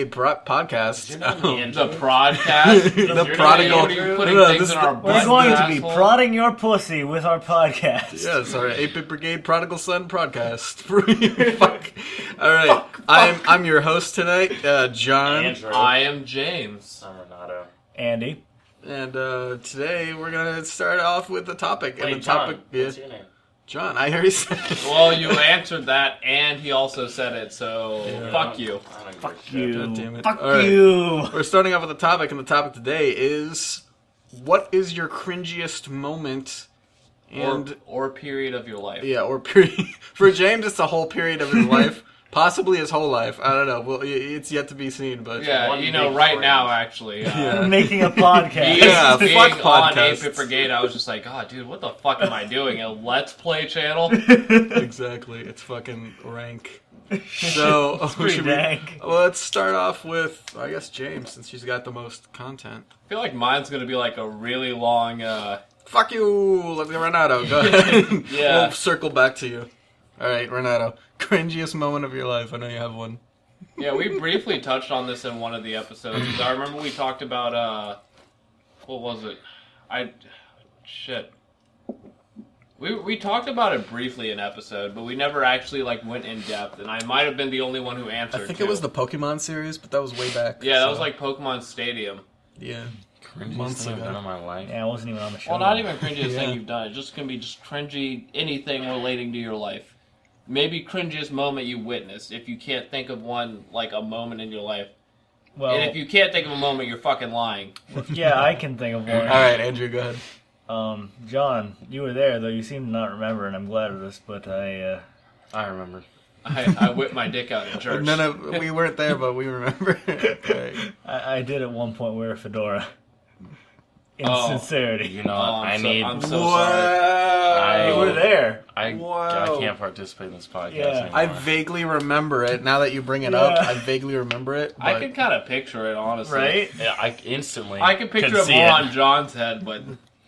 8BitPodcast. The podcast? The prodigal. We're going to be prodding your pussy with our podcast. Yeah, sorry. 8-Bit Brigade Prodigal Son podcast. Fuck. Alright. I'm your host tonight, John. Andrew. I am James. I'm Renato. Andy. And today we're going to start off with the topic. Wait, and the topic John, what's your name? John, I already said it. Well, you answered that, and he also said it, so fuck you. Fuck you. God damn it. Fuck All you. right. We're starting off with the topic, and the topic today is, what is your cringiest moment? And or period of your life. yeah, or period. For James, it's a whole period of his life. Possibly his whole life. I don't know. Well, it's yet to be seen, but... Yeah, you know, right now, actually. Making a podcast. Yeah, being fuck on podcasts. 8-Bit Brigade, I was just like, God, dude, what the fuck am I doing? A Let's Play channel? Exactly. It's fucking rank. So, pretty rank. Well, let's start off with, I guess, James, since she's got the most content. I feel like mine's going to be like a really long... Fuck you! Let's go, Renato. Go ahead. Yeah. We'll circle back to you. Alright, Renato. Cringiest moment of your life. I know you have one. Yeah, we briefly touched on this in one of the episodes. I remember we talked about, what was it? Shit. We talked about it briefly in episode, but we never actually, like, went in depth, and I might have been the only one who answered, I think too. it was the Pokemon series, but that was way back. Yeah, that was like Pokemon Stadium. Yeah. Cringiest Months thing I've ago. done in my life. Yeah, I wasn't even on the show. Well, not even cringiest Yeah. thing you've done. It's just going to be just cringy anything relating to your life. Maybe cringiest moment you witnessed, if you can't think of one, like, a moment in your life. Well, And if you can't think of a moment, you're fucking lying. yeah, I can think of one. Alright, Andrew, go ahead. John, you were there, though you seem to not remember, and I'm glad of this, but I remember. I whipped my dick out in church. We weren't there, but we remember. Right. I did at one point wear a fedora. In Oh. sincerity. You know, I'm so sorry. Wow. You were there. I Whoa. can't participate in this podcast Yeah. anymore. I vaguely remember it. Now that you bring it Yeah. up, I vaguely remember it. I but- can kind of picture it, honestly. Right? Yeah, I instantly I can picture could it see more on John's head, but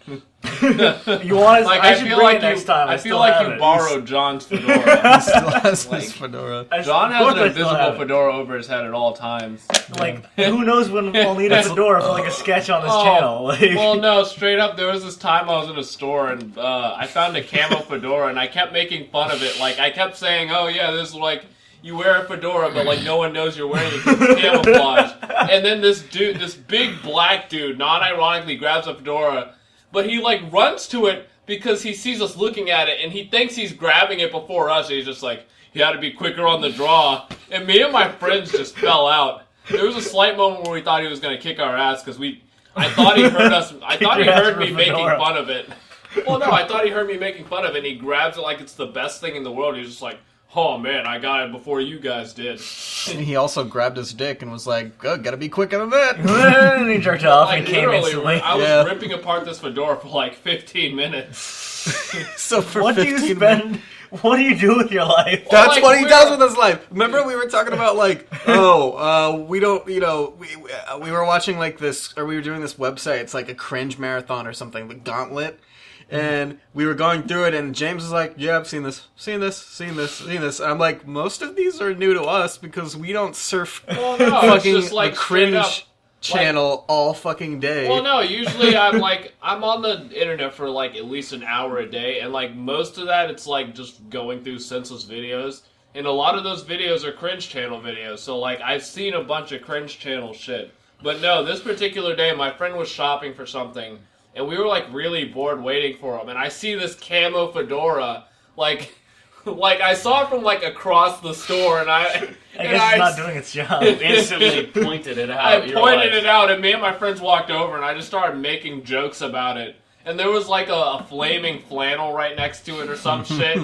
You want? like I should feel bring like it next you, time. I still feel like have you it. borrowed John's fedora. He still has Like- his fedora. John has Of an course I still have invisible it. fedora over his head at all times. Like, who knows when we'll need a fedora for like a sketch on this Oh, channel? Like, Well, no, straight up, there was this time I was in a store and I found a camo fedora and I kept making fun of it. Like, I kept saying, oh yeah, this is like, you wear a fedora, but like no one knows you're wearing it because it's camouflage. And then this dude, this big black dude, non-ironically grabs a fedora, but he like runs to it because he sees us looking at it and he thinks he's grabbing it before us. And he's just like, he had to be quicker on the draw. And me and my friends just fell out. There was a slight moment where we thought he was going to kick our ass because I thought he heard us. I thought he your ass heard for me a making fedora. fun of it. Well, no, I thought he heard me making fun of it, and he grabs it like it's the best thing in the world. He's just like, oh man, I got it before you guys did. And he also grabbed his dick and was like, oh, gotta be quicker than that. and he jerked off Like, and came literally, instantly. I was Yeah. ripping apart this fedora for like 15 minutes. So for What do 15 you minutes. spend? What do you do with your life? That's Like, what he we're- does with his life. Remember we were talking about like, we don't, we were watching like this, or we were doing this website. It's like a cringe marathon or something, the Gauntlet. And we were going through it, and James was like, yeah, I've seen this. And I'm like, most of these are new to us because we don't surf Well, no, it's fucking just like the straight up. cringe channel all fucking day. Well, no, usually I'm on the internet for like at least an hour a day, and like most of that it's like just going through senseless videos, and a lot of those videos are cringe channel videos, so like I've seen a bunch of cringe channel shit. But no, this particular day my friend was shopping for something, and we were like really bored waiting for him, and I see this camo fedora, like I saw it from like across the store, and I guess it's not doing its job. instantly pointed it out. I You're pointed like, it out, and me and my friends walked over, and I just started making jokes about it. And there was like a flaming flannel right next to it or some shit.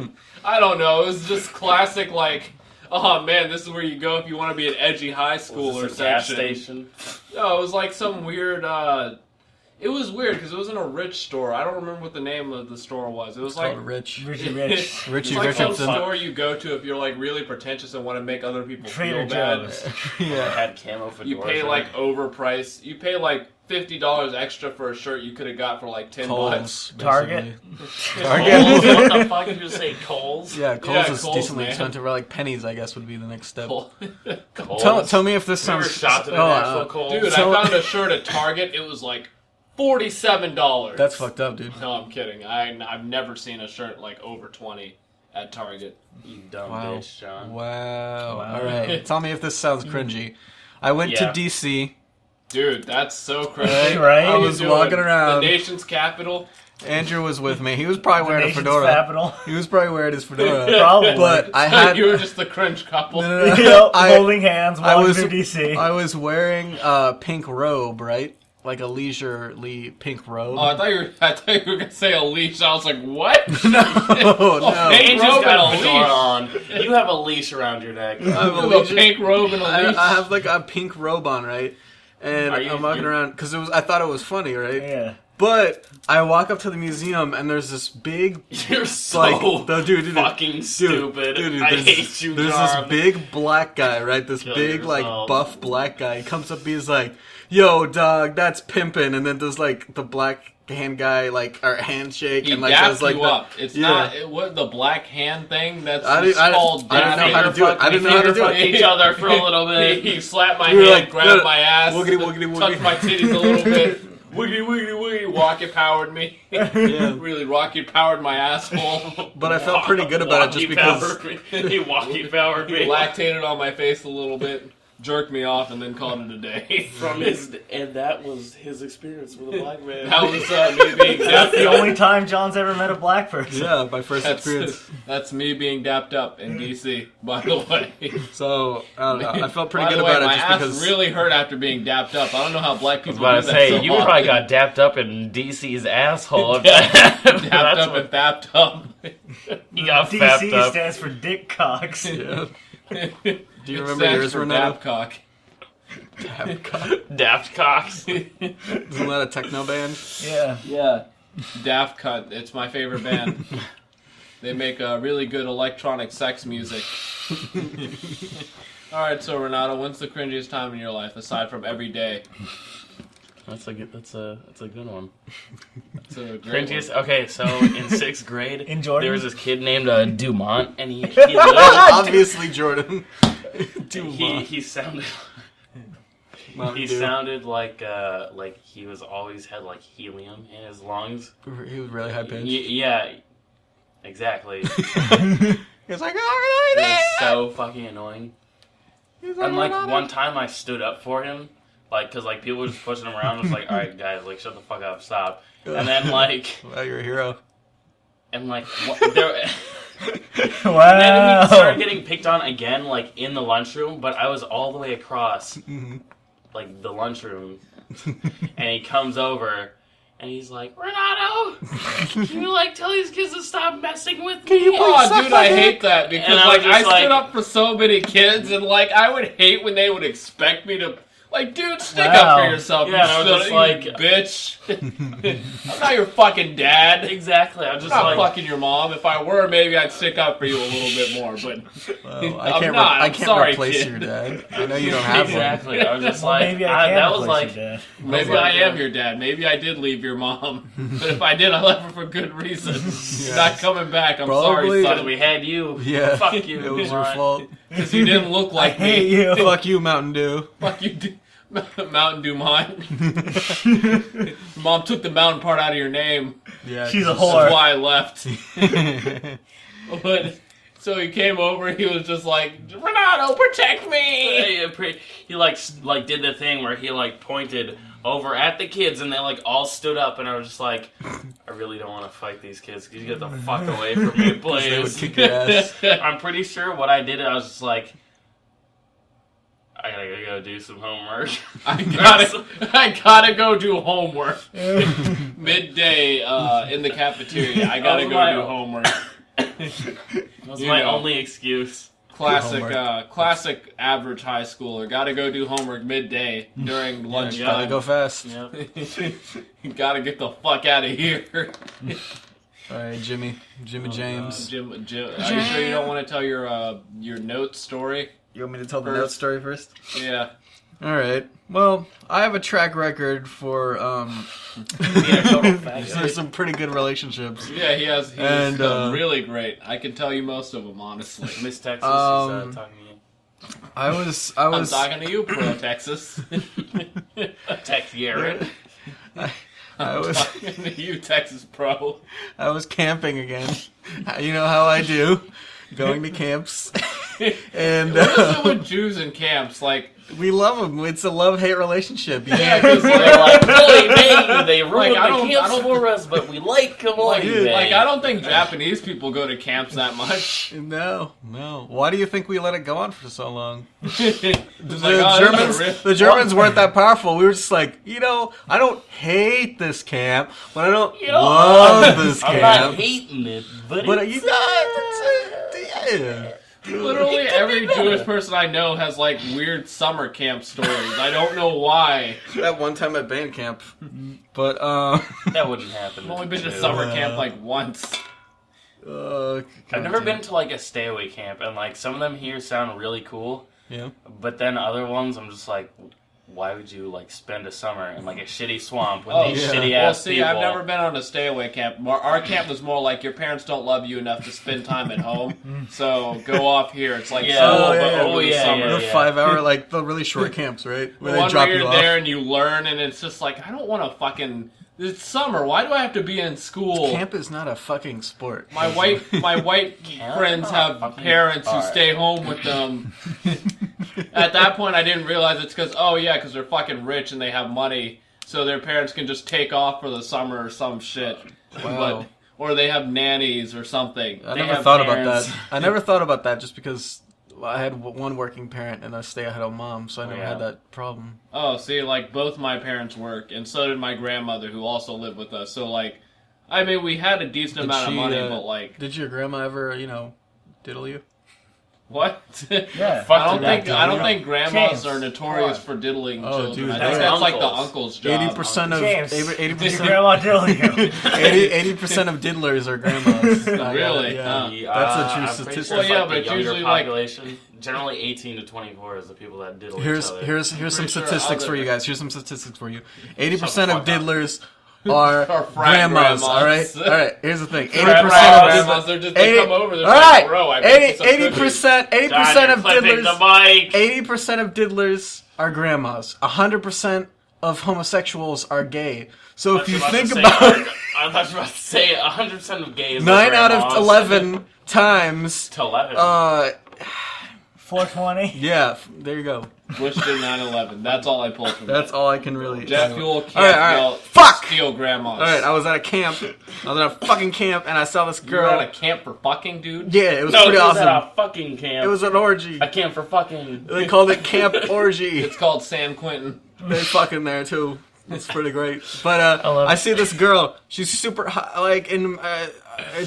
I don't know. It was just classic, like, oh man, this is where you go if you want to be at edgy high school or was this a gas some shit. station? No, it was like some weird. It was weird because it was in a rich store. I don't remember what the name of the store was. It was like Called Rich. Richie Rich. Richie it's like some Richardson. store you go to if you're like really pretentious and want to make other people Trader feel bad. Joe's. I Yeah. had camo fedoras. You pay in like it. overpriced. You pay like $50 extra for a shirt you could have got for like $10. Kohl's, Target? Kohl's? What the fuck did you say? Kohl's? Yeah, Kohl's Yeah, is Kohl's, decently man. expensive. Or like pennies, I guess, would be the next step. Kohl's? Tell me if this Have you sounds... ever shopped at an actual Kohl's? Dude, So- I found a shirt at Target. It was like $47. That's fucked up, dude. No, I'm kidding. I've never seen a shirt like over 20 at Target. You dumb Wow. bitch, John. Wow. All right. Tell me if this sounds cringy. I went to Yeah. DC. Dude, that's so crazy. Right? I was walking around. The nation's capital. Andrew was with me. He was probably wearing a Nation's fedora. capital. He was probably wearing his fedora. Probably. But I had... You were just the cringe couple. No, no, no. Yep, I- holding hands, walking through DC. I was wearing a pink robe, right? Like a leisurely pink robe. Oh, I thought you were gonna say a leash. I was like, what? No, no. Pink Andrew's robe got a and a fedora leash. on. You have a leash around your neck. I have a You have leash. a pink robe and a leash. I have like a pink robe on, right? And Are you- I'm walking you- around because I thought it was funny, right? Yeah. But I walk up to the museum and there's this big, You're so like, the dude, fucking stupid. I there's- hate you, There's John. this big black guy, right? This Kill big, like, yourself. buff black guy. He comes up, he's like, "Yo, dog, that's pimpin'." And then there's like the black hand guy, like, or handshake, He and like dapped does like you the, up. It's yeah. not what the black hand thing. That's I it's didn't- called I didn't know dapping. how to do it. I didn't know how to do it. Each other for a little bit. He slapped my You were hand, like, grabbed no, my ass, woogity, woogity, touched woogity. my titties a little bit. Wiggity, wiggity, wiggity. Rocket powered me. Yeah. Really rocket powered my asshole. But I felt pretty good about it just because. He walkie powered He me. lactated on my face a little bit, jerked me off, and then called it a day. And that was his experience with a black man. That was me being That's dapped the up. only time John's ever met a black person. Yeah, my first experience. That's me being dapped up in DC, by the way. So, I don't know. I felt pretty By good the way, about it my just ass because. really hurt after being dapped up. I don't know how black I was people about do to that say, so you often. probably got dapped up in DC's asshole. dapped That's up and fapped up. You got fapped DC up. stands for Dick Cox. Yeah. Do you remember yours, Renato? Dapcock. Daft Cox. Isn't that a techno band? Yeah. Yeah. Daft Cut. It's my favorite band. They make really good electronic sex music. Alright, so Renato, when's the cringiest time in your life, aside from every day? That's a good one. It's a great Cringiest. one. Okay, so in 6th grade, In Jordan? there was this kid named Dumont, and he Obviously, Jordan. he sounded Mountain he Dew. sounded like he was always had like helium in his lungs. He was really high pitched. Yeah, exactly. He's like, "Oh, It really?" was so fucking annoying. He's And like "Oh, one time I stood up for him, like, cause like people were just pushing him around. I was like, all right, guys, like shut the fuck up, stop. And then like, Wow, you're a hero. and like, there, Wow. and then he started getting picked on again, like in the lunchroom. But I was all the way across, like the lunchroom, and he comes over. And he's like, Renato, can you like tell these kids to stop messing with me? Oh, dude, I hate that because And I was like I just stood like- up for so many kids, and like I would hate when they would expect me to, like, dude, stick Wow. up for yourself. Yeah, you and I was stood- just you like- bitch. I'm not your fucking dad. Exactly. I'm I'm just not like, fucking your mom. If I were, maybe I'd stick up for you a little bit more. But Well, I'm not. I I'm can't sorry, replace kid. your dad. I know you don't have exactly. I was just Well, like, maybe I can that was replace like, your dad. maybe I am your dad. Maybe I did leave your mom. But if I did, I left her for good reason. Yes. Not coming back. I'm Probably. sorry, because son. we had you. one. Yeah. Fuck you. It was your Ron. fault. Because you didn't look I like hate me. you. Fuck you, Mountain Dew. Fuck you, Mountain Dew mine. Mom took the mountain part out of your name. Yeah. She's a That's whore. why I left. But so he came over. He was just like, Renato, protect me. He like did the thing where he like pointed over at the kids and they like all stood up and I was just like, I really don't want to fight these kids. Can you get the fuck away from me, They would please? kick your ass. I'm pretty sure what I did, I was just like, I gotta go do some homework. I gotta go do homework. Midday in the cafeteria. I gotta go do homework. That was You my know. only excuse. Classic average high schooler. Gotta go do homework midday during Gotta lunchtime. go fast. Yep. You gotta get the fuck out of here. All right, Jimmy James. Jim, are you sure you don't want to tell your note story? You want me to tell the First. note story first? Yeah. All right. Well, I have a track record for for some pretty good relationships. Yeah, he has. He's really great. I can tell you most of them, honestly. Miss Texas is talking to you. I'm talking to you, Pro Texas. Tex Garrett. I was talking to you, Texas Pro. I was camping again. You know how I do. Going to camps. And what is it with Jews in camps? Like, we love them. It's a love-hate relationship. Yeah, because they're like, they ruined the camps for us, but we like them. Like, I don't think Japanese people go to camps that much. No. Why do you think we let it go on for so long? The Germans weren't that powerful. We were just like, I don't hate this camp, but I don't love this camp. I'm not hating it, but yeah. Literally every Jewish person I know has like weird summer camp stories. I don't know why. That one time at band camp, but that wouldn't happen. I've only been to summer camp like once. I've never been to like a stay away camp, and like some of them here sound really cool. Yeah. But then other ones, I'm just like, why would you like spend a summer in like a shitty swamp with these shitty ass people? I've never been on a stay away camp. Our camp was more like your parents don't love you enough to spend time at home, so go off here. It's like summer. The 5-hour, like the really short camps, right? Where they drop you off. There and you learn, and it's just like I don't want to fucking. It's summer. Why do I have to be in school? Camp is not a fucking sport. My white friends have parents who stay home with them. At that point, I didn't realize it's because they're fucking rich and they have money, so their parents can just take off for the summer or some shit. Wow. Or they have nannies or something. I never thought about that. I never thought about that just because I had one working parent and a stay-at-home mom, so I never had that problem. Oh, see, like, both my parents work, and so did my grandmother, who also lived with us. So, like, I mean, we had a decent amount of money, but, like... Did your grandma ever, diddle you? What? Yeah. I don't think grandmas are notorious for diddling children. Dude, I think that's like the uncle's job. 80% of... James, 80% grandma diddling you. 80% of diddlers are grandmas. Really? That's a true statistic. Well, yeah, but it's usually population. Generally, 18 to 24 is the people that diddle each other. Here's some statistics for you guys. Here's some statistics for you. 80% of diddlers are grandmas. All right. Here's the thing. 80% of grandmas. They come over. They're like, bro, 80% of diddlers. 80% of diddlers are grandmas. 100% of homosexuals are gay. So if you think about, I was about to say 100% of gays. 9 out of 11 times. To 11. 420. Yeah, there you go. Wish to 9/11. That's all I pulled from That's all I can really... Jet fuel can't all right. steal grandmas. Alright, I was at a camp. I was at a fucking camp, and I saw this girl... You were at a camp for fucking, dude? Yeah, it was pretty awesome. It was at a fucking camp. It was an orgy. A camp for fucking... They called it Camp Orgy. It's called San Quentin. They fucking there, too. It's pretty great. But I see this girl. She's super hot, like, and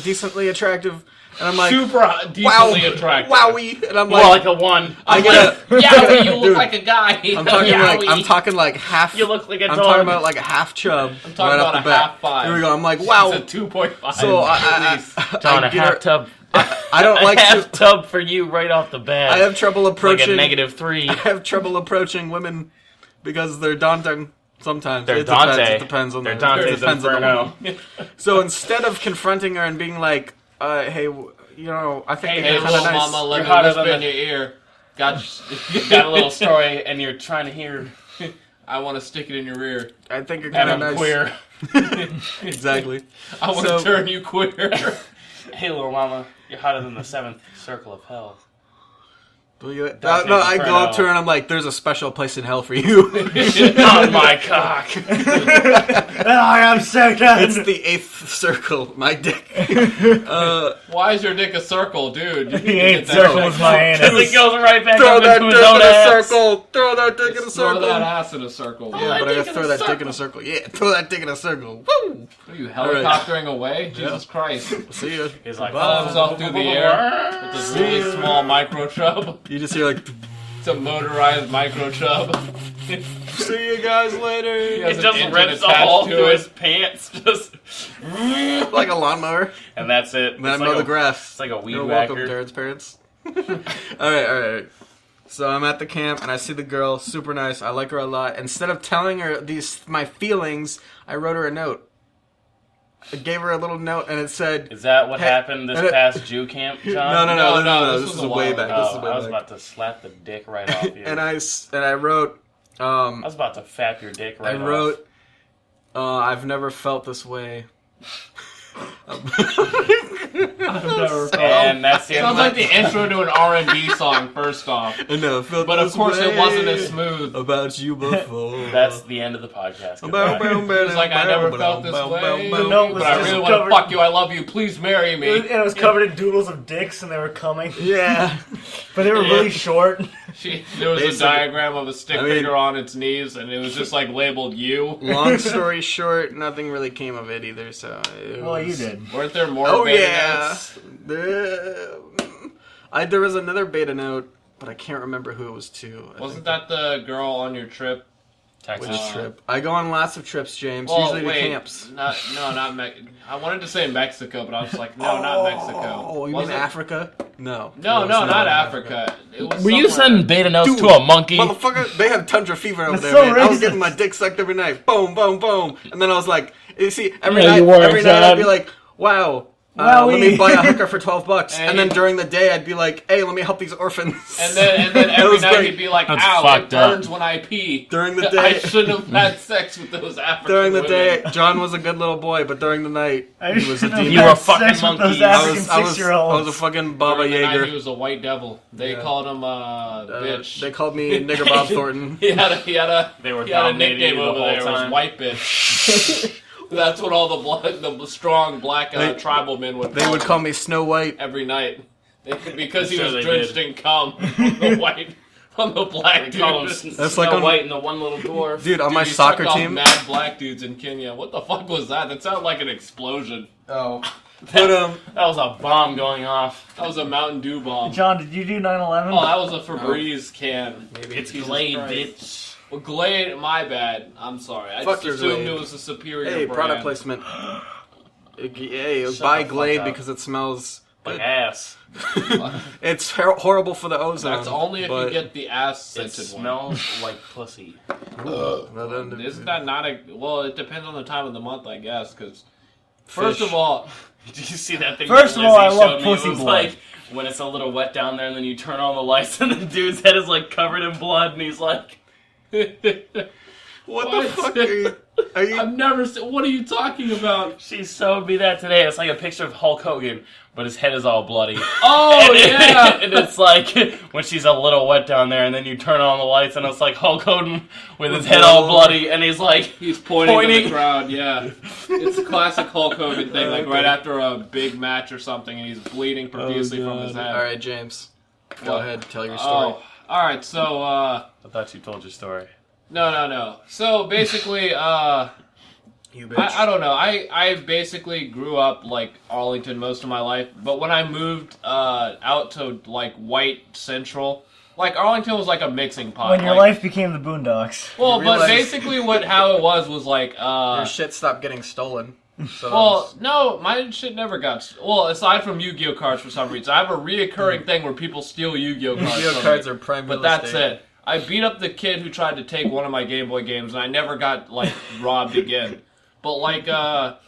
decently attractive. And I'm like, super decently attractive. Wowie. And I'm more like a 1. I get yeah, you look like a guy. I'm talking like half. You look like a dog. I'm talking about like a half chub. I'm talking about a half 5. Here we go. I'm like, wow. It's a 2.5. So John, a half tub. I don't like half tub for you right off the bat. I have trouble approaching. Like a -3. I have trouble approaching women because they're daunting. Sometimes it depends on the Inferno. So instead of confronting her and being like, "Hey, I think hey, little nice. Mama, let me whisper in your ear. Got a little story, and you're trying to hear. I want to stick it in your ear. I think you're kind of nice. Queer. Exactly. I want to turn you queer. Hey, little mama, you're hotter than the 7th circle of hell. I go up to her and I'm like, "There's a special place in hell for you." On my cock. I am certain. It's the 8th circle, my dick. Why is your dick a circle, dude? The 8th circle is my anus. Because it goes right back throw up that into dick his own in a ass. circle. Throw that dick in a circle. Throw that ass in a circle. Yeah, but I gotta throw that dick in a circle. Yeah, throw that dick in a circle. Woo! Are you helicoptering away? Jesus Christ. See ya. He's like, flying himself through the air with this really small micro chub. You just hear like... It's a motorized micro chub. See you guys later. It just rips a hole through his pants, just like a lawnmower. And that's it. And then I mow the grass. It's like a weed You're whacker. welcome, Jared's parents. All right. So I'm at the camp, and I see the girl, super nice, I like her a lot. Instead of telling her my feelings, I wrote her a note. I gave her a little note, and it said... Is that what happened this past Jew camp, John? No, this was way back. I was about to slap the dick right off you. And I wrote... I was about to fap your dick right off. I wrote, I've never felt this way. I've never felt. And that's the Sounds like the intro to an R&B song. First off, but of course it wasn't as smooth about you before. That's the end of the podcast. It was like I never felt this way, The note was but I just really want to covered- fuck you. I love you. Please marry me. And it was covered in doodles of dicks, and they were coming. Yeah. But they were really short. There was Basically, a diagram of a stick figure on its knees, and it was just like labeled "you." Long story short, nothing really came of it either. So Well, you did. Weren't there more? Oh beta yeah. notes? There was another beta note, but I can't remember who it was to. Wasn't that the girl on your trip? Texas. trip? I go on lots of trips, James. Well, usually wait, to camps. Not I wanted to say Mexico, but I was like, no, not Mexico. Oh, you Was mean it? Africa? No. No, It was not Africa. It was Were you somewhere- sending beta notes Dude, to a monkey? Motherfucker, they have tundra fever over That's there, so man. I was racist. getting my dick sucked every night. Boom, boom, boom. And then I was like, you see, every Yeah, night, you weren't, every night I'd be John. like, wow. Wowie. Let me buy a hooker for $12. And And then he- during the day, I'd be like, hey, let me help these orphans. And then That every was night great. he'd be like, That's ow, it fucked up. burns when I pee. During the I day, shouldn't have had sex with those African during the women. day, John was a good little boy, but during the night, he was a demon. You were a fucking sex with those monkey. African I was 6-year-olds. a fucking Baba During the night, Yager. he was a white devil. They Yeah. called him bitch. They called me Nigger Bob Thornton. He had a They were he had a dominating nickname you the over whole there. It was time. white bitch. That's what all the strong black They- tribal men would. They would call me Snow White. every night because he Sure was they drenched did. in cum from the black They call him dude. That's Snow like on- White and the one little dwarf. Dude, on my He soccer sucked off team. mad black dudes in Kenya. What the fuck was that? That sounded like an explosion. Oh. But, That was a bomb going off. That was a Mountain Dew bomb. John, did you do 9/11? Oh, that was a Febreze can. maybe It's Jesus Glade, Christ. bitch. Well, Glade, my bad. I'm sorry. I Fuck just your assumed Glade. it was a superior hey, brand. product placement. Hey, Shut buy the fuck Glade up. because it smells Like good. ass. It's horrible for the ozone. That's only if but you get the ass It scented one. smells like pussy. well, then- Isn't that not a... Well, it depends on the time of the month, I guess, because... First of all... Did you see that thing? First that of all, I Lizzie love showed me? pussy It was blood. like when it's a little wet down there, and then you turn on the lights, and the dude's head is like covered in blood, and he's like, what the What? fuck are you? I've never seen... What are you talking about? "She showed me that today." It's like a picture of Hulk Hogan, but his head is all bloody. Oh, yeah! And it's like when she's a little wet down there, and then you turn on the lights, and it's like Hulk Hogan with his head all bloody, and he's like, He's pointing to Pointing. the crowd, yeah. It's a classic Hulk Hogan thing, like right after a big match or something, and he's bleeding profusely from his head. All right, James. Go What? ahead, tell your story. Oh, alright, so, I thought you told your story. No. So, basically, You bitch. I don't know. I basically grew up like Arlington most of my life, but when I moved out to like White Central, like Arlington was like a mixing pot. when your like, life became the Boondocks. well, You but realize- basically how it was like Your shit stopped getting stolen. So well, no, my shit never got. Well, aside from Yu-Gi-Oh cards for some reason, I have a reoccurring thing where people steal Yu-Gi-Oh cards. Yu-Gi-Oh from cards me. are prime But real that's estate. it. I beat up the kid who tried to take one of my Game Boy games, and I never got like robbed again. But like,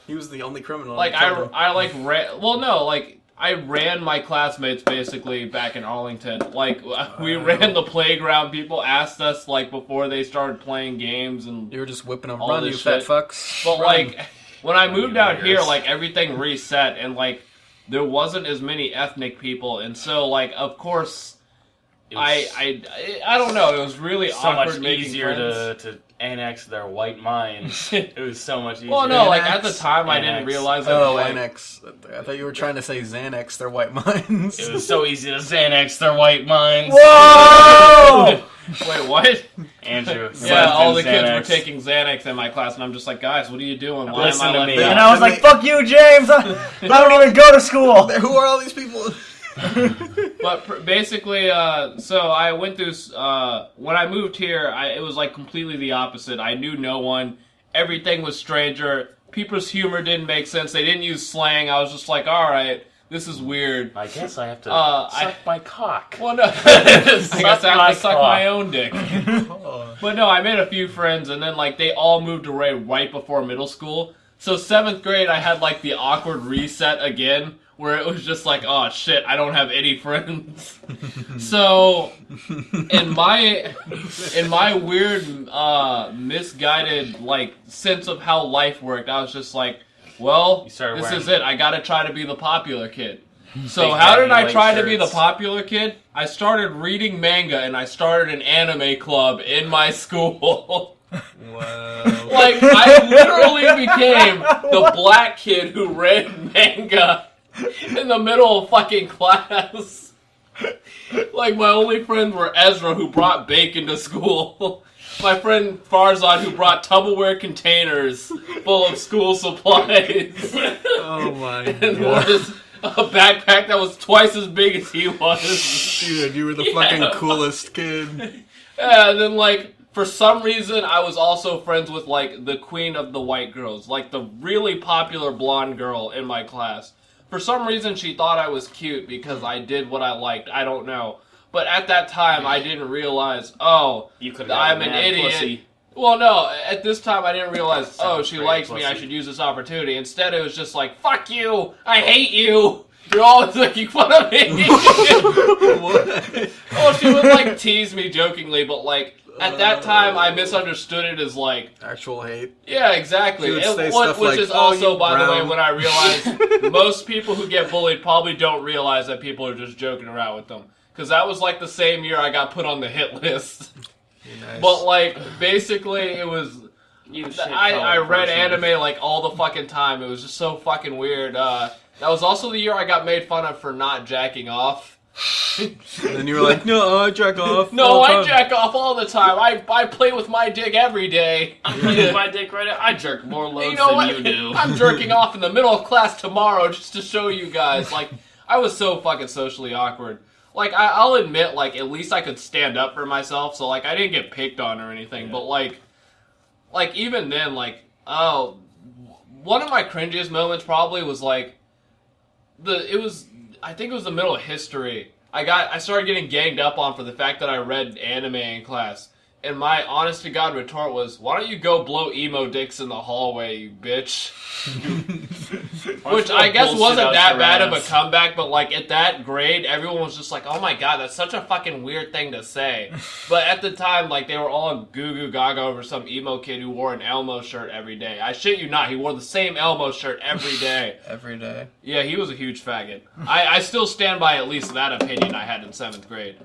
He was the only criminal. like that killed him. I like ran. Well, no, like I ran my classmates basically back in Arlington. Like we ran the playground. People asked us like before they started playing games, and You were just whipping them. all Run, you this fat shit. fucks. but Run. like when I moved out here, Yes. like everything reset, and like there wasn't as many ethnic people, and so like of course. It was I don't know. It was really so awkward much making easier friends. to annex their white minds. It was so much easier. Well, no, like at the Annex. time I didn't Annex. realize that. Oh, like, Annex. I thought you were trying to say Xanax, their white minds. It was so easy to Xanax their white minds. Whoa! Wait, what? Andrew. Yeah, all the Xanax. kids were taking Xanax in my class, and I'm just like, guys, what are you doing? Why Listen am I to left me. out? And I was like, fuck you, James! I don't even go to school! Who are all these people? But basically, so I went through. When I moved here, it was like completely the opposite. I knew no one. Everything was stranger. People's humor didn't make sense. They didn't use slang. I was just like, all right. this is weird. I guess I have to suck my cock. Well, no. I guess I have to suck my own dick. Oh. But no, I made a few friends, and then, like, they all moved away right before middle school. So 7th grade, I had, like, the awkward reset again, where it was just like, oh, shit, I don't have any friends. So, in my weird, misguided, like, sense of how life worked, I was just like, well, this is it. I gotta try to be the popular kid. So how did I try to be the popular kid? I started reading manga, and I started an anime club in my school. Wow. Like, I literally became the black kid who read manga in the middle of fucking class. Like, my only friends were Ezra, who brought bacon to school. My friend Farzad, who brought Tupperware containers full of school supplies. Oh my and god. was a backpack that was twice as big as he was. Dude, you were the fucking coolest kid. Yeah, and then, like, for some reason, I was also friends with, like, the queen of the white girls. Like, the really popular blonde girl in my class. For some reason, she thought I was cute because I did what I liked. I don't know. But at that time, I didn't realize, I'm an idiot. Pussy. Well, no, at this time, I didn't realize, she likes me, I should use this opportunity. Instead, it was just like, fuck you, I hate you. You're always making fun of me. What? Oh, she would, like, tease me jokingly, but, like, at that time, I misunderstood it as, like... Actual hate. Yeah, exactly. She would say stuff which like, is also, you by the way, brown. when I realized most people who get bullied probably don't realize that people are just joking around with them. Because that was, like, the same year I got put on the hit list. Nice. But, like, basically, it was... I read anime, like, all the fucking time. It was just so fucking weird. That was also the year I got made fun of for not jacking off. And then you were like, no, I jack off. No, I jack off all the time. I play with my dick every day. I'm playing with my dick right now. I jerk more loads than you do. I'm jerking off in the middle of class tomorrow just to show you guys. Like, I was so fucking socially awkward. Like, I'll admit, like, at least I could stand up for myself, so, like, I didn't get picked on or anything, but, like, even then, like, one of my cringiest moments probably was, like, I think it was the middle of history. I started getting ganged up on for the fact that I read anime in class. And my honest to God retort was, why don't you go blow emo dicks in the hallway, you bitch? Which I guess wasn't that bad of a comeback, but like at that grade, everyone was just like, oh my god, that's such a fucking weird thing to say. But at the time, like they were all goo goo gaga over some emo kid who wore an Elmo shirt every day. I shit you not, he wore the same Elmo shirt every day. Every day. Yeah, he was a huge faggot. I still stand by at least that opinion I had in 7th grade.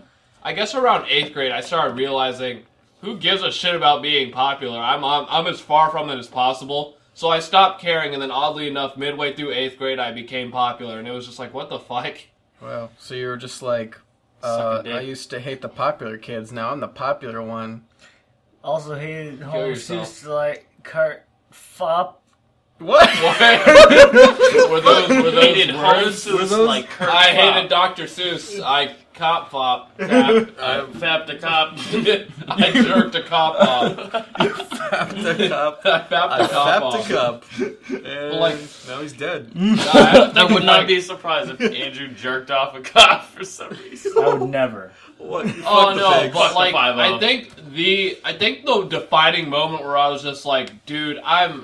I guess around 8th grade, I started realizing, who gives a shit about being popular? I'm as far from it as possible. So I stopped caring, and then oddly enough, midway through 8th grade, I became popular, and it was just like, what the fuck? Wow. So you were just like, I used to hate the popular kids, now I'm the popular one. Also hated Kill homes yourself. used to like cart fop. What? Were those Hated words? Holmes, Were those- like Kurt I Fop. hated Dr. Seuss. I cop fop. I fapped a cop. I jerked a cop off. Fapped a cup. I fapped a cop off. Fapped a cup. And Like- now he's dead. I would not be surprised if Andrew jerked off a cop for some reason. I would never. What? You Oh fucked the no, pigs. but like Fuck the 5-0. I think the defining moment where I was just like, dude, I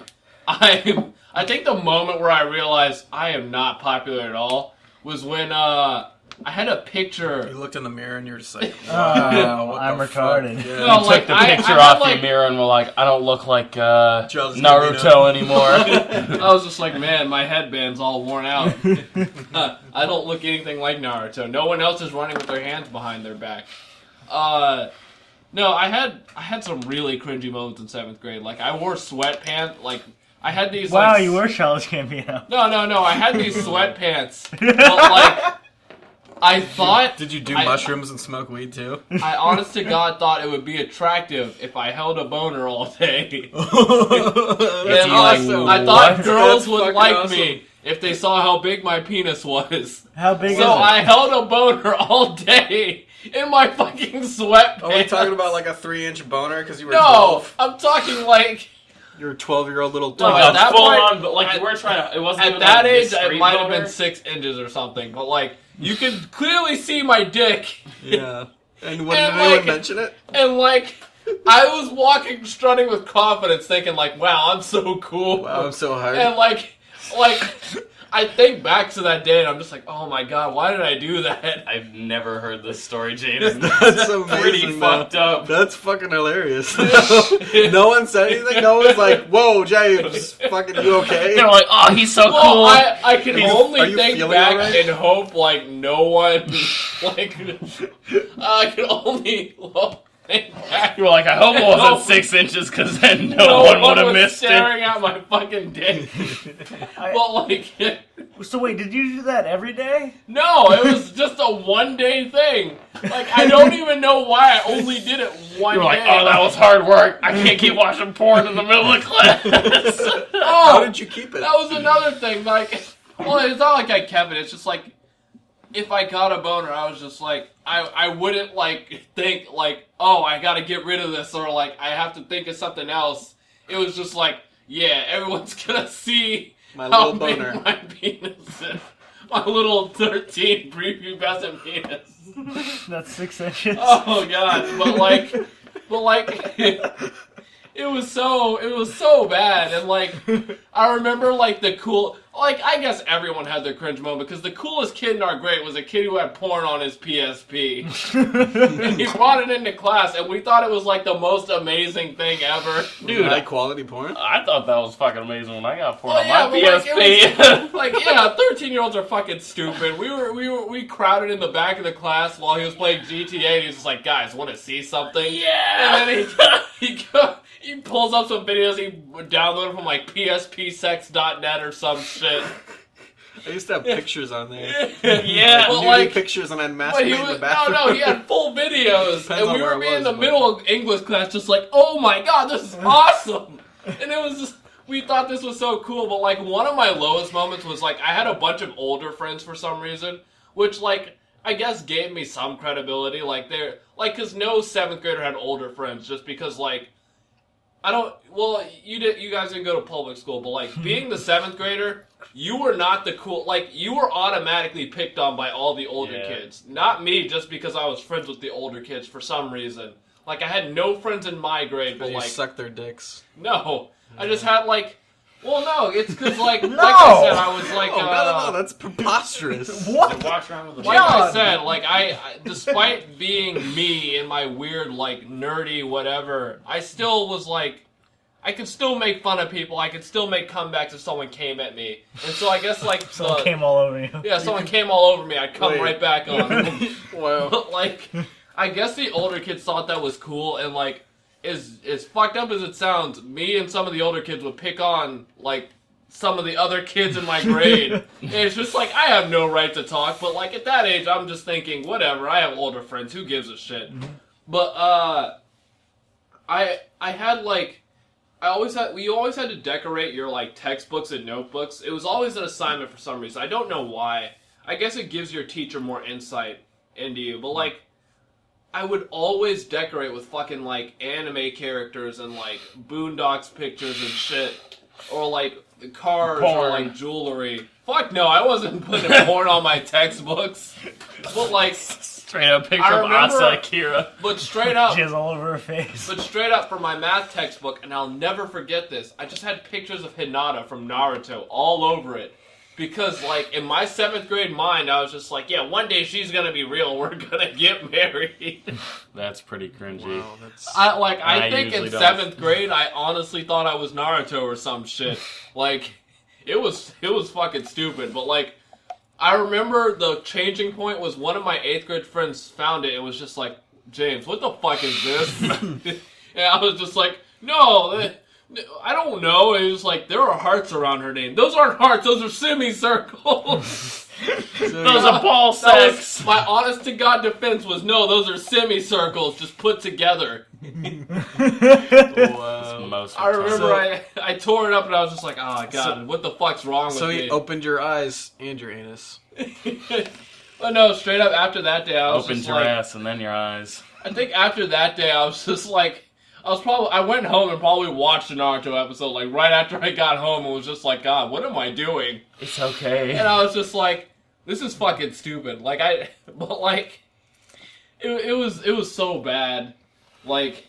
think the moment where I realized I am not popular at all was when I had a picture. You looked in the mirror and you were just like, Oh, wow, what I'm the retarded. fuck? Yeah. No, Took like, the I picture had, off like- your mirror and were like, I don't look like Charles Naruto Gambino. anymore. I was just like, man, my headband's all worn out. I don't look anything like Naruto. No one else is running with their hands behind their back. No, I had some really cringy moments in 7th grade. Like, I wore sweatpants. Like, I had these. Wow, like, you were Charles Gambino. No. I had these sweatpants. But like, I thought. Did you do I- mushrooms and smoke weed too? I honest to God thought it would be attractive if I held a boner all day. That's And awesome. I thought What? girls That's would fucking like awesome. me if they saw how big my penis was. How big is it? So I held a boner all day in my fucking sweatpants. Are we talking about like a 3-inch boner because you were No, 12? I'm talking like You're a 12-year-old little No, twink. at that full point, on, but like you weren't trying to. It wasn't at even that like age, discreet it might have boner. been 6 inches or something. But like, you could clearly see my dick. Yeah. And did And, anyone like- mention it? And like, I was walking, strutting with confidence, thinking like, "Wow, I'm so cool." Wow, I'm so hard. And like, I think back to that day, and I'm just like, "Oh my god, why did I do that?" I've never heard this story, James. That's amazing. Pretty though. fucked up. That's fucking hilarious. No one said anything. No one's like, "Whoa, James, fucking you okay?" They're like, "Oh, he's so Well, cool." I can Are only you think feeling back alright? and hope like no one like I can only think back. You were like, "I hope it wasn't 6 inches, because then no one would have was missed it." staring at my fucking dick. But like, So wait, did you do that every day? no, it was just a one-day thing. Like, I don't even know why I only did it one You were like, day. "Oh, that was hard work. I can't keep watching porn in the middle of class." How Oh, did you keep it? that was another thing. Like, well, it's not like I kept it. It's just like, if I got a boner, I was just like, I wouldn't like think like, oh, I gotta get rid of this, or like I have to think of something else. It was just like, yeah, everyone's gonna see My how little big boner. my penis is. My little 13 prepubescent penis. That's 6 inches. Oh god, but like, it was so bad, and like, I remember like the cool, like I guess everyone had their cringe moment, because the coolest kid in our grade was a kid who had porn on his PSP. And he brought it into class, and we thought it was like the most amazing thing ever. Dude, High quality porn. I thought that was fucking amazing when I got porn Oh, on yeah, my but, like, it PSP. Like, yeah, 13-year-olds are fucking stupid. We crowded in the back of the class while he was playing GTA, and he was just like, "Guys, want to see something?" Yeah. And then he pulls up some videos he downloaded from like pspsex.net or some shit. I used to have pictures on there. Yeah. Well, Nude like, pictures, and I'd but he masturbate in the was, bathroom. no, he had full videos, Depends and on we where were it in the was, middle of English class, just like, "Oh my god, this is awesome!" And it was just, we thought this was so cool, but like one of my lowest moments was like I had a bunch of older friends for some reason, which like I guess gave me some credibility. Like they're like, because no 7th grader had older friends, just because like I don't. Well, you guys didn't go to public school, but like being the 7th grader, you were not the cool. Like you were automatically picked on by all the older kids, not me, just because I was friends with the older kids for some reason. Like I had no friends in my grade, but you like suck their dicks. no, I just had like. Well, no, it's because like No! like I said, I was like No, that's preposterous. What? Walk around with a like I God. said, like I despite being me and my weird like nerdy whatever, I still was like. I could still make fun of people. I could still make comebacks if someone came at me. And so I guess like Someone came all over you. yeah, someone came all over me. I'd come Wait. right back on them. Wow. But like, I guess the older kids thought that was cool, and like, as fucked up as it sounds, me and some of the older kids would pick on like some of the other kids in my grade. And it's just like I have no right to talk, but like at that age, I'm just thinking, whatever. I have older friends. Who gives a shit? But I had like. We always had to decorate your, like, textbooks and notebooks. It was always an assignment for some reason. I don't know why. I guess it gives your teacher more insight into you. But, like, I would always decorate with fucking, like, anime characters and, like, Boondocks pictures and shit. Or, like, cars or, like, jewelry. Fuck no, I wasn't putting porn on my textbooks. But, like... Straight up picture I of remember- Asa Akira. But straight up... Jizz all over her face. But straight up, for my math textbook, and I'll never forget this, I just had pictures of Hinata from Naruto all over it. Because, like, in my 7th grade mind, I was just like, yeah, one day she's gonna be real, we're gonna get married. That's pretty cringy. Wow, that's... I think in usually don't. 7th grade, I honestly thought I was Naruto or some shit. Like, it was fucking stupid, but, like, I remember the changing point was one of my 8th grade friends found it. It was just like, James, what the fuck is this? And I was just like, no, I don't know. It was like, there are hearts around her name. Those aren't hearts. Those are semicircles. Those are ball That was- sacks. my honest to God defense was, no, those are semicircles just put together. Wow. Most I of the time. remember I tore it up and I was just like, oh, God, what the fuck's wrong with So me? he opened your eyes and your anus. But no, straight up after that day, I was Opened just your like, ass and then your eyes. I think after that day, I was just like, I went home and probably watched the Naruto episode, like, right after I got home and was just like, God, what am I doing? It's okay. And I was just like, this is fucking stupid. Like, it was so bad. Like,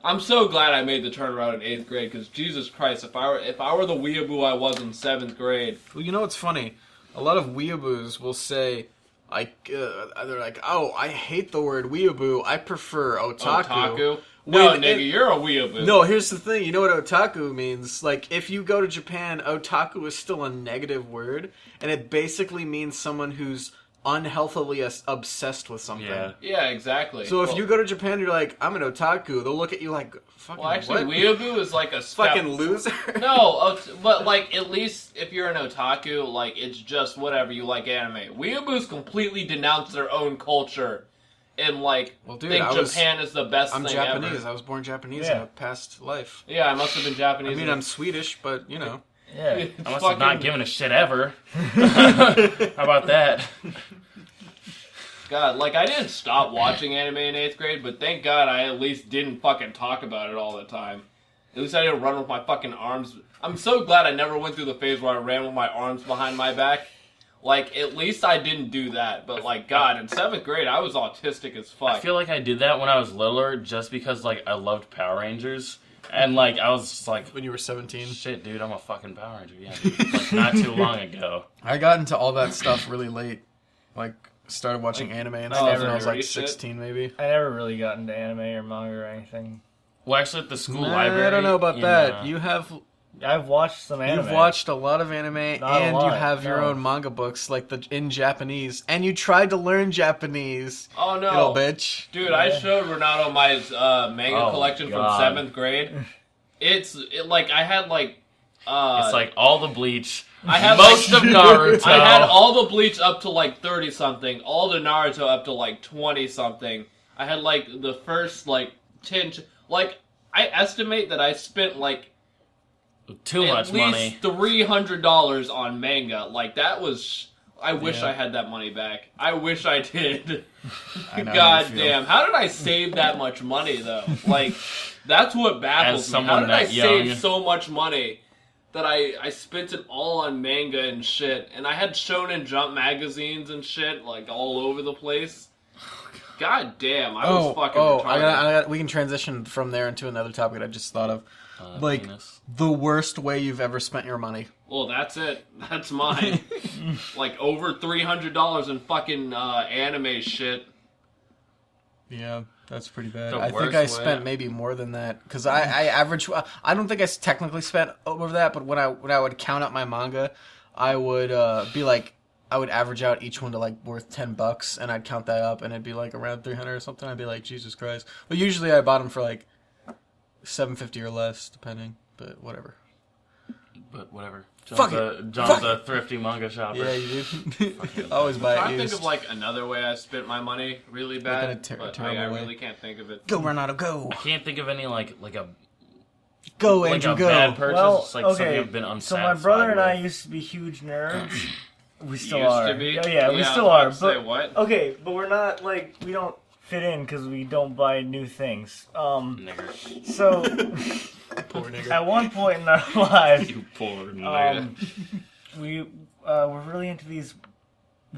I'm so glad I made the turnaround in 8th grade, because Jesus Christ, if I were the weeaboo I was in 7th grade. Well, you know what's funny? A lot of weeaboos will say, they're like, oh, I hate the word weeaboo. I prefer otaku. Otaku? No, nigga, you're a weeaboo. No, here's the thing. You know what otaku means? Like, if you go to Japan, otaku is still a negative word, and it basically means someone who's unhealthily obsessed with something. Yeah, exactly. So if you go to Japan, you're like, I'm an otaku. They'll look at you like, fucking well, actually, what? weeaboo is like a fucking loser. No, but like at least if you're an otaku, like it's just whatever you like anime. Weeaboos completely denounce their own culture, and like think Japan is the best thing Japanese. ever. I was born Japanese in a past life. Yeah, I must have been Japanese. I mean, I'm Swedish, but you know. Yeah. I must have not given a shit ever. How about that? God, like, I didn't stop watching anime in 8th grade, but thank God I at least didn't fucking talk about it all the time. At least I didn't run with my fucking arms. I'm so glad I never went through the phase where I ran with my arms behind my back. Like, at least I didn't do that. But, like, God, in 7th grade, I was autistic as fuck. I feel like I did that when I was littler just because, like, I loved Power Rangers. And, like, I was just like... When you were 17? Shit, dude, I'm a fucking Power Ranger. Yeah, dude. Like, not too long ago. I got into all that stuff really late. Like, started watching anime and stuff when I was, like, 16, maybe. I never really got into anime or manga or anything. Well, actually, at the school library... I don't know about that. You have... I've watched some anime. You've watched a lot of anime, and you have your own manga books, like in Japanese, and you tried to learn Japanese. Oh no, little bitch! Dude, I showed Renato my manga collection from 7th grade. Like I had like. It's like all the Bleach. I had most of Naruto. I had all the Bleach up to like 30 something, all the Naruto up to like 20 something. I had like the first like 10. Like I estimate that I spent like. Too much money. At least $300 on manga. Like, that was... I wish I had that money back. I wish I did. God damn. How did I save that much money, though? Like, that's what baffles me. How did I save so much money that I spent it all on manga and shit? And I had Shonen Jump magazines and shit, like, all over the place. God damn. I was fucking retarded. We can transition from there into another topic that I just thought of. Like, the worst way you've ever spent your money. Well, that's it. That's mine. Like, over $300 in fucking anime shit. Yeah, that's pretty bad. I think I spent maybe more than that. Because I average... I don't think I technically spent over that, but when I would count out my manga, I would be like... I would average out each one to, like, worth $10, and I'd count that up, and it'd be, like, around 300 or something. I'd be like, Jesus Christ. But usually I bought them for, like... $7.50 or less, depending, but whatever. But whatever. John's a thrifty manga shopper. Yeah, you do. Always buy it used. I'm trying to think of like another way I spent my money really bad, but I really can't think of it. Go, Renato, go! I can't think of any like a. Go, Andrew, go! Bad purchase. Well, it's like something I've been unsatisfied so my brother and I with. used to be huge nerds. We still Used are. to be? Oh, yeah, we still are. Say what? Okay, but we're not like we don't fit in because we don't buy new things. Nigger. So, Poor nigger. at one point in our lives, You poor nigga. we were really into these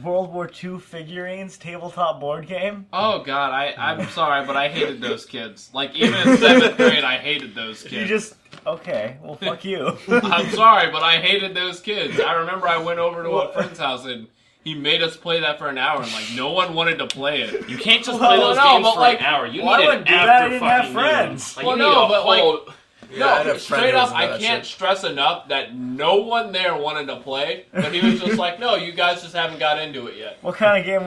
World War II figurines, tabletop board game. Oh god, I'm sorry, but I hated those kids. Like even in 7th grade, I hated those kids. You just okay, well fuck you. I'm sorry, but I hated those kids. I remember I went over to a friend's house and he made us play that for an hour, and like no one wanted to play it. You can't just play those games for an hour. You need it after I didn't have fucking friends. Like, Well, no, but like. Yeah, No, straight up, I can't stress enough that no one there wanted to play, but he was just like, "No, you guys just haven't got into it yet." What kind of game?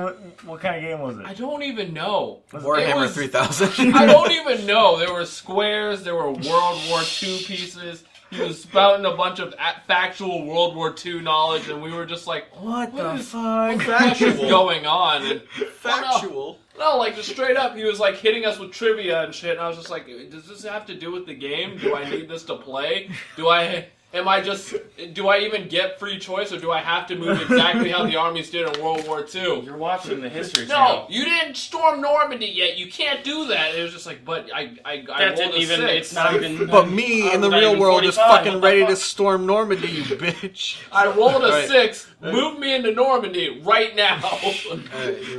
What kind of game was it? I don't even know. Warhammer 3000. I don't even know. There were squares. There were World War II pieces. He was spouting a bunch of factual World War II knowledge, and we were just like, What the fuck? What is going on? And, Factual. No, like just straight up, he was like hitting us with trivia and shit, and I was just like, does this have to do with the game? Do I need this to play? Do I do I even get free choice, or do I have to move exactly how the armies did in World War II? You're watching the History No, Channel. you didn't storm Normandy yet. You can't do that. It was just like, but I rolled a 6. It's not even. But me in the not real even world is 45, fucking what the ready fuck? to storm Normandy, you bitch. I rolled a Alright. 6. Move me into Normandy right now.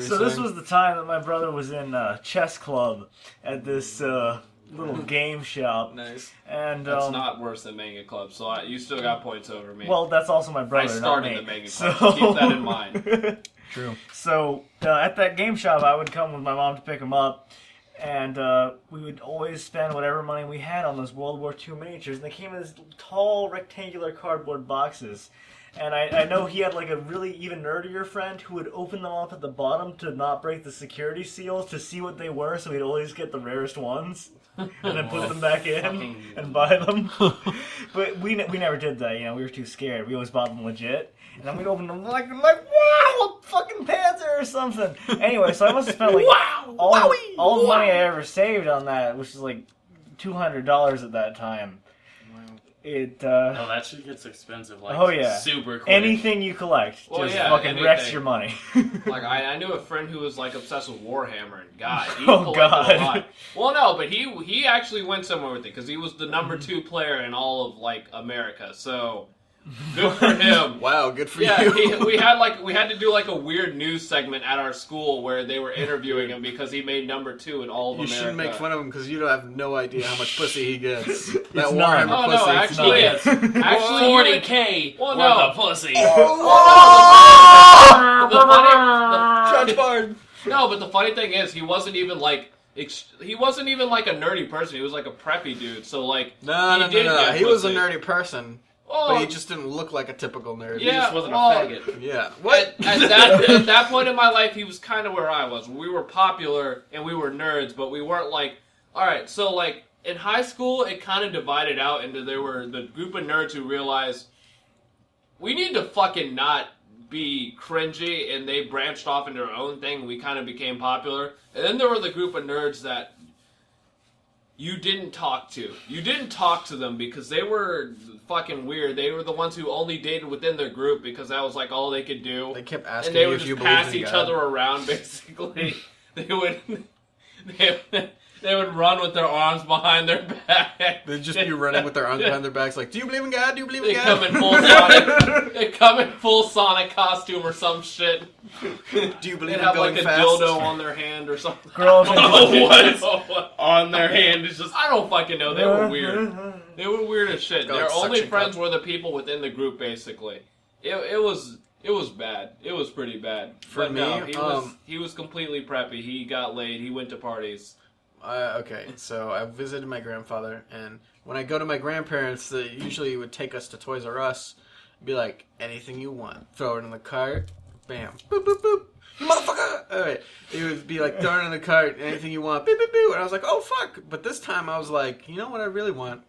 So this was the time that my brother was in chess club at this little game shop. Nice. And That's not worse than Manga Club, so you still got points over me. well, that's also my I brother. started not the me. Manga Club. So keep that in mind. True. So at that game shop, I would come with my mom to pick him up, and we would always spend whatever money we had on those World War II miniatures. And they came in these tall, rectangular cardboard boxes. And I know he had like a really even nerdier friend who would open them up at the bottom to not break the security seals to see what they were, so he'd always get the rarest ones. And then put them back in and buy them. But we never did that, you know, we were too scared. We always bought them legit. And then we'd open them like wow, a fucking Panzer or something. Anyway, so I must have spent like all the money I ever saved on that, which is like $200 at that time. It Oh, that shit gets expensive. Like, oh yeah, super quick. anything you collect just fucking wrecks your money. Like I knew a friend who was like obsessed with Warhammer, and God, he Oh, collected God. a lot. Well, no, but he actually went somewhere with it because he was the number 2 player in all of like America. So good for him. Wow, good for Yeah, you. we had to do like a weird news segment at our school where they were interviewing him because he made number 2 in all of You America. shouldn't make fun of him because you don't have no idea how much pussy he gets. That It's not. Warhammer Oh pussy. no, it's actually, not- actually, 40K Well, worth no. of pussy. Judge Bard. No, but the funny thing is, he wasn't even like a nerdy person. He was like a preppy dude. So like, No. did get He was a pussy. nerdy person, Oh, but he just didn't look like a typical nerd. Yeah. He just wasn't well, a faggot. Yeah. What? at that point in my life, he was kind of where I was. We were popular and we were nerds, but we weren't like. All right, so like in high school, it kind of divided out into there were the group of nerds who realized we need to fucking not be cringy, and they branched off into their own thing. We kind of became popular, and then there were the group of nerds that you didn't talk to. You didn't talk to them because they were fucking weird. They were the ones who only dated within their group because that was like all they could do. They kept And asking they you would if you just believed pass in each God. other around, basically. They would run with their arms behind their back. They'd just be running with their arms behind their backs like, do you believe in God? Do you believe in They God? come in full Sonic. They come in full Sonic costume or some shit. Do you believe They'd in have going like a fast? dildo on their hand or something. Girls I and don't know what. On their hand is just. I don't fucking know. They were weird. They were weird as shit. Go Their like only suction friends cup. were the people within the group, basically. It was bad. It was pretty bad. For but me, no, he was completely preppy. He got laid. He went to parties. Okay, so I visited my grandfather, and when I go to my grandparents, they usually would take us to Toys R Us, be like, anything you want, throw it in the cart, bam, boop, boop, boop, you motherfucker! Alright, he would be like, throw it in the cart, anything you want, boop, boop, boop, and I was like, oh fuck, but this time I was like, you know what I really want?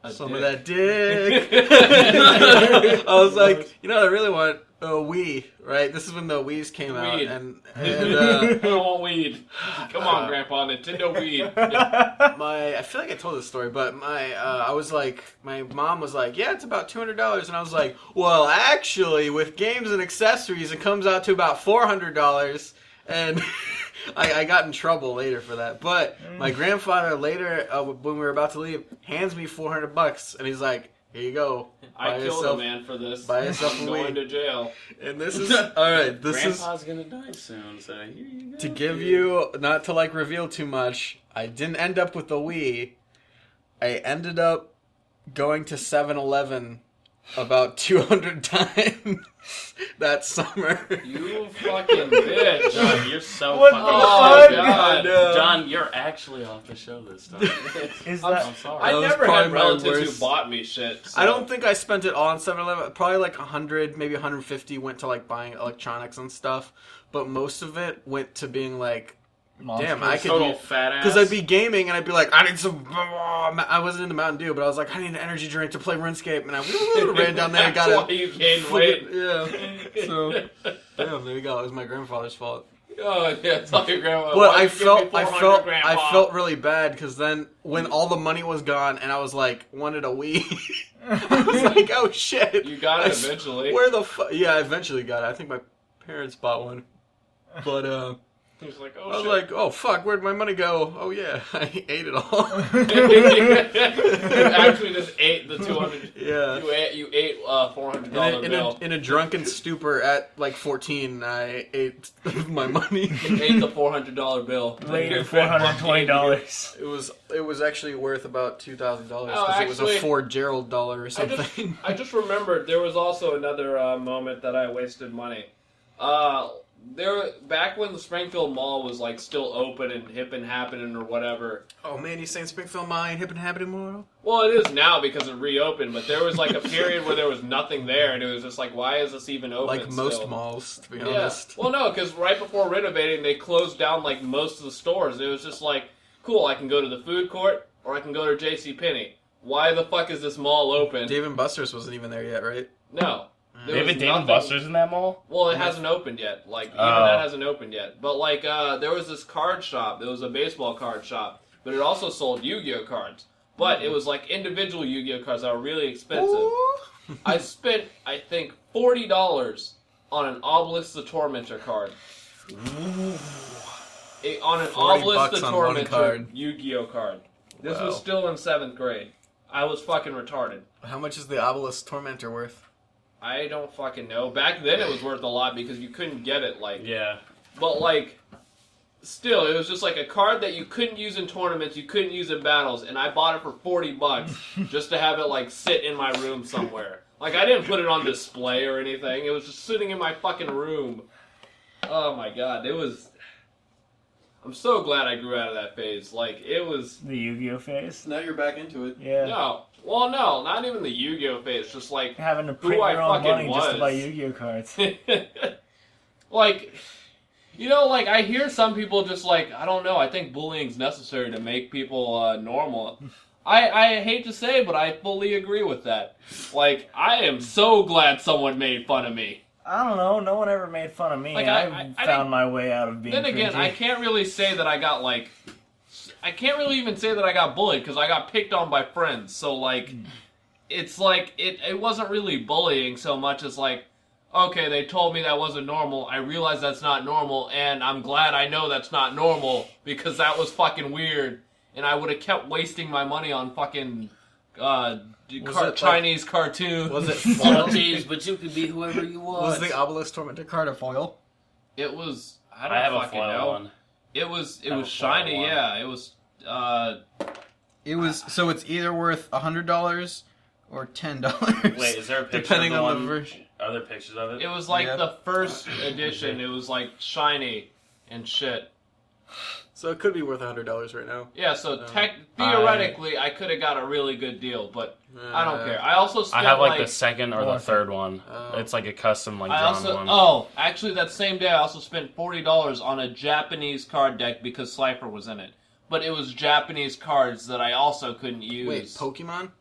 Some of that dick. I was like, you know what I really want? A Wii, right? This is when the Wii's came out, Weed. and I don't want weed. Come on, Grandpa. Nintendo weed. I feel like I told this story, but I was like, my mom was like, yeah, it's about $200, and I was like, well, actually, with games and accessories, it comes out to about $400, and I got in trouble later for that. But my grandfather later, when we were about to leave, hands me $400, and he's like, here you go. I killed a man for this. buy yourself I'm a going Wii. to jail. And this is alright. This Grandpa's gonna die soon, so here you go. is to give you, not to like reveal too much. I didn't end up with the Wii. I ended up going to 7-Eleven about 200 times that summer. You fucking bitch. John, you're so What fucking. the Oh, fuck? God. John, you're actually off the show this time. Is I'm that I'm sorry. I That was never probably had my relatives worst. who bought me shit. So. I don't think I spent it all on 7-Eleven. Probably like 100, maybe 150 went to like buying electronics and stuff. But most of it went to being like, damn, I could Total fat ass. because I'd be gaming and I'd be like, I need some. I wasn't into Mountain Dew, but I was like, I need an energy drink to play RuneScape, and I ran down there and got That's why it. you gained weight. Yeah. So, damn, there you go. It was my grandfather's fault. Oh yeah, tell your grandma. But "Why I you give me 400, Grandpa?" I felt really bad because then when all the money was gone and I was like, wanted a Wii, I was like, oh shit. You got it eventually. Where the fuck? Yeah, I eventually got it. I think my parents bought one. But He was like, I oh was shit. like, oh fuck, where'd my money go? Oh yeah, I ate it all. You actually just ate the 200. Yeah. You ate $400 bill. In a drunken stupor at like 14, I ate my money. You ate the $400 bill. Later, $420. It was actually worth about $2,000 because Oh, it was a Ford Gerald dollar or something. I just remembered there was also another moment that I wasted money. Back when the Springfield Mall was like still open and hip and happening or whatever. Oh man, you saying Springfield Mall ain't hip and happening more? Well, it is now because it reopened, but there was like a period where there was nothing there, and it was just like, why is this even open? Like most still? malls, to be Yeah. honest. Well, no, because right before renovating, they closed down like most of the stores. It was just like, cool, I can go to the food court or I can go to JCPenney. Why the fuck is this mall open? Dave & Buster's wasn't even there yet, right? No. They have a Dave & Buster's in that mall? Well, it hasn't opened yet. Like, even that hasn't opened yet. But, like, there was this card shop. It was a baseball card shop. But it also sold Yu-Gi-Oh cards. But it was, like, individual Yu-Gi-Oh cards that were really expensive. I spent, I think, $40 on an Obelisk the Tormentor card. On an Obelisk the Tormentor Yu-Gi-Oh card. This was still in 7th grade. I was fucking retarded. How much is the Obelisk Tormentor worth? I don't fucking know. Back then it was worth a lot because you couldn't get it, like... Yeah. But, like, still, it was just like a card that you couldn't use in tournaments, you couldn't use in battles, and I bought it for $40 just to have it, like, sit in my room somewhere. Like, I didn't put it on display or anything. It was just sitting in my fucking room. Oh, my God. It was... I'm so glad I grew out of that phase. Like, it was... The Yu-Gi-Oh phase? Now you're back into it. Yeah. No. Well, no, not even the Yu-Gi-Oh phase. Just, like, Having to who print I your own fucking money just to was. buy Yu-Gi-Oh cards. Like, you know, like, I hear some people just, like, I don't know, I think bullying's necessary to make people normal. I hate to say, but I fully agree with that. Like, I am so glad someone made fun of me. I don't know. No one ever made fun of me. Like, I found my way out of being Then again, cringy. I can't really say that I got, like... I can't really even say that I got bullied, because I got picked on by friends. So, like, it's like, it wasn't really bullying so much as, like, okay, they told me that wasn't normal, I realize that's not normal, and I'm glad I know that's not normal, because that was fucking weird, and I would have kept wasting my money on fucking, Chinese cartoons. Was it Oh, foil? jeez, but you could be whoever you want. Was the Obelisk Tormentor card a foil? It was, I I don't have a fucking foil know. one. It was I have a shiny, foil one. yeah, it was, It was so it's either worth $100 or $10. Wait, is there a picture depending of the on one? the version? Are there pictures of it? it was like Yeah. the first edition, it was like shiny and shit. So it could be worth $100 right now. Yeah, so theoretically, I could have got a really good deal, but I don't care. I also I spent have like the second or the More. third one. Oh. It's like a custom like I drawn also one. actually that same day I also spent $40 on a Japanese card deck because Slifer was in it. But it was Japanese cards that I also couldn't use. Wait, Pokemon?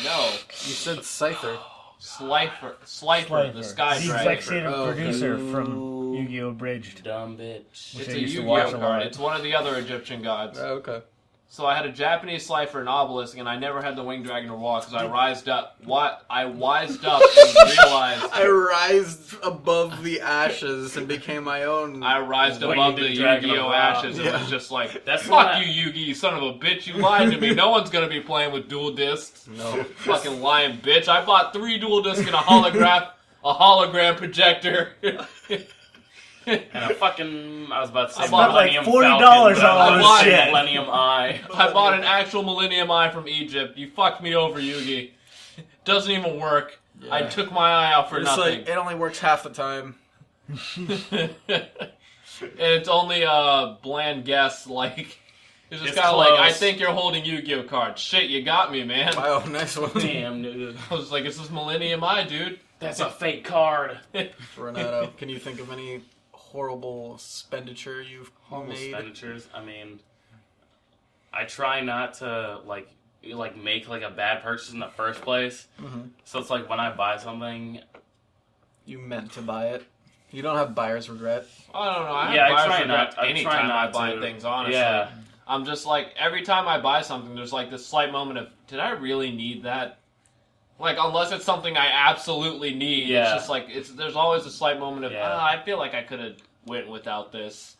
No, You said Scyther. Slifer, the Sky the Dragon. executive Oh, producer okay. from Yu-Gi-Oh! Abridged. Dumb bitch. Which It's I a used to watch Yu-Gi-Oh a card. lot. It's one of the other Egyptian gods. Oh, okay. So I had a Japanese Slifer and Obelisk, and I never had the Winged Dragon or Wall because I wised up. I wised up and realized. I rised above the ashes and became my own. I rised Winged above the Dragon Yu-Gi-Oh of ashes and Yeah. was just like, That's fuck not- you, Yu-Gi, you son of a bitch, you lied to me. No one's gonna be playing with dual discs. No. Fucking lying bitch. I bought 3 dual discs and a hologram projector. And a fucking, I was about to say, I bought like Millennium $40 Falcon, but on I all bought this shit. Millennium Eye. I bought an actual Millennium Eye from Egypt. You fucked me over, Yugi. Doesn't even work. Yeah. I took my eye out for It's nothing. like, it only works half the time. And it's only a bland guess, like... It's just It's kind of like, I close. think you're holding Yu-Gi-Oh cards. Shit, you got me, man. Wow, nice one. Damn, dude. I was like, this is Millennium Eye, dude. That's a fake card. Renato, can you think of any horrible expenditure you've Horrible made? expenditures. I mean, I try not to like make like a bad purchase in the first place. Mhm. So it's like when I buy something, You meant to buy it. You don't have buyer's regret. I don't know. I Yeah, I have try buyer's regret not- I anytime try I not buy to. things, honestly. Yeah. I'm just like, every time I buy something, there's like this slight moment of, did I really need that? Like, unless it's something I absolutely need, Yeah. it's just like, there's always a slight moment of, Yeah. I feel like I could have went without this.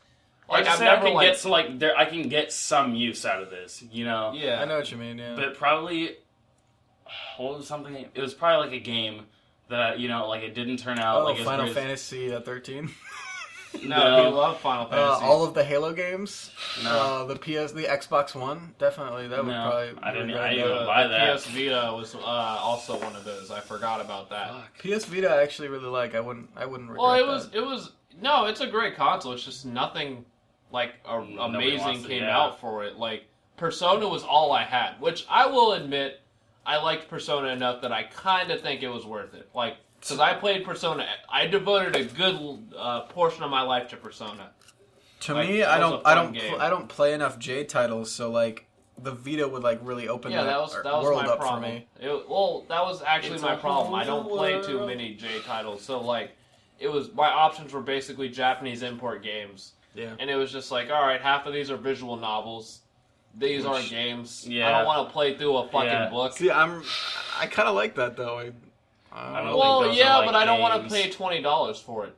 Like Like, I can get some use out of this, you know. Yeah. I know what you mean. Yeah. But probably, what was something? It was probably like a game that like it didn't turn out like as Final great as- Fantasy 13. No, you love Final Fantasy. All of the Halo games. No. The Xbox One, definitely. That would No, probably. I didn't regret even that. buy that. PS Vita was also one of those. I forgot about that. PS Vita, I actually really like. I wouldn't regret Well, that. it was no, it's a great console. It's just nothing like Nobody amazing wants it, came yeah. out for it. Like Persona was all I had, which I will admit I liked Persona enough that I kind of think it was worth it. Like. Because I played Persona, I devoted a good portion of my life to Persona. To like, me, that was a fun game. I don't play enough J titles, so like the Vita would like really open Yeah, that was world my up problem. for me. Well, that was actually It's my a problem. I don't whole play too world. many J titles, so like, it was my options were basically Japanese import games, Yeah. and it was just like, all right, half of these are visual novels. These Which- aren't games. Yeah. I don't want to play through a fucking Yeah. book. See, I kind of like that though. I don't Well, think those yeah, are, like, but I don't want to games. pay $20 for it.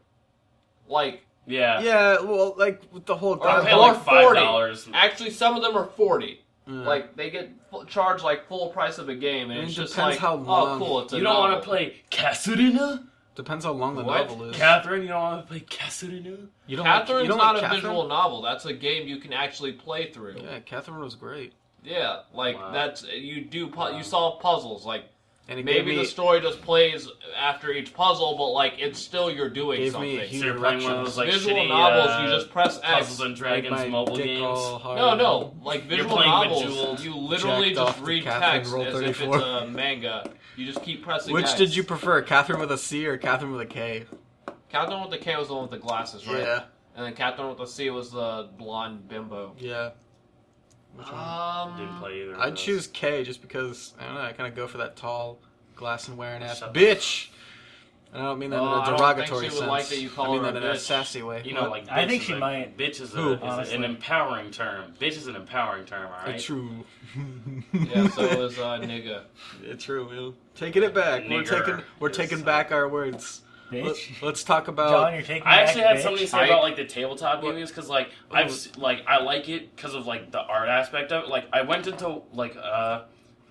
Like, Yeah. Yeah, well, like with the whole. Or I Okay, pay or like 40. $5. actually, some of them are 40. Yeah. Like they get charged like full price of a game, and I mean, it's just depends like, how long. oh, cool, it's a You don't want novel. to play Kasurina? Depends how long the What? novel is. Catherine, you don't want to play Kasurina? You don't Catherine's you don't not like a Catherine? visual novel. That's a game you can actually play through. Yeah, Catherine was great. Yeah, like Wow. that's you solve puzzles. Like And it maybe the story just plays after each puzzle, but like it's still you're doing Gave something. me So you're playing one of those like Visual shitty novels, you just press X. Puzzles and Make Dragons my mobile dick games. all hard. No, like You're visual playing novels, Bejeweled, you literally jacked just off read to Catherine text Roll as if 34. it's a manga. You just keep pressing Which X. did you prefer, Catherine with a C or Catherine with a K? Catherine with the K was the one with the glasses, right? Yeah, And then Catherine with the C was the blonde bimbo. yeah. Which one? Didn't play either. of I'd those. choose K just because I don't know. I kind of go for that tall, glass and wearing ass Shut bitch. And I don't mean that Oh, in I a don't think derogatory she would sense. like that you call I mean her that a in a bitch. sassy way. You know, What? like I think bitch she is might. Bitch is, Who? is Honestly. an empowering term. Bitch is an empowering term, all right? It's true. Yeah, so is nigga. It's true. Will. Taking it back. Nigger We're is, taking back our words. Bitch. Let's talk about. John, you're taking I back actually had bitch? something to say Ike. about like the tabletop gaming because like I like it because of like the art aspect of it. Like I went into like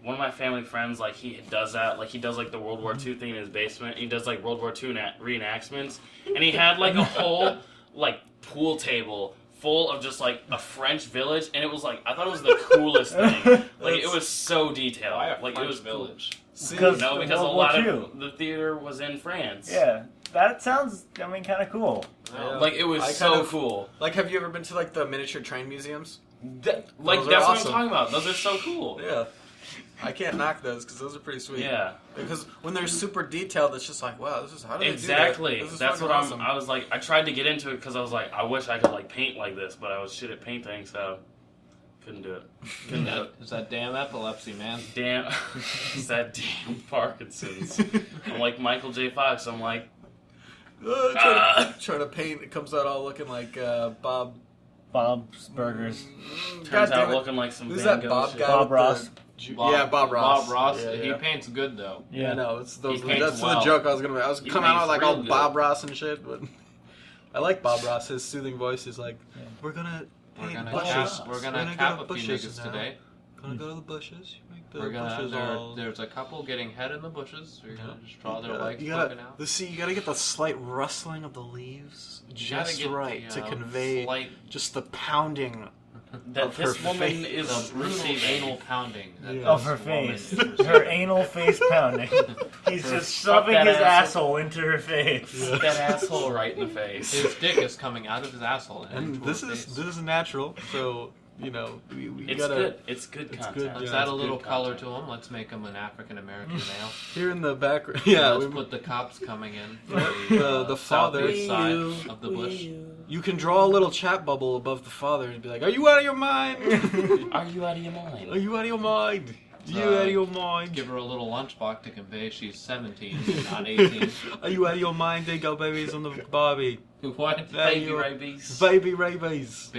one of my family friends like he does that like he does like the World War II thing in his basement. He does like World War II reenactments and he had like a whole like pool table full of just like a French village and it was like I thought it was the coolest thing. Like it was so detailed. Why a Like French it was cool. village? Because No, because a World War lot II. of the theater was in France. Yeah, that sounds, kind of cool. Yeah. Like it was I so kind of- cool. Like, have you ever been to like the miniature train museums? Like Those are that's what awesome. I'm talking about. Those are so cool. Yeah. I can't knock those because those are pretty sweet. Yeah, Because when they're super detailed, it's just like, wow, this is how do they exactly. do that? This is That's fucking what awesome. I was like. I tried to get into it because I was like, I wish I could like paint like this, but I was shit at painting, so couldn't do it. Couldn't do it. Is that damn epilepsy, man? Damn, it's that damn Parkinson's. I'm like Michael J. Fox. I'm like, Trying to paint, it comes out all looking like Bob. Bob's Burgers. turns God damn out it. looking like some Who's Van that Gogh Bob shit. guy? Bob with the Ross. Yeah, Bob Ross. Bob Ross. Yeah, He yeah. paints good though. Yeah, no, it's those. He paints That's well. the joke I was gonna make. I was He coming out paints like real all good. Bob Ross and shit, but I like Bob Ross. His soothing voice is like, we're gonna We're paint gonna bushes. we're gonna go cap to a few bushes niggas now. today. Gonna go to the bushes. Make the We're gonna bushes all. there's a couple getting head in the bushes. We're gonna just draw their You legs gotta, poking out. you gotta get the slight rustling of the leaves You gotta just get right the, to convey slight, just the pounding. That of this her woman face. is the brutal receiving. anal pounding that Yeah. Of this her woman face. is receiving. Her anal face pounding. He's just shoving that his asshole. asshole into her face. That asshole right in the face. His dick is coming out of his asshole. And into this her is face. natural, so we It's gotta. good. It's good It's content. good, Let's yeah, add it's a little good color content. to him. Let's make him an African American male. Here in the background, yeah, Let's we, put the cops coming in. The father. southeast side of the bush. you can draw a little chat bubble above the father and be like, "Are you out of your mind? Are you out of your mind? Are you out of your mind? You out of your mind? Give her a little lunchbox to convey she's 17, not 18. Are you out of your mind? There you go, babies on the Barbie. What? Baby rabies. Baby rabies.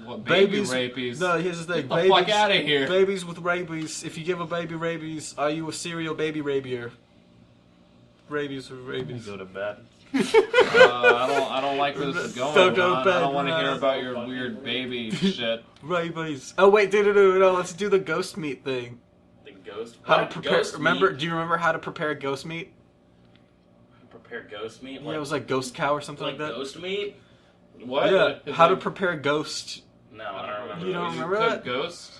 What, baby Babies. rabies? No, here's the thing. Get the fuck out of here. Babies with rabies. If you give a baby rabies, are you a serial baby rabier? Rabies or rabies. Go to bed. I don't like where this is going. Don't go Ron. bad, I don't want to Ron. hear about your weird baby shit. Rabies. Oh wait, no. Let's do the ghost meat thing. The ghost. How to what? prepare? Ghost Remember? meat? Do you remember how to prepare ghost meat? Prepare ghost meat. Yeah, it was like ghost cow or something like that. Ghost meat. What? Yeah. Is How to it- prepare ghost. No, I don't remember. You don't you remember cook that? Ghosts?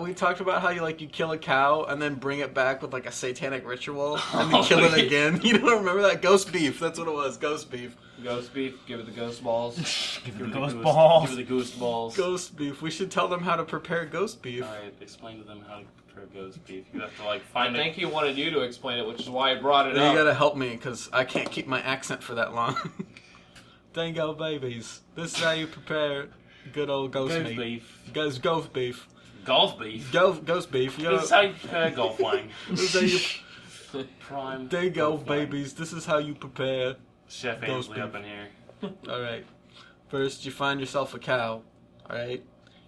We talked about how you kill a cow and then bring it back with like a satanic ritual and then kill it again. You don't remember that? Ghost beef. That's what it was. Ghost beef. Ghost beef. Give it the ghost balls. Give Give the it ghost the balls. Give it the ghost balls. Ghost beef. We should tell them how to prepare ghost beef. Alright, explain to them how to prepare ghost beef. You have to I find think he wanted you to explain it, which is why I brought it You up. gotta help me because I can't keep my accent for that long. Dango babies. This is how you prepare good old ghost ghost meat. beef. Ghost beef. Golf beef. Ghost beef. You This is know, how you prepare golf wang. this is how you, Prime. there you go, golf wang. babies. This is how you prepare. Chef Ghost Ainsley up beef. in here. Alright. First, you find yourself a cow. Alright?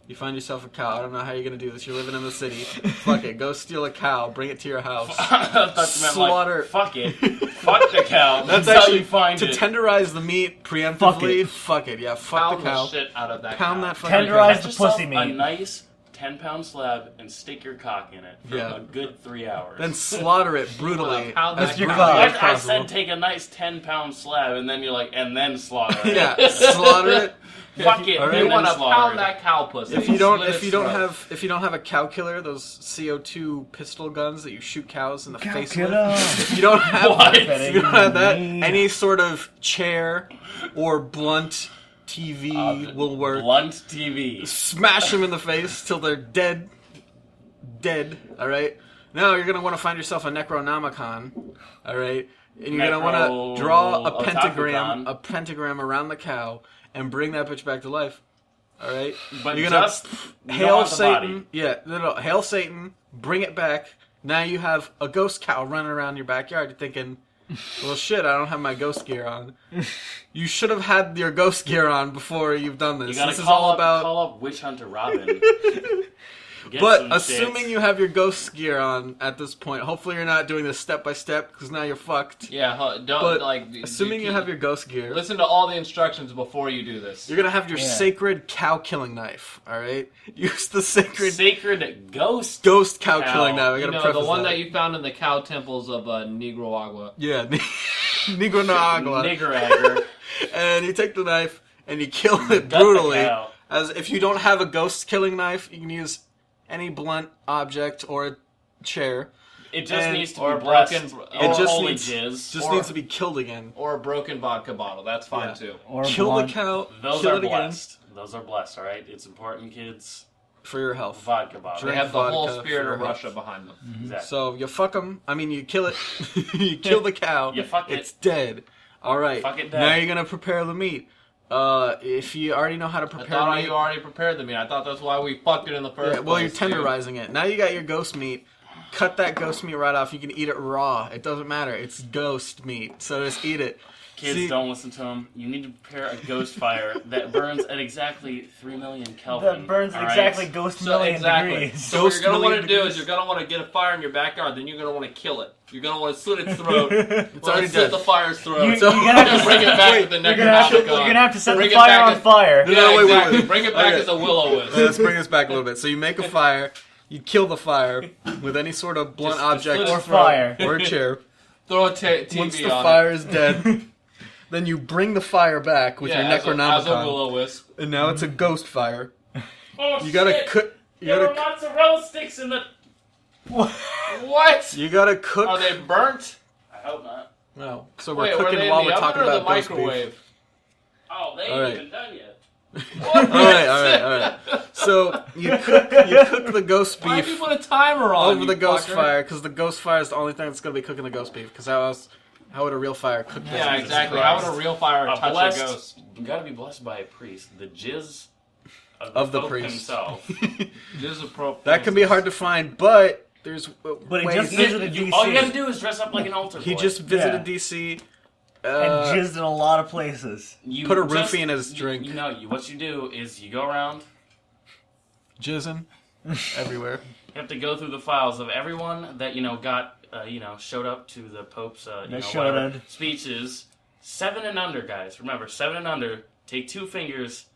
You find yourself a cow. I don't know how you're gonna do this. You're living in the city. Fuck it. Go steal a cow. Bring it to your house. I thought you meant Slaughter. like, fuck it. Fuck the cow. That's how actually you find to it. tenderize the meat preemptively. Fuck it. Yeah, fuck Pound the the cow. shit out of that Pound cow. that fucking Tenderize cow. the yourself pussy a meat. nice 10-pound slab and stick your cock in it for Yeah. a good 3 hours. Then slaughter it brutally. Pound As that your brutally cow. as I possible. said take a nice 10-pound slab and then you're like, and then slaughter it. Yeah, slaughter it. Fuck it. All right. You and want then to slaughter pound it. that cow pussy. If you don't, Slit its throat. if you don't have a cow killer, those CO2 pistol guns that you shoot cows in the face with. Killer. If you don't have, What? if you don't have that, Me. any sort of chair or blunt TV will work. Blunt TV. Smash them in the face till they're dead. Dead. All right. Now you're gonna want to find yourself a Necronomicon. All right. And you're gonna want to draw a pentagram around the cow and bring that bitch back to life. All right. But You're gonna just hail not the Satan. body. Yeah. No. Hail Satan. Bring it back. Now you have a ghost cow running around your backyard. You're thinking, well, shit, I don't have my ghost gear on. You should have had your ghost gear on before you've done this. You gotta This is call all up, about. call up Witch Hunter Robin. Get But some assuming shit. you have your ghost gear on at this point, hopefully you're not doing this step by step because now you're fucked. Yeah, don't But like. assuming you have your ghost gear, Listen to all the instructions before you do this. you're gonna have your Yeah. sacred cow killing knife. All right, use the sacred Sacred ghost. ghost cow Cow. killing knife. I You gotta know, preface the one that you found in the cow temples of Nicaragua. Yeah, Negro Naagua. Niggeragger. And you take the knife and you kill it Gut the brutally. cow. As if you don't have a ghost killing knife, you can use any blunt object or a chair. It just And- needs to or be a blessed. broken- Or It just holy needs jizz. just Or- needs to be killed again. Or a broken vodka bottle. That's fine Yeah. too. Or Kill blunt. the cow. Those kill are it again blessed. Those are blessed, alright? It's important, kids. for your health. Vodka bottle. They Drink have the whole vodka spirit for of your Russia health. behind them. Exactly. So you fuck them. I mean, you kill it. You kill the cow. You fuck it. It's dead. All right. Fuck it dead. Now you're gonna prepare the meat. If you already know how to I prepare thought meat, you already prepared the meat. I thought that's why we fucked it in the first yeah, well, you're place. dude. tenderizing it. Now you got your ghost meat. Cut that ghost meat right off. You can eat it raw. It doesn't matter. It's ghost meat. So just eat it. Kids, See- don't listen to him. You need to prepare a ghost fire that burns at exactly 3 million Kelvin. That burns at alright? exactly ghost million exactly. degrees. So what you're gonna want to Ghost do million is you're gonna want to get a fire in your backyard. Then you're gonna want to kill it. You're gonna want to slit its throat. It's already slit dead. the fire's throat. You're So- gonna have to bring it back Wait, to the You're gonna have to, Necronomicon. you're gonna have to set Bring the it fire back on as- fire. No, Yeah, wait, exactly. wait. Bring it back Okay. as a will-o-wisp. Let's bring this back a little bit. So you make a fire. You kill the fire with any sort of blunt Just object slit Or its throat. fire. or a chair. Throw a TV Once the on fire is dead, then you bring the fire back it. with Yeah, your as a Necronomicon, will-o-wisp. and now it's a ghost fire. Oh, You gotta shit. cook. You There were gotta. mozzarella sticks in the... What? You gotta cook. Are they burnt? I hope not. No. So we're Wait, were cooking they while in we're the talking oven or the about ghost beef. microwave? Oh, they ain't Alright. even done yet. What? All right. So you cook the ghost Why did you beef put a timer on? over you the ghost fucker? fire because the ghost fire is the only thing that's gonna be cooking the ghost beef. Because how would a real fire cook? this? Yeah, Jesus exactly. Christ. How would a real fire touch blessed, a ghost? You gotta be blessed by a priest. The jizz Of the Pope priest. himself. This is a pro. That can be hard to find, but there's But he ways. just visited DC. All you gotta do is dress up like an altar boy. He just visited Yeah. DC. And jizzed in a lot of places. You put a just- roofie in his drink. What you do is you go around. Jizzing everywhere. You have to go through the files of everyone that got showed up to the Pope's whatever speeches. 7 and under, guys. Remember, 7 and under. Take 2 fingers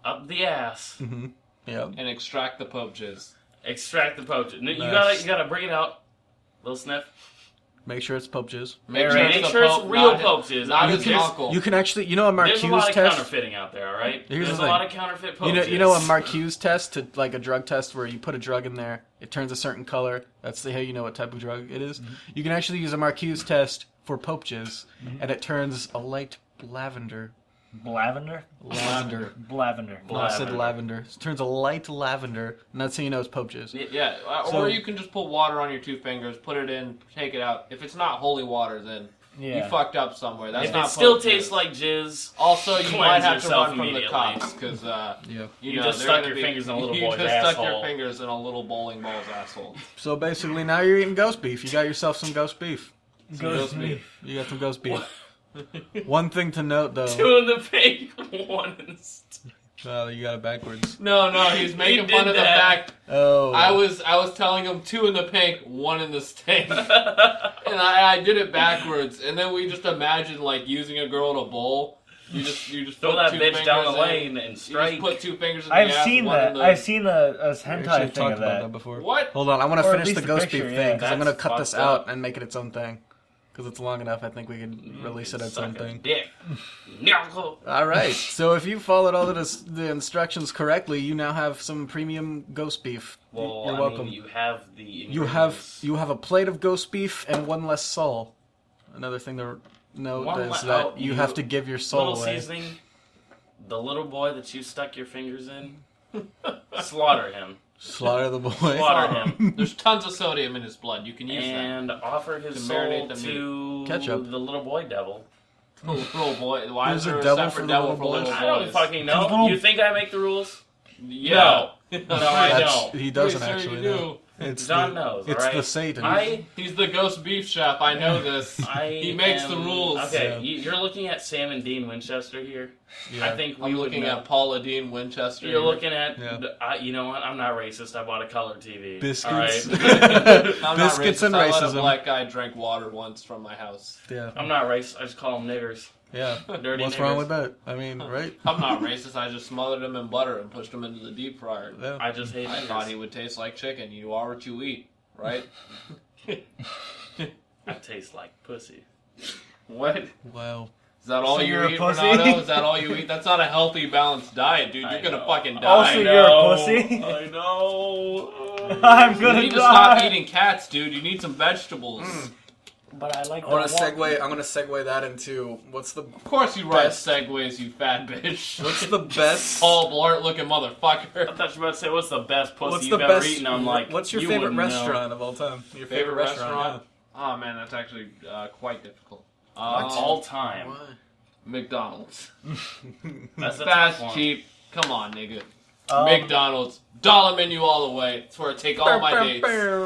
up the ass. Mm-hmm. Yeah. And extract the Pope jizz. Extract the Pope jizz. Nice. You gotta bring it out. Little sniff. Make sure it's Pope jizz. Make Make the sure it's Pope, real not Pope jizz. Not I his mean, uncle. You can actually, a Marquise There's a lot of test. counterfeiting out there, all right? Here's There's the a lot thing. of counterfeit Pope You know a jizz. Marquise test, like a drug test where you put a drug in there, it turns a certain color. That's how you know what type of drug it is. Mm-hmm. You can actually use a Marquise test for Pope jizz, and it turns a light lavender. Lavender? Lavender. Lavender. No, I said lavender. It turns a light lavender, and that's how you know it's Pope jizz. Yeah, So- or you can just put water on your 2 fingers, put it in, take it out. If it's not holy water, then you Yeah. fucked up somewhere. That's If not it still Pope tastes jizz. like jizz, Also, you cleanse might have to yourself run from the immediately. cops because Yeah. You just stuck your fingers in a little boy's You just stuck your asshole. fingers in a little bowling ball's asshole. So basically, now you're eating ghost beef. You got yourself some ghost beef. Ghost beef. You got some ghost beef. One thing to note, though. 2 in the pink, 1 in the You got it backwards. No, he's making He fun did of the that. fact Oh. I was telling him 2 in the pink, 1 in the stink, and I did it backwards. And then we just imagined like using a girl in a bowl. You just Throw put that 2 bitch down the fingers in. lane and You strike. just put 2 fingers in the I've ass, seen 1 in that. the... I've seen a We hentai actually thing talked of about that. that before. What? Hold on, I want to Or at finish least the the ghost picture, beef yeah. thing because I'm going to That's cut this fucked out up. and make it its own thing. Because it's long enough, I think we can release it its own Suck a thing. dick. No. All right, so if you followed all the instructions correctly, you now have some premium ghost beef. Well, You're welcome. you have the You ingredients. have a plate of ghost beef and 1 less soul. Another thing to note One is le- that oh, you you- have to give your soul little away. seasoning. The little boy that you stuck your fingers in. Slaughter him. Slaughter the boy. Slaughter him. There's tons of sodium in his blood. You can use And offer his To soul marinate the to Ketchup. the little boy devil. that. Little boy. Why There's is there a a devil separate for the devil little for little boys? boys? I don't fucking know. little- You think I make the rules? Yeah. No, I That's- don't. He doesn't Pretty sure actually you know. It's John the, knows, It's alright? the Satan. He's the ghost beef chef. I know this. He makes the rules. Okay, Yeah. you're looking at Sam and Dean Winchester here. Yeah. I think we I'm would looking know. at Paula Dean Winchester. You're looking at. Yeah. You know what? I'm not racist. I bought a color TV. Biscuits. All right? I'm Biscuits not and racist. I let a racism. black guy drink water once from my house. Yeah. I'm not racist. I just call them niggers. Yeah. Dirty What's niggers. wrong with that? I mean, right? I'm not racist. I just smothered him in butter and pushed him into the deep fryer. Yeah. I just hate I niggers. thought he would taste like chicken. You are what you eat, right? I taste like pussy. What? Is Wow. that all So you you're a eat, pussy? Renato? Is that all you eat? That's not a healthy, balanced diet, dude. You're I gonna know. fucking die. Also, I you're a know. pussy. I know. I'm You gonna need to stop die. eating cats, dude. You need some vegetables. But I like I'm gonna segue that into what's the Of course you ride Best. segways, you fat bitch. what's the best Paul Blart looking I motherfucker. thought you were about to say, what's the best pussy what's you've the ever best eaten? I'm like, what's your you favorite wouldn't know. restaurant of all time? Your Favorite restaurant? Oh man, that's actually quite difficult. All time. Why? McDonald's. That's the Fast, top one. cheap. Come on, nigga. Um, McDonald's. Dollar menu all the way. It's where I take all my dates. there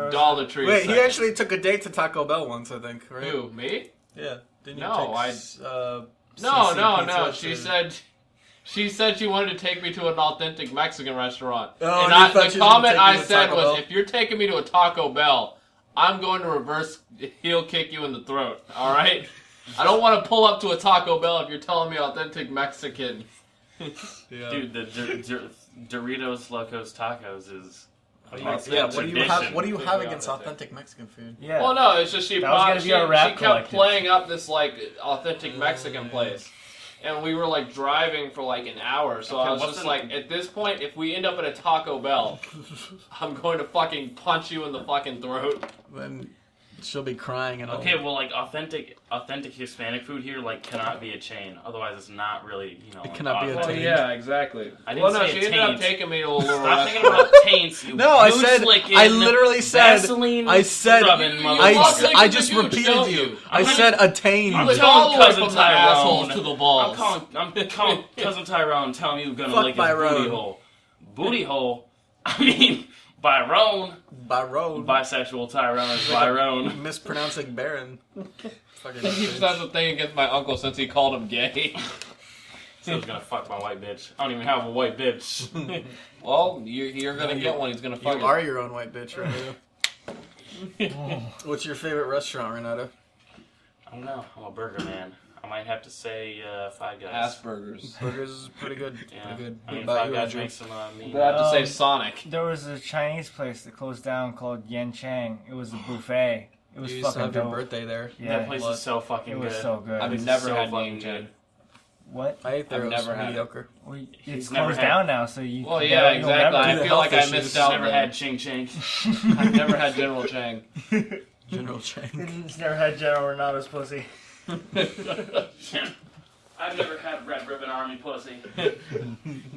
was Dollar Tree. Wait, he second. actually took a date to Taco Bell once, I think, right? Who, me? Yeah. Didn't you No, take, No, CC no. pizza She said she wanted to take me to an authentic Mexican restaurant. Oh, and and you thought the she was gonna comment take you I to said Taco was, Bell? if you're taking me to a Taco Bell, I'm going to reverse heel kick you in the throat. All right? I don't want to pull up to a Taco Bell if you're telling me authentic Mexican. Yeah. Dude, the Doritos Locos Tacos is. Yeah, what do you have? What do you have Yeah, against authentic. authentic Mexican food? Yeah. Well, no, it's just she That was gonna be our rap kept collective. playing up this like authentic Mexican place, and we were like driving for like an hour. So Okay, I was what's just the- like, at this point, if we end up at a Taco Bell, I'm going to fucking punch you in the fucking throat. Then she'll be crying and all. Okay, well, like authentic Hispanic food here, like cannot be a chain. Otherwise, it's not really, It cannot be a authentic. taint. exactly. I didn't Well, no, say she a ended up taint. taking me to a little Stop thinking restaurant. about taints, you No, I gooch said. licking, I literally said. Vaseline I said. rubbing You I, love licking I the just gooch, repeated don't you. you? I I'm said attained. You I'm lick telling all the way Cousin from the Tyrone. assholes to the balls. I'm calling Cousin Tyrone, telling me you're gonna Fuck lick his Byron. booty hole. Booty hole? I mean, Byron. Byron. Bisexual Tyrone is Byron. Mispronouncing Baron. He just has a thing against my uncle since he called him gay. So he's gonna fuck my white bitch. I don't even have a white bitch. Well, you're gonna get one. He's gonna fuck You are your own white bitch, Renato. What's your favorite restaurant, Renato? I don't know. I'm a burger man. I might have to say Five Guys. Asperger's. Burgers is pretty good. Yeah. Pretty good. I mean, What about Five you, Guys Andrew? makes some meat. But I have to say Sonic. There was a Chinese place that closed down called Yan Chang. It was a buffet. It was You used to fucking have your dope. birthday there. Yeah, That place is so fucking it good. was so good. I've It's never so had fucking Yang Chang. What? I ate there. I've It was never had it. mediocre. Well, He's it's never closed had- down now, so you. Well, you'll yeah, never- exactly. I Do the feel like I health missed issues. out. Never then. had Ching Ching. I've never had General Chang. General Chang. He's never had General Renato's pussy. I've never had Red Ribbon Army pussy.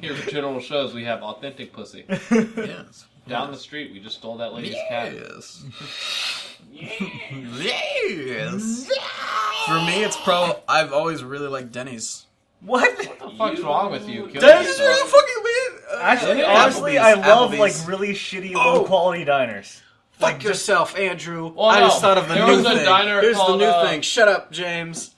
Here at General Shows, we have authentic pussy. Yes. Down the street, we just stole that lady's cat. Yes. Yeah. Yes. For me, it's I've always really liked Denny's. What? What the fuck's wrong with you? Kill Denny's yourself. really fucking weird. Actually, Yeah, honestly, I love Applebee's. like really shitty Oh. low quality diners. Fuck yourself, Andrew. Well, I no. just thought of the There new was a thing. diner Here's the called, new thing. Shut up, James.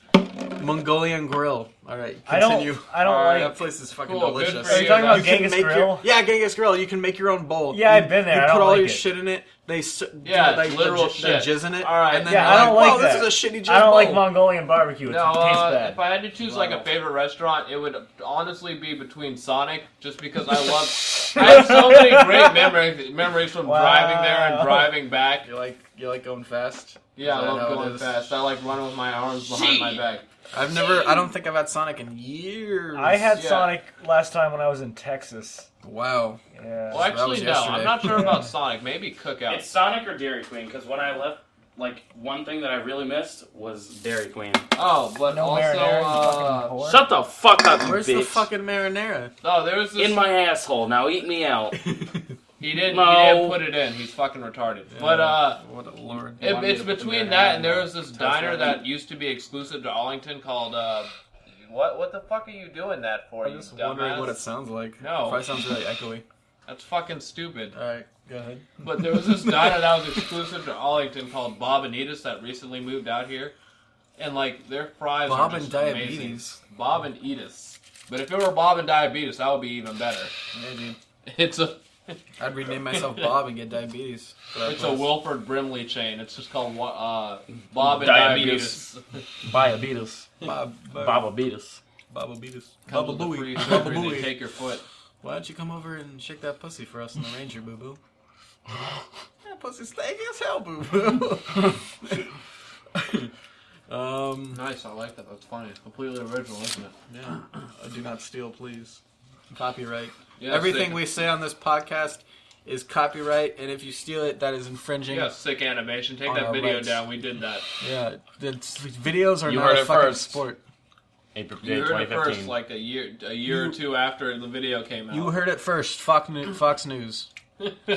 Mongolian Grill. All right, continue. I don't Alright, like. That place is fucking Cool, good delicious. for Are you talking about You can Genghis make Grill? Genghis Grill. You can make your own bowl. Yeah, I've been there. You I put don't all like your it. shit in it. They Yeah, like it's literal the shit. jizz in it. All right. And then Yeah, they're I don't like "Whoa, that. this is a shitty jizz I don't like bowl." Mongolian barbecue. It No, tastes bad. if I had to choose like a favorite restaurant, it would honestly be between Sonic, just because I have so many great memories from driving there and driving back. You like going fast? Yeah, Is I that love how it going is? fast. I like running with my arms behind my back. I don't think I've had Sonic in years. I had Yeah. Sonic last time when I was in Texas. Wow. Yeah. Well, that actually, was no. yesterday. I'm not sure about Sonic. Maybe Cookout. It's Sonic or Dairy Queen, because when I left, like, one thing that I really missed was Dairy Queen. Oh, but No marinara, you fucking also, whore. Shut the fuck up, you Where's bitch. the fucking marinara? no, there was this. In my asshole, now eat me out. He didn't No. put it in. He's fucking retarded. But What a lord. it's between that and there was this diner that used to be exclusive to Arlington called what the fuck are you doing that for? I'm You just wondering dumbass? what it sounds like. No. Probably sounds really echoey. That's fucking stupid. Alright, go ahead. But there was this diner that was exclusive to Arlington called Bob and Edith's that recently moved out here, and like their fries Bob are and just Diabetes. amazing. Bob and Edith's. But if it were Bob and Diabetes, that would be even better. Maybe. It's a I'd rename myself Bob and get diabetes. it's a Wilford Brimley chain. It's just called Bob and Diabetes. Diabetes. Diabetes. Bob. Bababetus. Bababetus. Comes Baba with a Booey. free Baba surgery. They Booey. take your foot. Why don't you come over and shake that pussy for us in the Ranger, boo boo? That pussy's stanky as hell, boo boo. Nice, I like that. That's funny. It's completely original, isn't it? Yeah. Do not steal, please. Copyright. Yeah, Everything sick. we say on this podcast is copyright, and if you steal it, that is infringing. Yeah, sick animation. Take On that our video rights. down. We did that. Yeah, videos are You not heard a it fucking first. sport. April You heard it 2015. first, like a year or two after the video came out. You heard it first. Fox News.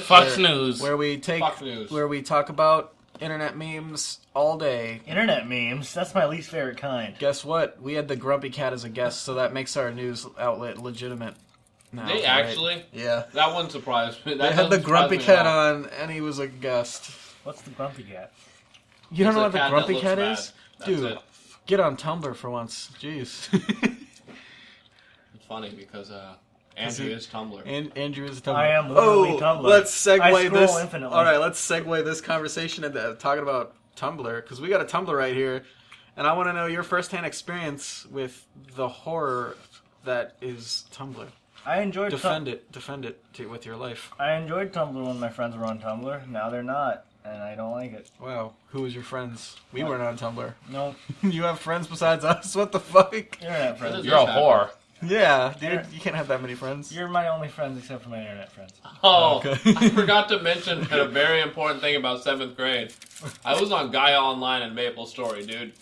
Fox News. Where we take, Fox News. where we talk about internet memes all day. Internet memes. That's my least favorite kind. Guess what? We had the Grumpy Cat as a guest, so that makes our news outlet legitimate. Now, They right? actually? Yeah. That one surprised me. That They had the doesn't Grumpy surprise me Cat at all. on, and he was a guest. What's the grumpy cat? You don't It's know a what the cat Grumpy that Cat looks is? bad. That's Dude, it. get on Tumblr for once. Jeez. It's funny because Andrew is Tumblr. And Andrew is Tumblr. I am literally Tumblr. Let's I segue scroll this. infinitely. All right, let's segue this conversation into talking about Tumblr, because we got a Tumblr right here, and I want to know your firsthand experience with the horror that is Tumblr. I enjoyed Defend it with your life. I enjoyed Tumblr when my friends were on Tumblr. Now they're not, and I don't like it. Wow, who was your friends? We weren't on Tumblr. No, You have friends besides us? What the fuck? internet friends. You're a whore. Yeah, dude, Yeah. you can't have that many friends. You're my only friends except for my internet friends. Oh, Okay. I forgot to mention a very important thing about 7th grade. I was on Gaia Online and Maple Story, dude.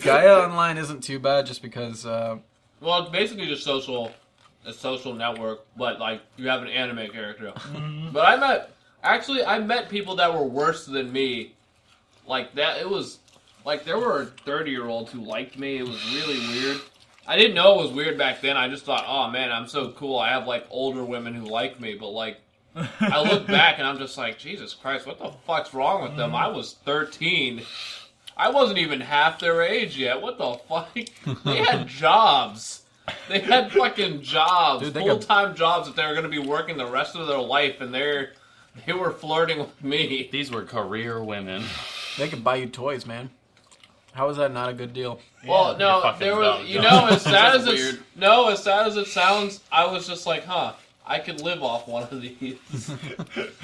Gaia Online isn't too bad, just because. Well, it's basically just a social network, but like you have an anime character. But I met people that were worse than me. Like that, it was like there were 30-year-olds who liked me. It was really weird. I didn't know it was weird back then. I just thought, oh man, I'm so cool. I have like older women who like me, but like I look back and I'm just like, Jesus Christ, what the fuck's wrong with them? I was 13. I wasn't even half their age yet. What the fuck? They had jobs. They had fucking jobs, Dude, full-time jobs that they were going to be working the rest of their life, and they were flirting with me. These were career women. They could buy you toys, man. How is that not a good deal? Well, You're no, fucking there were, dumb, you John. know, as sad That's as it, weird. no, as sad as it sounds, I was just like, I could live off one of these.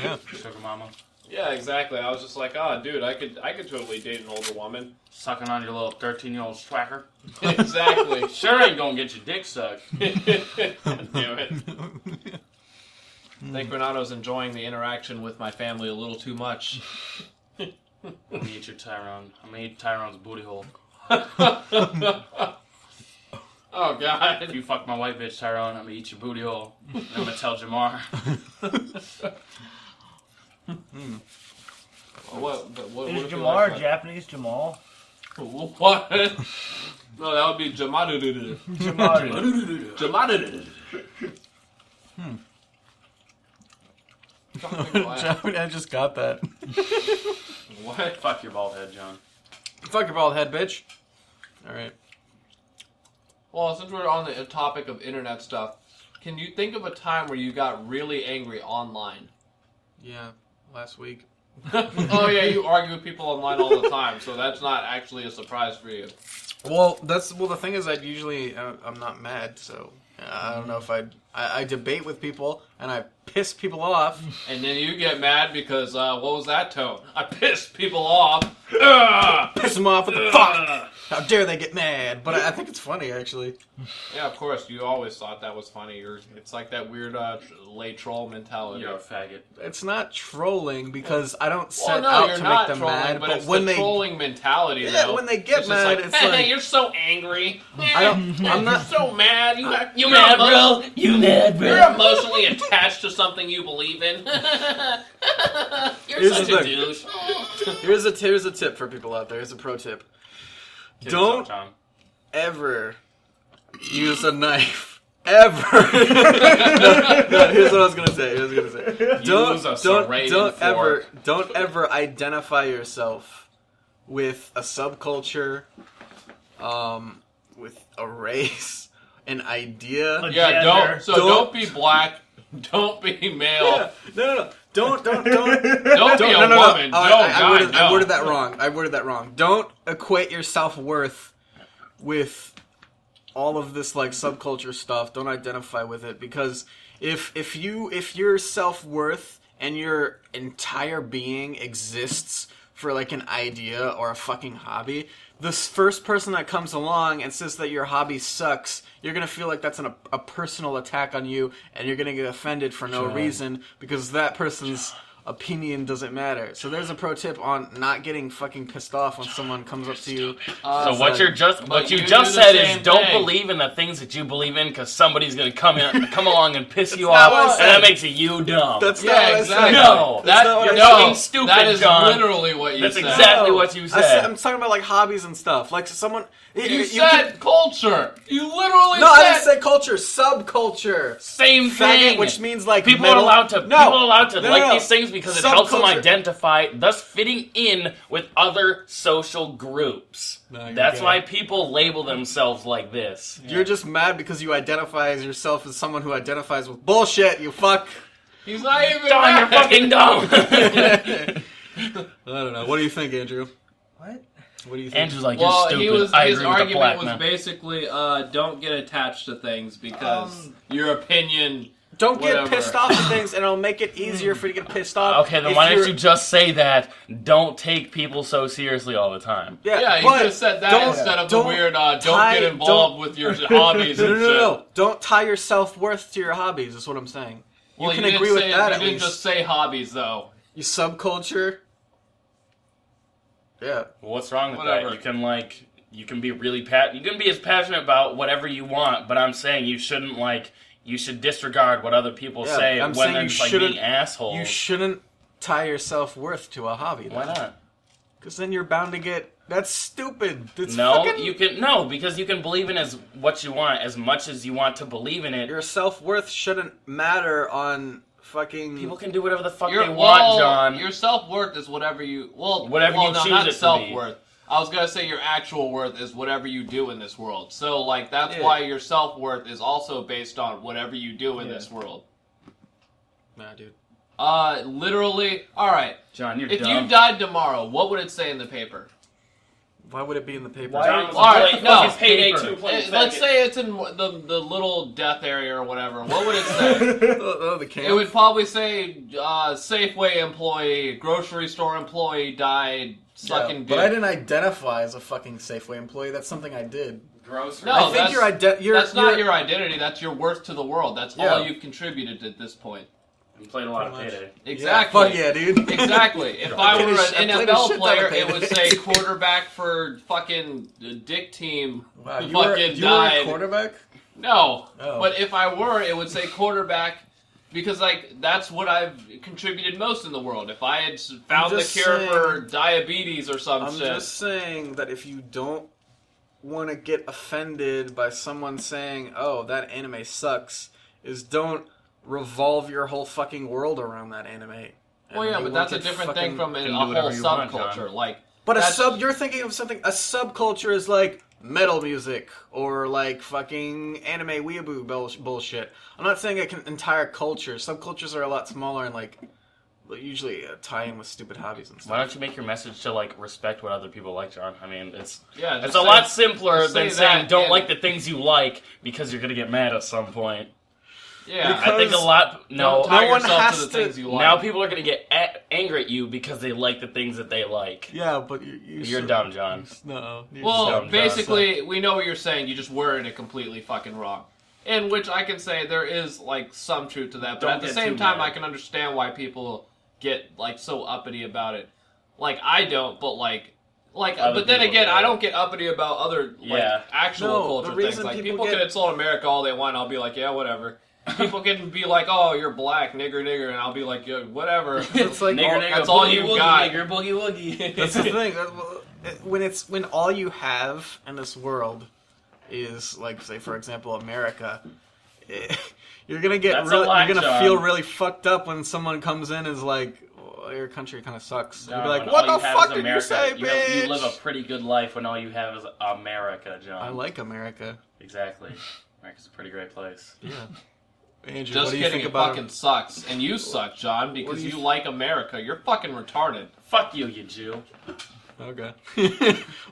Yeah. Sugar mama. Yeah, exactly. I was just like, dude, I could totally date an older woman. Sucking on your little 13-year-old swacker. Exactly. Sure ain't gonna get your dick sucked. Damn it. I think Renato's enjoying the interaction with my family a little too much. I'm gonna eat your Tyrone. I'm gonna eat Tyrone's booty hole. Oh, God. If you fuck my white bitch, Tyrone, I'm gonna eat your booty hole. And I'm gonna tell Jamar. What Is if you Jamar like that? Japanese Jamal? What? No, that would be Jamadu. Jamar. Jamadu. I just got that. What? Fuck your bald head, John. Fuck your bald head, bitch. Alright. Well, since we're on the topic of internet stuff, can you think of a time where you got really angry online? Yeah, last week. Oh yeah, you argue with people online all the time, so that's not actually a surprise for you. Well, the thing is that usually I'm not mad, so I don't know if I debate with people and I piss people off. And then you get mad because, what was that tone? I pissed people off. Ugh! Piss them off, what the fuck? How dare they get mad? But I think it's funny, actually. Yeah, of course, you always thought that was funny. It's like that weird lay troll mentality. You're a faggot. It's not trolling because I don't Well, set no, out you're to not make them trolling, mad. but But it's when the they trolling mentality, yeah, though. when they get It's mad, just it's hey, like you're so angry. I'm You're not. so mad. You mad, bro? You mad, bro? You're emotionally attached to something you believe in. You're Here's such the a thing. douche. Here's a tip for people out there. Here's a pro tip. Kill Don't yourself, John. ever use a knife. Ever. no, here's what I was gonna say. Use a serrated fork. Don't ever identify yourself with a subculture, with a race, an idea. Yeah, Gender. don't be black. Don't be male. Yeah. No. Don't Don't be a no. woman. Oh, No, I worded no. that wrong. Don't equate your self-worth with all of this like subculture stuff. Don't identify with it, because if your self-worth and your entire being exists for like an idea or a fucking hobby, the first person that comes along and says that your hobby sucks, you're gonna feel like that's a personal attack on you, and you're gonna get offended for no reason because that person's opinion doesn't matter. So there's a pro tip on not getting fucking pissed off when someone comes up to you. So what you But just you do just the said is same don't thing. believe in the things that you believe in because somebody's gonna come along and piss you not off, what I and said. that makes you dumb. That's Yeah, not what I exactly. said. No, That's not what you're I said. fucking stupid, That is John. literally what you That's said. exactly what you said. I'm talking about like hobbies and stuff. Like someone You said culture. You literally no, said. I didn't say culture. Subculture. Same Faggot, thing. which means like people metal. are allowed to No, like no. these things because it helps them Subculture. identify, thus fitting in with other social groups. No, you're That's gay. why people label themselves like this. You're just mad because you identify as yourself as someone who identifies with bullshit. You fuck. He's not even. John, you're fucking dumb. I don't know. What do you think, Andrew? What? What do you think? Andrew's like, you're Well, stupid. I his agree with the argument black was man. basically, don't get attached to things because your opinion. Don't get whatever. pissed off at things, and it'll make it easier for you to get pissed off. Okay, then if why you're- don't you just say that? Don't take people so seriously all the time. Yeah, you but could have said that don't- instead of the don't weird, don't tie- get involved with your hobbies No, and no, shit. no. Don't tie your self-worth to your hobbies, is what I'm saying. You Well, can didn't agree with say- that You at didn't least. just say hobbies, though. You subculture. Yeah. Well, what's wrong with Whatever. that? You can be really you can be as passionate about whatever you want, but I'm saying you shouldn't you should disregard what other people Yeah, say I'm when saying they're you just shouldn't- being assholes. You shouldn't tie your self-worth to a hobby. Why not? Because then you're bound to get... That's stupid. It's No, fucking... because you can believe in as what you want as much as you want to believe in it. Your self-worth shouldn't matter on fucking... People can do whatever the fuck Your they want, John. Your self-worth is whatever you... Whatever you choose not it to self-worth. I was going to say your actual worth is whatever you do in this world. So, like, that's why your self-worth is also based on whatever you do in this world. Nah, dude. Literally... Alright. John, you're If dumb. you died tomorrow, what would it say in the paper? Why would it be in the paper? Why- Alright, no. It's payday 2 playing Let's faggot. say it's in the little death area or whatever. What would it say? The camp? It would probably say Safeway employee, grocery store employee died sucking dick. But I didn't identify as a fucking Safeway employee. That's something I did. Grocery. No, I think that's not your identity. That's your worth to the world. That's Yeah. all you've contributed at this point. You played a lot of Pretty much. payday. Exactly. Yeah, fuck yeah, dude. Exactly. If I were an I played a NFL shit ton player, of it would Payday. say quarterback for fucking the dick team Wow, who you were fucking a died. quarterback? No. Oh. But if I were, it would say quarterback because, like, that's what I've contributed most in the world. If I had found the just cure for saying- diabetes or some I'm shit. just saying that if you don't want to get offended by someone saying, "Oh, that anime sucks," is don't revolve your whole fucking world around that anime. Well, And yeah, you but won't that's a get different fucking- thing from a can do whole whatever you want, subculture. John. Like, But that's- you're thinking of something. A subculture is like metal music or like fucking anime weeaboo bullshit. I'm not saying an entire culture. Subcultures are a lot smaller and like usually tie in with stupid hobbies and stuff. Why don't you make your message to like respect what other people like, John? I mean, it's yeah, a lot simpler just than say saying that don't and- like the things you like because you're gonna get mad at some point. Yeah. Because- I think a lot. Don't No, tie no one yourself has to the to- things you like. now people are gonna get angry at you because they like the things that they like. Yeah, but You're dumb, John. No. You're Well, dumb, John. basically, we know what you're saying. You just worded it completely fucking wrong. In which I can say there is like some truth to that, but Don't at the get same too time, mad. I can understand why people get like so uppity about it. Like I don't, but Other but then people again, do. I don't get uppity about other Yeah. actual No, culture the things. reason Like people people get- can insult America all they want. I'll be like, yeah, whatever. People can be like, oh, you're black, nigger, and I'll be like, yeah, whatever. It's like Nigger, all- nigger, that's all boogie, you woogie, got. Nigger, boogie woogie. That's the thing. When all you have in this world is like, say, for example, America, you're gonna get That's a really, lot, you're gonna John. feel really fucked up when someone comes in and is like, well, your country kind of sucks. No, You'll be like, when what all the you have fuck is did America. you say, bitch? You live a pretty good life when all you have is America, John. I like America. Exactly. America's a pretty great place. Yeah. Andrew, Just what do you kidding, think it about fucking sucks. And you suck, John, because do you you like America. You're fucking retarded. Fuck you, you Jew. Okay.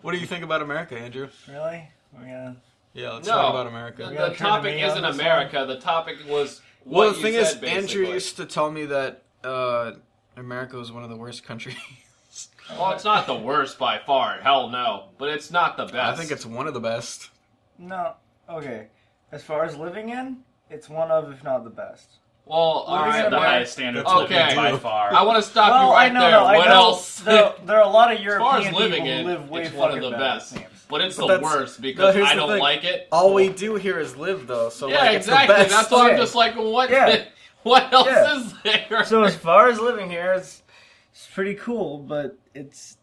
What do you think about America, Andrew? Really? We're gonna... Yeah, let's No. talk about America. We The gotta turn topic to me on isn't this America. The topic was Well, what the thing you is, said, Andrew basically. used to tell me that America was one of the worst countries. Well, it's not the worst by far. Hell no. But it's not the best. I think it's one of the best. No. Okay. As far as living in, it's one of, if not the best. Well, all Living right. in The America- highest standards That's of what living we by do. far. I want to stop Well, you right I know, there. no, I What know. else? There are a lot of As far European as living people in, who live way it's one of fucking the better best. things. But it's But the that's- worst no, because here's I the don't thing. like it. All we do here is live, though. So Yeah, like, exactly. It's the best. That's why I'm Okay. just like, what? Yeah. What else Yeah. is there? So as far as living here, it's pretty cool, but it's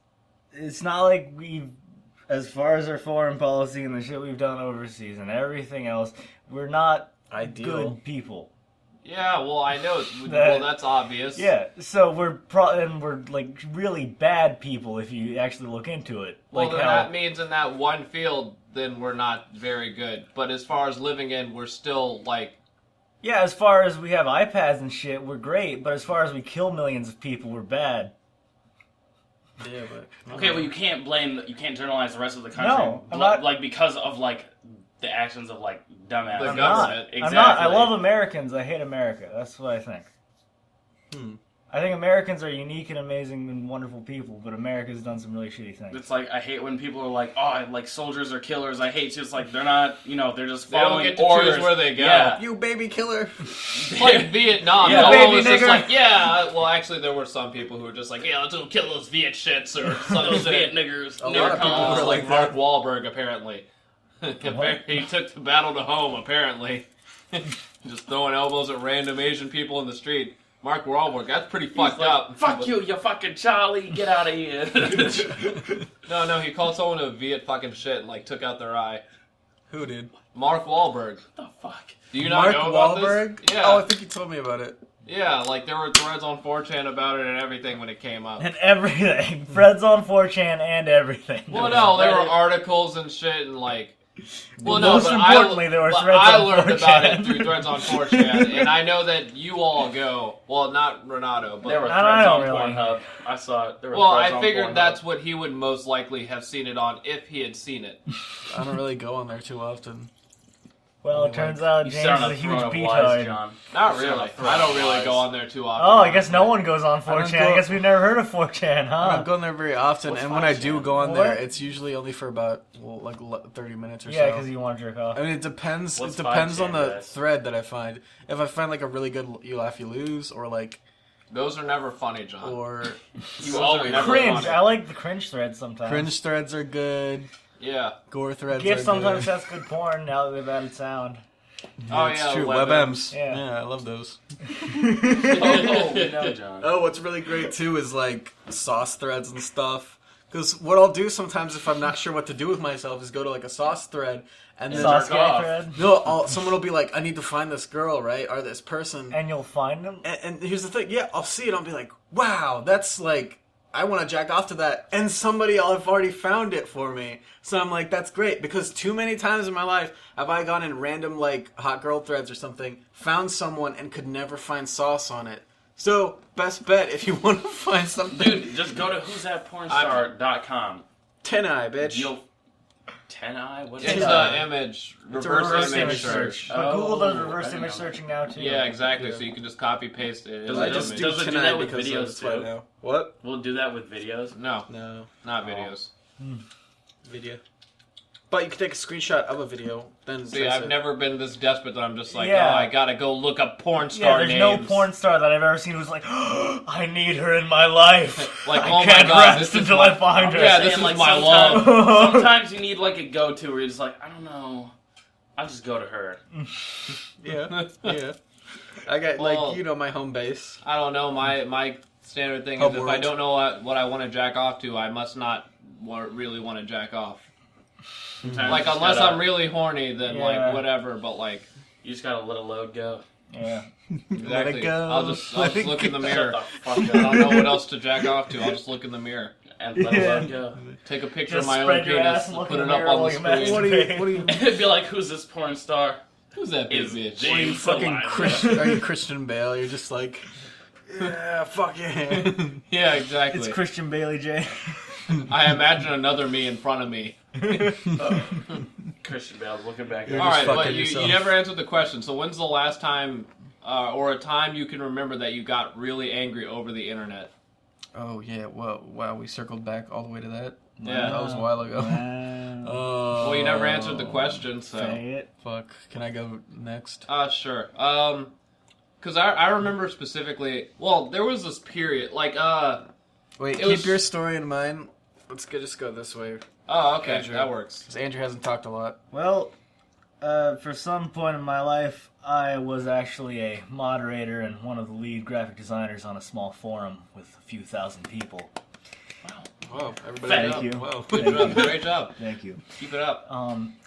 not like we've, as far as our foreign policy and the shit we've done overseas and everything else, we're not Ideal. good people. Yeah, well, I know. Well, that's obvious. Yeah, so we're like really bad people if you actually look into it. Well, Like then how, that means in that one field, then we're not very good. But as far as living in, we're still like. yeah, as far as we have iPads and shit, we're great, but as far as we kill millions of people, we're bad. Yeah, but Okay, well you can't generalize the rest of the country. No, I'm not- like because of like the actions of like dumbass. The I'm government. not. Exactly. I'm not. I love Americans. I hate America. That's what I think. I think Americans are unique and amazing and wonderful people, but America's done some really shitty things. It's like I hate when people are like, "Oh, like soldiers are killers." I hate just like they're not, they're just They don't following get to orders. choose where they go. Yeah. you baby killer. It's like Vietnam. Yeah, no baby one was just nigger. like, yeah. Well, actually, there were some people who were just like, yeah, let's go kill those Viet shits or some Those shit. Viet niggers. A lot never of people come. were Like like Mark that. Wahlberg, apparently. He took the battle to home, apparently. Just throwing elbows at random Asian people in the street. Mark Wahlberg, that's pretty fucked Like, up. Fuck you fucking Charlie. Get out of here. No, he called someone a Viet fucking shit and like took out their eye. Who did? Mark Wahlberg. the fuck? Do you not Mark know about Wahlberg? this? Yeah. Oh, I think you told me about it. Yeah, like there were threads on 4chan about it and everything when it came up. And everything. Threads on 4chan and everything. Well, no, there were articles and shit and like. Well, Most no, but importantly, there were threads I on learned 4chan. about it through threads on 4chan, and I know that you all go. Well, not Renato, but There were I threads on don't really. Pornhub. I saw it. There were well, threads I on figured Pornhub. that's what he would most likely have seen it on if he had seen it. I don't really go on there too often. Well, it turns out You James sit is on a a huge throne of lies, beatard. John. Not You sit on really. a throne I don't of really lies. go on there too often. Oh, I guess no one goes on 4chan. go- I guess we've never heard of 4chan, I huh? don't go on there very often, What's and when I 4chan? do go on What? there, it's usually only for about 30 minutes or Yeah, so. because you want to jerk off. I mean, it depends. What's it depends 5chan, on the guys? thread that I find. If I find like a really good You Laugh You Lose, or like, Those are never funny, John. or You always never Cringe. funny. I like the cringe threads sometimes. cringe threads are good. Yeah. Gore threads GIF are sometimes good. has good porn now that they've added sound. Oh, It's yeah, true. WebMs. WebMs. Yeah. Yeah, I love those. Oh, we know, John. Oh, what's really great too is like sauce threads and stuff. Because what I'll do sometimes if I'm not sure what to do with myself is go to like a sauce thread and then Sauce jerk off. thread. no, someone will be like, I need to find this girl, right, or this person. And you'll find them. And here's the thing, yeah, I'll see it. I'll be like, wow, that's like, I want to jack off to that. And somebody will have already found it for me. So I'm like, that's great. Because too many times in my life have I gone in random, like, hot girl threads or something, found someone, and could never find sauce on it. So, best bet if you want to find something. Dude, just go to who'sthatpornstar.com. 10i, bitch. You'll 10i? What is It's that? an image, It's a reverse image search. But Google does Oh, reverse I didn't image know searching now too. Yeah, exactly. Yeah. So you can just copy paste it. Does I it just do does it do 10i that with because videos that's what I too? know. What? We'll do that with videos. No, No. not Oh. videos. Video. But you can take a screenshot of a video, then See, trace I've it. never been this desperate that I'm just like, Yeah. oh, I gotta go look up porn Yeah, star there's names. no porn star that I've ever seen who's like, I need her in my life. Like, I oh my can't God, rest this is until my- I find her. Yeah, Saying, this is like, my sometimes- love. Sometimes you need like a go-to where you're just like, I don't know. I'll just go to her. Yeah, yeah. I got, Well- like, you know, my home base. I don't know. My standard thing Hub is if I world. don't know what I want to jack off to, I must not really want to jack off. Sometimes Like, you just unless gotta- I'm really horny, then, Yeah. like, whatever. But, like, You just gotta let a load go. Yeah. exactly. go. I'll just Let it look in the go. mirror. Shut the fuck I up don't know what else to jack off to. I'll just look in the mirror. and let a load go. Take a picture Just of my own spread your penis ass and and look put in it the up mirror on the while you screen. masturbate. What are you It'd be like, who's this porn star? Who's that big Is bitch? James What are you fucking alive? Are you Christian Bale? You're just like, yeah, fuck yeah. Yeah, exactly. It's Christian Bailey J. I imagine another me in front of me. Christian Bale looking back. You're All just right, but fucking you yourself. never answered the question. So when's the last time, or a time you can remember that you got really angry over the internet? Oh yeah, well, wow, we circled back all the way to that. Yeah. That was a while ago. Wow. Well, you never answered the question, so. Say it. Fuck. Can I go next? Sure. Because I remember specifically, well, there was this period, like, Wait, It keep was- your story in mind. Let's just go this way. oh, okay, Andrew. that works. Because Andrew hasn't talked a lot. Well, for some point in my life, I was actually a moderator and one of the lead graphic designers on a small forum with a few thousand people. Whoa, everybody. Thank up. you. Whoa. Good job, great job. Thank you. Keep it up.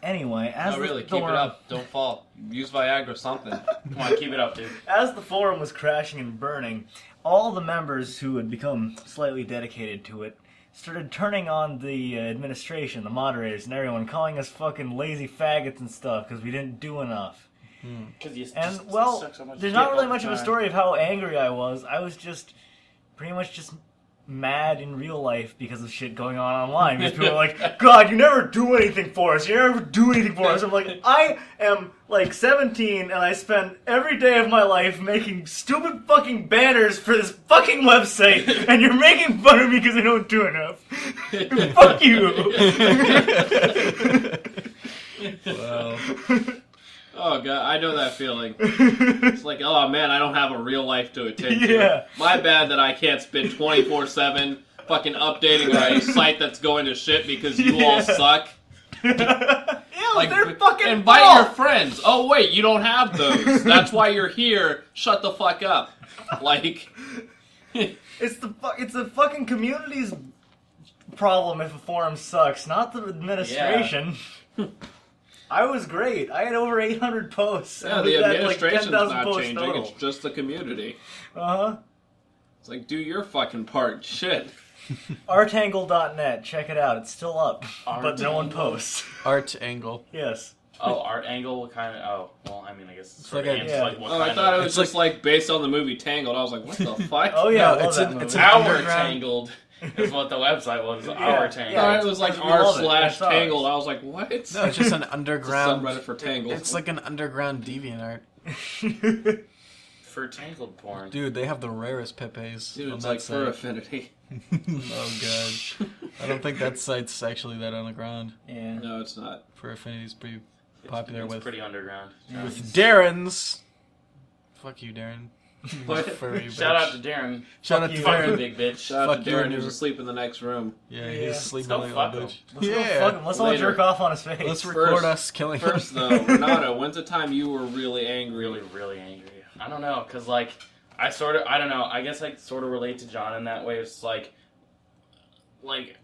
Anyway, as No, really, the keep it forum, up. Don't fall. Use Viagra, something. Come on, keep it up, dude. as the forum was crashing and burning, all the members who had become slightly dedicated to it started turning on the administration, the moderators, and everyone, calling us fucking lazy faggots and stuff because we didn't do enough. Because you And just well, suck so much there's dick not really all the much of a time. story of how angry I was. I was just pretty much just mad in real life because of shit going on online. Because people are like, God, you never do anything for us. You never do anything for us. I'm like, I am like 17 and I spend every day of my life making stupid fucking banners for this fucking website, and you're making fun of me because I don't do enough. Fuck you. Wow. Oh, God, I know that feeling. It's like, oh, man, I don't have a real life to attend to. Yeah. My bad that I can't spend 24/7 fucking updating a site that's going to shit because you all suck. Yeah, Like, they're fucking invite fault. your friends. Oh, wait, you don't have those. That's why you're here. Shut the fuck up. Like, It's the fucking community's problem if a forum sucks, not the administration. I was great. I had over 800 posts. Yeah, and the we had, administration's 10,000 not posts changing. total. It's just the community. Uh-huh. It's like, do your fucking part. Shit. Artangle.net. Check it out. It's still up. But no one posts. Art Angle. Yes. Oh, Art Angle, what kind of... Oh, well, I mean, I guess it's sort like of a- answers, like, what Oh, kind I thought it was It's just like based on the movie Tangled. I was like, what the fuck? Oh, yeah. No, I love it's that an- movie. it's an Our underground- Tangled is what the website was. Our Tangled. No, it was like We love it. r/Tangled. It's ours. I was like, what? No, it's just an It's a underground. subreddit for Tangled. It's like an underground DeviantArt. For Tangled porn. Dude, they have the rarest Pepes. Dude, on it's that like for site. affinity. Oh god. I don't think that site's actually that underground. Yeah. No, it's not. For Affinity's pretty popular It's with pretty underground. Darren's. Fuck you, Darren. What? Furry Shout out bitch. to Darren. Shout out to you. Fuck you, Darren. big bitch. Shout out Fuck to you Darren and who's your- asleep in the next room. Yeah, Yeah. he's sleeping Let's like go a fuck him. bitch. Let's go Yeah. fuck him. Let's all Later. jerk off on his face. Let's record First- us killing First, him. though, Renato, when's the time you were really angry? Really angry. I don't know, because, like, I don't know, I guess I sort of relate to John in that way. It's like,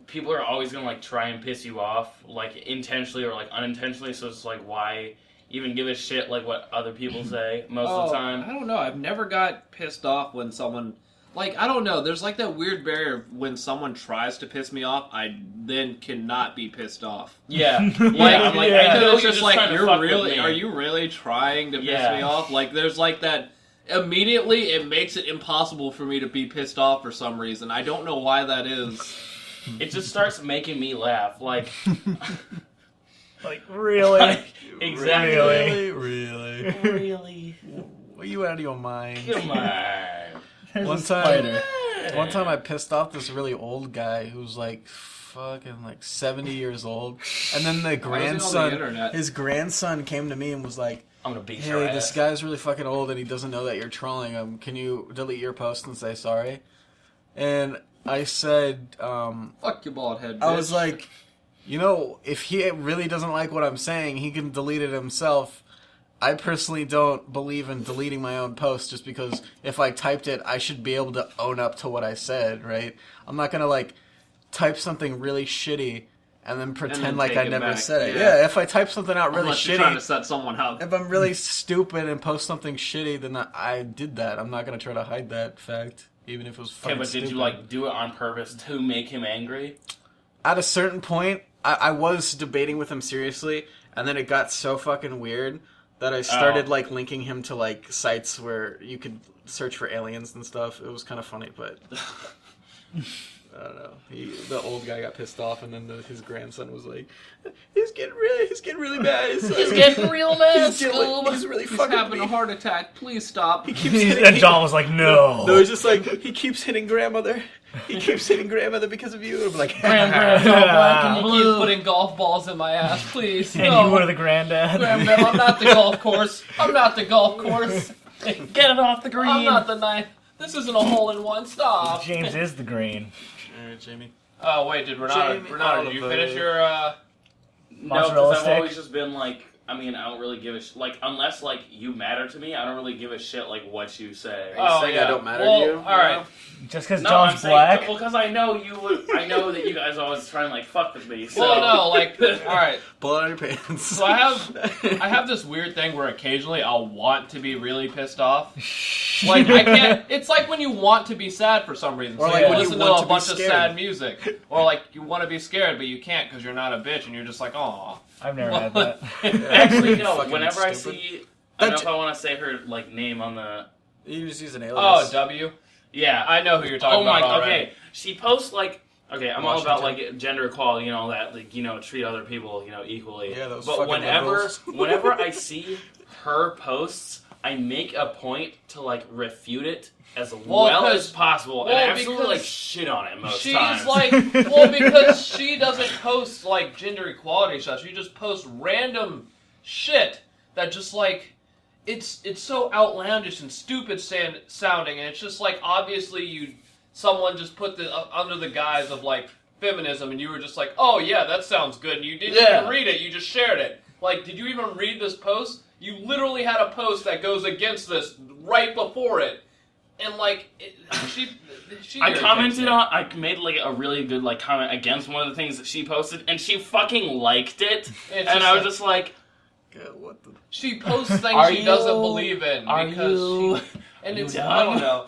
people are always going to, like, try and piss you off, like, intentionally or, like, unintentionally, so it's like, why even give a shit, like, what other people say most of the I time? don't know. I've never got pissed off when someone... Like, I don't know. There's, like, that weird barrier when someone tries to piss me off, I then cannot be pissed off. Yeah. Like, I'm like, Yeah. I know it's you're just trying like, to you're fuck with really... me. Are you really trying to piss Yeah. me off? Like, there's, like, that... Immediately, it makes it impossible for me to be pissed off for some reason. I don't know why that is. It just starts making me laugh, like... Like, really? like, exactly. Really? Really? Are you out of your mind? Come on. There's One a time- spider. One time I pissed off this really old guy who's like fucking like 70 years old. And then the on the grandson, internet? his grandson came to me and was like, I'm gonna beat your hey, ass. this guy's really fucking old and he doesn't know that you're trolling him. Can you delete your post and say sorry? And I said, Fuck your bald head, bitch. I was like, you know, if he really doesn't like what I'm saying, he can delete it himself. I personally don't believe in deleting my own post just because if I typed it, I should be able to own up to what I said, right? I'm not going to, like, type something really shitty and then pretend then like take I it never back, said it. yeah. Yeah, if I type something out really Unless you're trying to shitty, set someone up. if I'm really stupid and post something shitty, then I did that. I'm not going to try to hide that fact, even if it was Okay, fucking but stupid. did you, like, do it on purpose to make him angry? At a certain point, I was debating with him seriously, and then it got so fucking weird that I started like linking him to like sites where you could search for aliens and stuff. It was kind of funny, but I don't know. The old guy got pissed off, and then his grandson was like, "He's getting really bad. He's getting real mad, he's really He's fucking having me. a heart attack. Please stop. He keeps hitting, And John was like, no. No, he's just like, he keeps hitting grandmother. He keeps hitting grandmother because of you. I'm like, Grandma's all black and He blue. keeps putting golf balls in my ass. Please, And no. you were the granddad. Grandma, I'm not the golf course. I'm not the golf course. Get it off the green. I'm not the knife. This isn't a hole-in-one. Stop. James is the green. Alright, Jamie. Oh, wait, did Renato, did you finish your, No, Mozzarella because I've stick? always just been like, I mean, I don't really give a like, unless, like, you matter to me, I don't really give a shit, like, what you say. Oh, saying I yeah. don't matter Well, to you? alright. Just because No, I'm John's saying, black? well, because I know I know that you guys always try and, like, fuck with me, so. Well, no, like, alright. Pull it out of your pants. So I have this weird thing where occasionally I'll want to be really pissed off. Like, I can't, it's like when you want to be sad for some reason. Or So like you when you listen want to to a be bunch of scared. sad music. Or like you want to be scared, but you can't because you're not a bitch and you're just like, aw. I've never had that. Actually, no, Fucking whenever I stupid. see, I don't know That's- if I want to say her, like, name on the, You just use an alias. Oh, W? yeah. I know who you're talking Oh my, about already. okay. She posts, like, okay, I'm all about, Washington. like, gender equality, you know, that, like, you know, treat other people, you know, equally. Yeah, those But fucking liberals. whenever I see her posts, I make a point to, like, refute it as well as possible, and I absolutely, like, shit on it most She's times. like, well, because she doesn't post, like, gender equality stuff. She just posts random shit that just, like, it's so outlandish and stupid sounding, and it's just, like, obviously someone just put the under the guise of, like, feminism, and you were just like, oh, yeah, that sounds good, and you didn't even read it, you just shared it. Like, did you even read this post? You literally had a post that goes against this right before it. And, like, she I commented on, I made, like, a really good, like, comment against one of the things that she posted, and she fucking liked it, It's and just I was like- just like, what the... She posts things she doesn't believe in because she... And You it's, done? I don't know.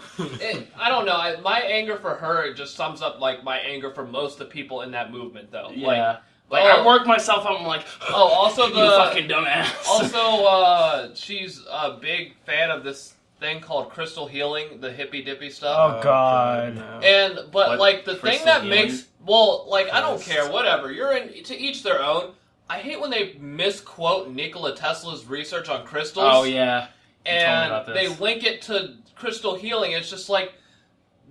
I don't know. My anger for her, it just sums up, like, my anger for most of the people in that movement, though. Yeah. Like, I worked myself up, I'm like, also you fucking dumbass. Also, she's a big fan of this thing called crystal healing, the hippy dippy stuff. Oh, God. No. But like, the thing that makes... Well, like, I don't care, whatever. To each their own. I hate when they misquote Nikola Tesla's research on crystals. Oh, yeah. And they link it to crystal healing. It's just like,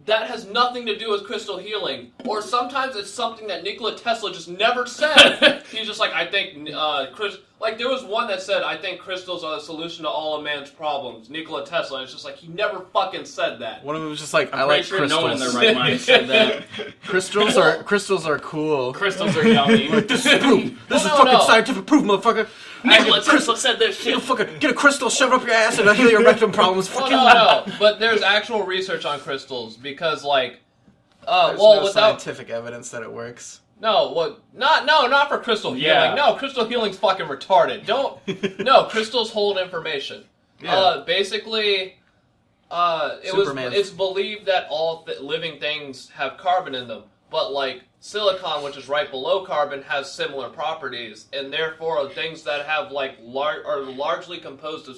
that has nothing to do with crystal healing. Or sometimes it's something that Nikola Tesla just never said. He's just like, I think, like, there was one that said, I think crystals are the solution to all of man's problems. Nikola Tesla. And it's just like, he never fucking said that. One of them was just like, I'm I like sure crystals. no one in their right mind said that. Crystals are cool. Crystals are yummy. This is proof. This is fucking scientific proof, motherfucker. Nikola Tesla said this shit. Get a crystal, shove it up your ass, and it'll heal your rectum problems. No. But there's actual research on crystals because, like, There's no scientific evidence that it works. Not for crystal healing. Yeah. No, crystal healing's fucking retarded. No, crystals hold information. Yeah. Basically, it's believed that all living things have carbon in them, but like silicon, which is right below carbon, has similar properties, and therefore things that have like are largely composed of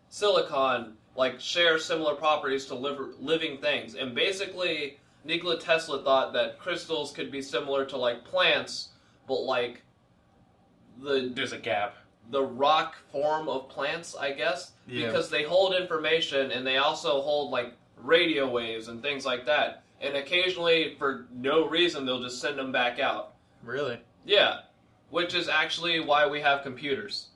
silicon like share similar properties to living things, and basically. Nikola Tesla thought that crystals could be similar to, like, plants, but, like, There's a gap. The rock form of plants, I guess, because they hold information, and they also hold, like, radio waves and things like that. And occasionally, for no reason, they'll just send them back out. Really? Yeah. Which is actually why we have computers.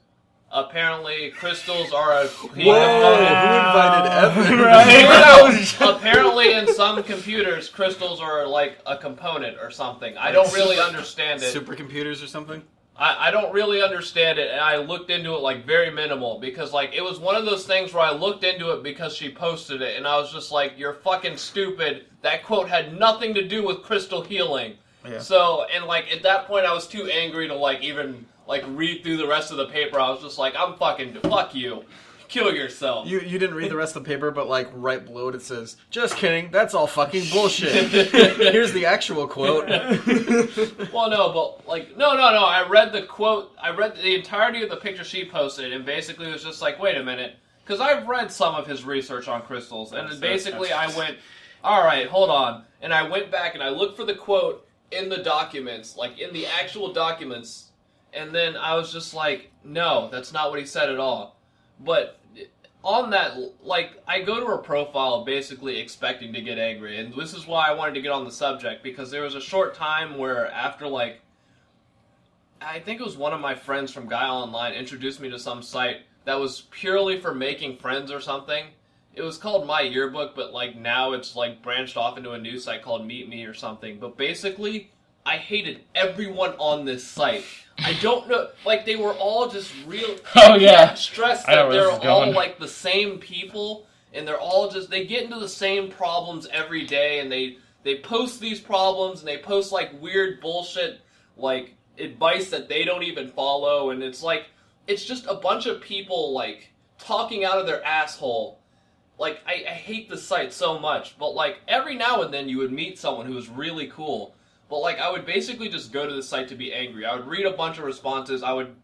Apparently, crystals are a... Whoa! Who invited Evan? Right? Apparently, in some computers, crystals are like a component or something. I don't really understand it. Supercomputers or something? I don't really understand it, and I looked into it like very minimal because like it was one of those things where I looked into it because she posted it, and I was just like, "You're fucking stupid." That quote had nothing to do with crystal healing. Yeah. So, and like at that point, I was too angry to like even. Like, read through the rest of the paper. I was just like, fuck you. Kill yourself. You didn't read the rest of the paper, but, like, right below it says, just kidding, that's all fucking bullshit. Here's the actual quote. Well, no, but, like, no. I read the quote. I read the entirety of the picture she posted, and basically it was just like, wait a minute. Because I've read some of his research on crystals, and basically I went, alright, hold on. And I went back and I looked for the quote in the documents, like, in the actual documents. And then I was just like, no, that's not what he said at all. But on that, like, I go to her profile basically expecting to get angry. And this is why I wanted to get on the subject, because there was a short time where after, like, I think it was one of my friends from Guy Online introduced me to some site that was purely for making friends or something. It was called My Yearbook, but, like, now it's, like, branched off into a new site called Meet Me or something. But basically, I hated everyone on this site. I don't know, like, they were all just real... Oh, yeah. Stressed that they're all, like, the same people, and they're all just... They get into the same problems every day, and they post these problems, and they post, like, weird bullshit, like, advice that they don't even follow, and it's, like... It's just a bunch of people, like, talking out of their asshole. Like, I hate the site so much, but, like, every now and then you would meet someone who was really cool. But, like, I would basically just go to the site to be angry. I would read a bunch of responses. I would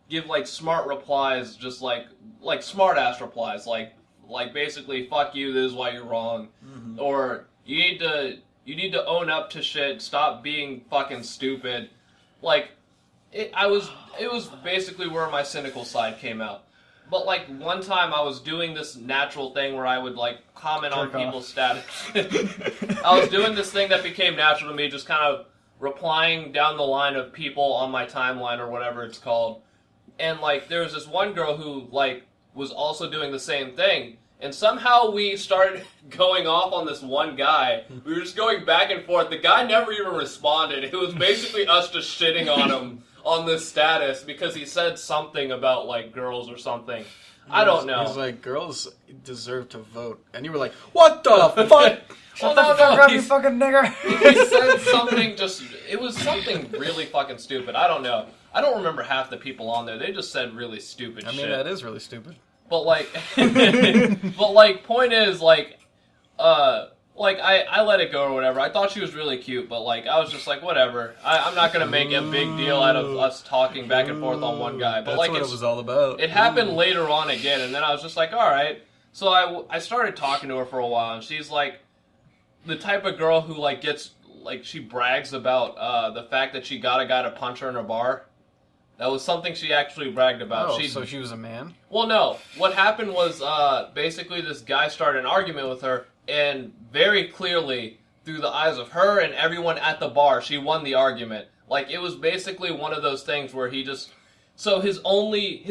give, like, smart replies, just, like smart-ass replies. Like, basically, fuck you, this is why you're wrong. Mm-hmm. Or, you need to own up to shit, stop being fucking stupid. Like, it was basically where my cynical side came out. But, like, one time I was doing this natural thing where I would, like, comment on people's status. I was doing this thing that became natural to me, just kind of replying down the line of people on my timeline or whatever it's called. And, like, there was this one girl who, like, was also doing the same thing. And somehow we started going off on this one guy. We were just going back and forth. The guy never even responded. It was basically us just shitting on him. On this status because he said something about like girls or something. I don't know. He's like, girls deserve to vote, and you were like, what the fuck? Shut the fuck up, you fucking nigger. He said something. It was something really fucking stupid. I don't know. I don't remember half the people on there. They just said really stupid shit. I mean, that is really stupid. But like, but like, point is like I let it go or whatever. I thought she was really cute, but like I was just like, whatever. I'm not gonna make a big deal out of us talking back and forth on one guy. But That's like what it was all about. It happened later on again, and then I was just like, all right. So I started talking to her for a while, and she's like the type of girl who like gets like she brags about the fact that she got a guy to punch her in a bar. That was something she actually bragged about. Oh, so she was a man? Well, no. What happened was basically this guy started an argument with her, and very clearly, through the eyes of her and everyone at the bar, she won the argument. Like, it was basically one of those things where he just... So his only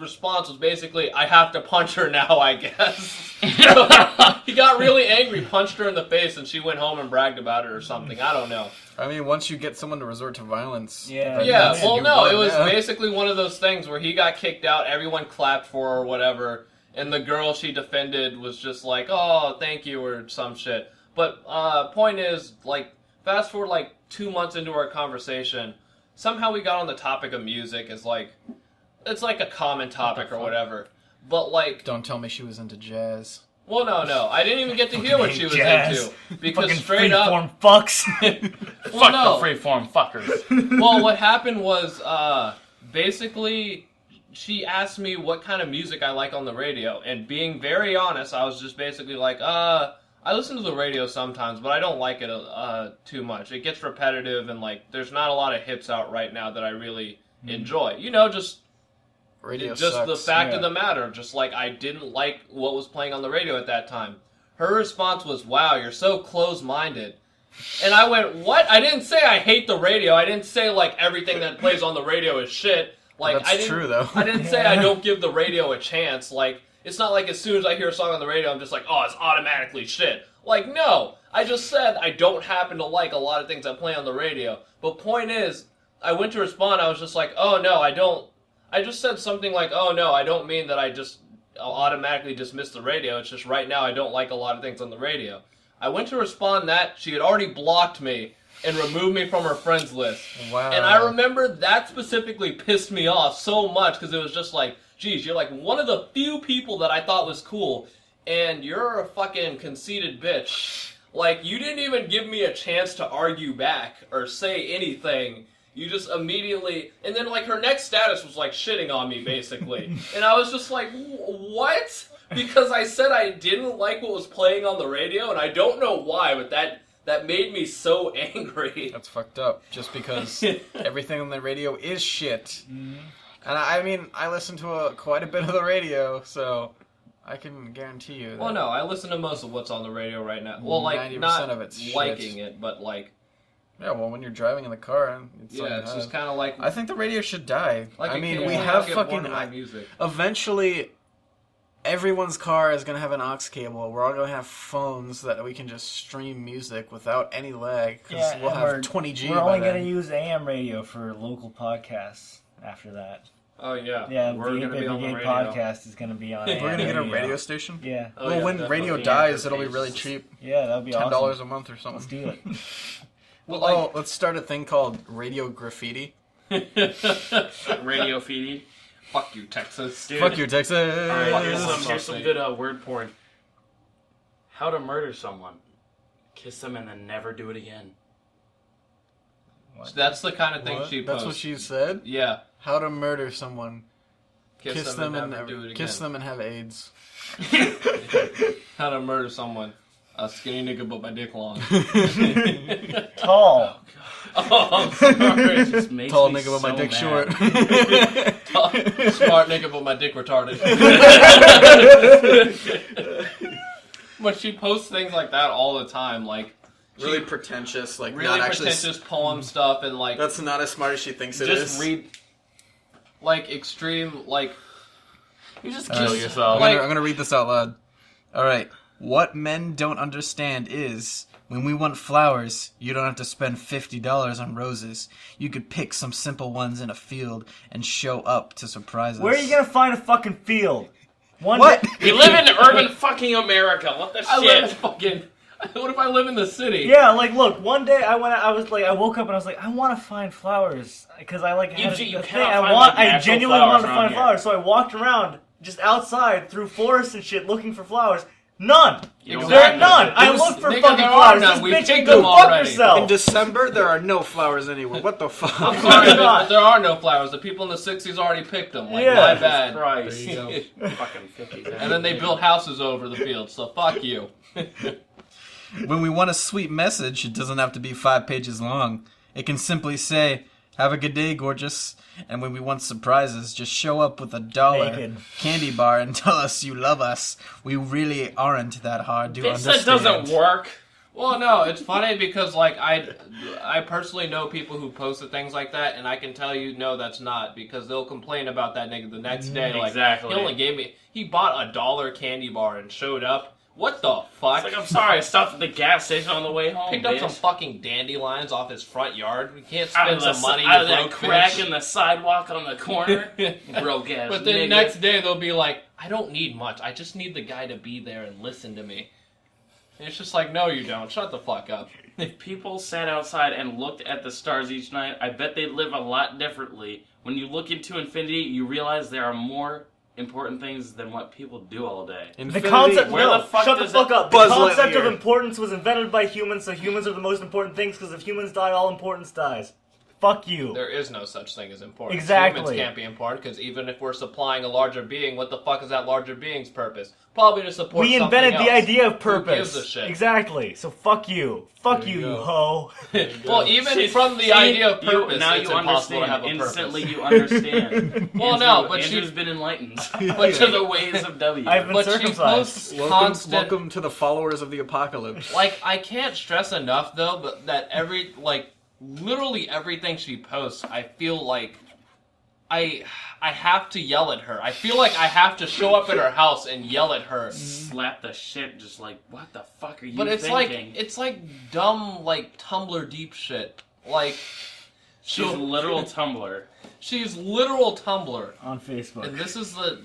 response was basically, I have to punch her now, I guess. So he got really angry, punched her in the face, and she went home and bragged about it or something. I don't know. I mean, once you get someone to resort to violence... Yeah, well, no, it was basically one of those things where he got kicked out, everyone clapped for her or whatever, and the girl she defended was just like, oh, thank you, or some shit. But point is, like, fast forward like 2 months into our conversation, somehow we got on the topic of music as like, it's like a common topic or whatever. But like... Don't tell me she was into jazz. Well, no. I didn't even get to hear what she was into. Because fucking straight up... freeform fucks. Fuck the freeform fuckers. Well, what happened was, basically, she asked me what kind of music I like on the radio. And being very honest, I was just basically like, I listen to the radio sometimes, but I don't like it too much. It gets repetitive, and like, there's not a lot of hits out right now that I really enjoy. You know, just Radio just sucks. the fact of the matter. Just like, I didn't like what was playing on the radio at that time. Her response was, wow, you're so close-minded. And I went, what? I didn't say I hate the radio. I didn't say, like, everything that plays on the radio is shit. Like, That's true, though. I didn't say I don't give the radio a chance. Like, it's not like as soon as I hear a song on the radio, I'm just like, oh, it's automatically shit. Like, no. I just said I don't happen to like a lot of things that play on the radio. But point is, I went to respond, I was just like, oh, no, I don't. I just said something like, oh, no, I don't mean that I just automatically dismiss the radio. It's just right now I don't like a lot of things on the radio. I went to respond that she had already blocked me and removed me from her friends list. Wow. And I remember that specifically pissed me off so much because it was just like, geez, you're like one of the few people that I thought was cool, and you're a fucking conceited bitch. Like, you didn't even give me a chance to argue back or say anything. You just immediately... And then, like, her next status was, like, shitting on me, basically. And I was just like, what? Because I said I didn't like what was playing on the radio, and I don't know why, but that made me so angry. That's fucked up. Just because everything on the radio is shit. Mm-hmm. And I mean, I listen to quite a bit of the radio, so I can guarantee you that... Well, no, I listen to most of what's on the radio right now. Well, like, 90% not of it's liking shit. it, but, like... Yeah, well, when you're driving in the car, it's just kind of like... I think the radio should die. Like, I mean, we have fucking... music. Eventually, everyone's car is going to have an aux cable. We're all going to have phones that we can just stream music without any lag, because we'll have 20G. We're only going to use AM radio for local podcasts after that. Oh, yeah. Yeah, we're going to be on the radio. Podcast is going to be on AM We're going to get a radio. radio station? Yeah. Oh, well, yeah, when radio dies, it'll be really cheap. Yeah, that'll be $10 awesome. a month or something. Let's do it. Well, let's start a thing called Radio Graffiti. Radio feedy. Fuck you, Texas. Dude. Fuck you, Texas. Alright, here's some good word porn. How to murder someone. Kiss them and then never do it again. What? That's the kind of thing she posts. That's what she said? Yeah. How to murder someone. Kiss them and never do it again. Kiss them and have AIDS. How to murder someone. A skinny nigga but my dick long. Tall. Oh, I'm sorry. It just makes Tall me nigga but my so dick mad. short. Smart nigga but my dick retarded. But she posts things like that all the time, like Really pretentious, like really not actually... pretentious poem stuff, and like That's not as smart as she thinks it is. just read like extreme, like You just kill yourself. Like- I'm gonna read this out loud. Alright. What men don't understand is, when we want flowers, you don't have to spend $50 on roses. You could pick some simple ones in a field and show up to surprise us. Where are you going to find a fucking field? What? We live in urban fucking America. What the I live in shit? fucking. What if I live in the city? Yeah, like, look, one day I woke up and I was like, I want to find flowers because I like had You a thing. cannot find, like, I natural genuinely flowers wanted to around find here. flowers, so I walked around just outside through forests and shit looking for flowers. None. You don't There have are to. none. I There's- looked for nigga, fucking there are flowers. none. This We bitch can picked go them fuck already. herself. In December, there are no flowers anywhere. What the I'm fuck? sorry, not. but there are no flowers. The people in the 60s already picked them. Like, Yeah. my bad. Christ. There you go. Fucking 50s. And then they built houses over the field, so fuck you. When we want a sweet message, it doesn't have to be 5 pages long. It can simply say, "Have a good day, gorgeous." And when we want surprises, just show up with $1 Naked. candy bar and tell us you love us. We really aren't that hard to Bitch, understand. that doesn't work. Well, no, it's funny because, like, I personally know people who posted things like that, and I can tell you, no, that's not, because they'll complain about that nigga the next day. Like, Exactly. he bought $1 candy bar and showed up. What the fuck? It's like, I'm sorry, I stopped at the gas station on the way home, Picked bitch. up some fucking dandelions off his front yard. We can't out spend of, the, some money. out you of that broke crack bitch. in the sidewalk on the corner. Broke ass But then nigga. next day they'll be like, I don't need much. I just need the guy to be there and listen to me. And it's just like, no, you don't. Shut the fuck up. If people sat outside and looked at the stars each night, I bet they'd live a lot differently. When you look into infinity, you realize there are more important things than what people do all day. The Infinity- concept, Where no, the fuck shut the does fuck it- up. The Buzz concept of Lightyear. importance was invented by humans, so humans are the most important things, because if humans die, all importance dies. Fuck you. There is no such thing as important. Exactly. Humans can't be important because even if we're supplying a larger being, what the fuck is that larger being's purpose? Probably to support We something invented the else. idea of Who purpose. gives a shit? Exactly. So fuck you. Fuck There you, you you go. hoe. Well, even See- from the see, idea of purpose, now it's you impossible understand. to have a Instantly, purpose. you understand. Well, no, but Andrew's she, been enlightened to the ways of W. I've been but she circumcised. posts constant. Welcome to the followers of the apocalypse. Like, I can't stress enough though, but that literally everything she posts, I feel like I have to yell at her. I feel like I have to show up at her house and yell at her. Slap the shit, just like, what the fuck are you But thinking? it's like dumb, like Tumblr deep shit. Like She's a literal Tumblr. she's literal Tumblr. On Facebook. And this is the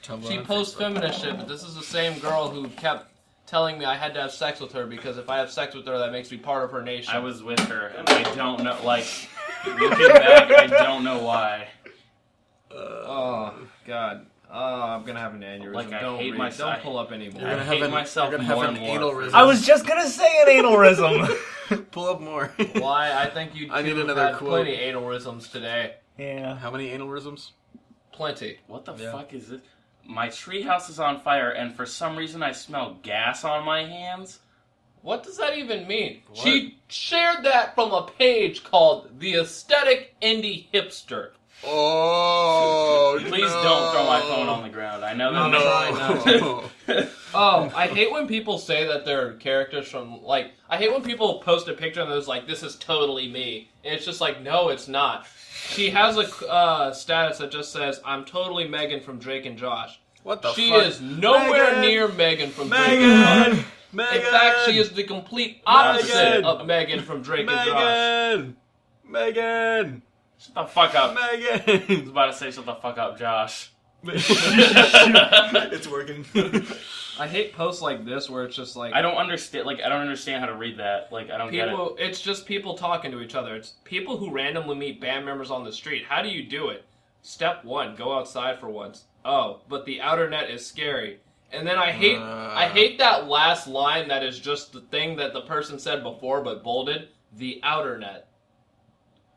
Tumblr she on posts Facebook. feminist shit, but this is the same girl who kept telling me I had to have sex with her because if I have sex with her, that makes me part of her nation. I was with her, and I don't know, like, looking back, I don't know why. Oh God. I'm gonna have an aneurysm. Like, I don't hate read. myself. Don't pull up anymore. You're gonna I have hate an- myself you're gonna have more an and more. anal rhythm. I was just gonna say an analism. Pull up more. Why? I think you two I need have another had quote. plenty aneurysms today. Yeah. How many analisms? Plenty. What the Yeah. fuck is this? My treehouse is on fire, and for some reason I smell gas on my hands. What does that even mean? What? She shared that from a page called The Aesthetic Indie Hipster. Oh, Please don't throw my phone on the ground. I know that. No. Oh, I hate when people say that they're characters from, like, I hate when people post a picture and there's like, this is totally me. And it's just like, no, it's not. She has a status that just says, I'm totally Megan from Drake and Josh. What the She fuck? is nowhere Megan! near Megan from Drake and Josh. Megan! In fact, she is the complete opposite Megan! of Megan from Drake and Josh. Megan! Shut the fuck up. I was Megan! about to say, shut the fuck up, Josh. It's working. I hate posts like this where it's just like I don't understand. Like, I don't understand how to read that. Like, I don't get it. people. It's just people talking to each other. It's people who randomly meet band members on the street. How do you do it? Step 1: go outside for once. Oh, but the outer net is scary. And then I hate that last line that is just the thing that the person said before but bolded. The outer net.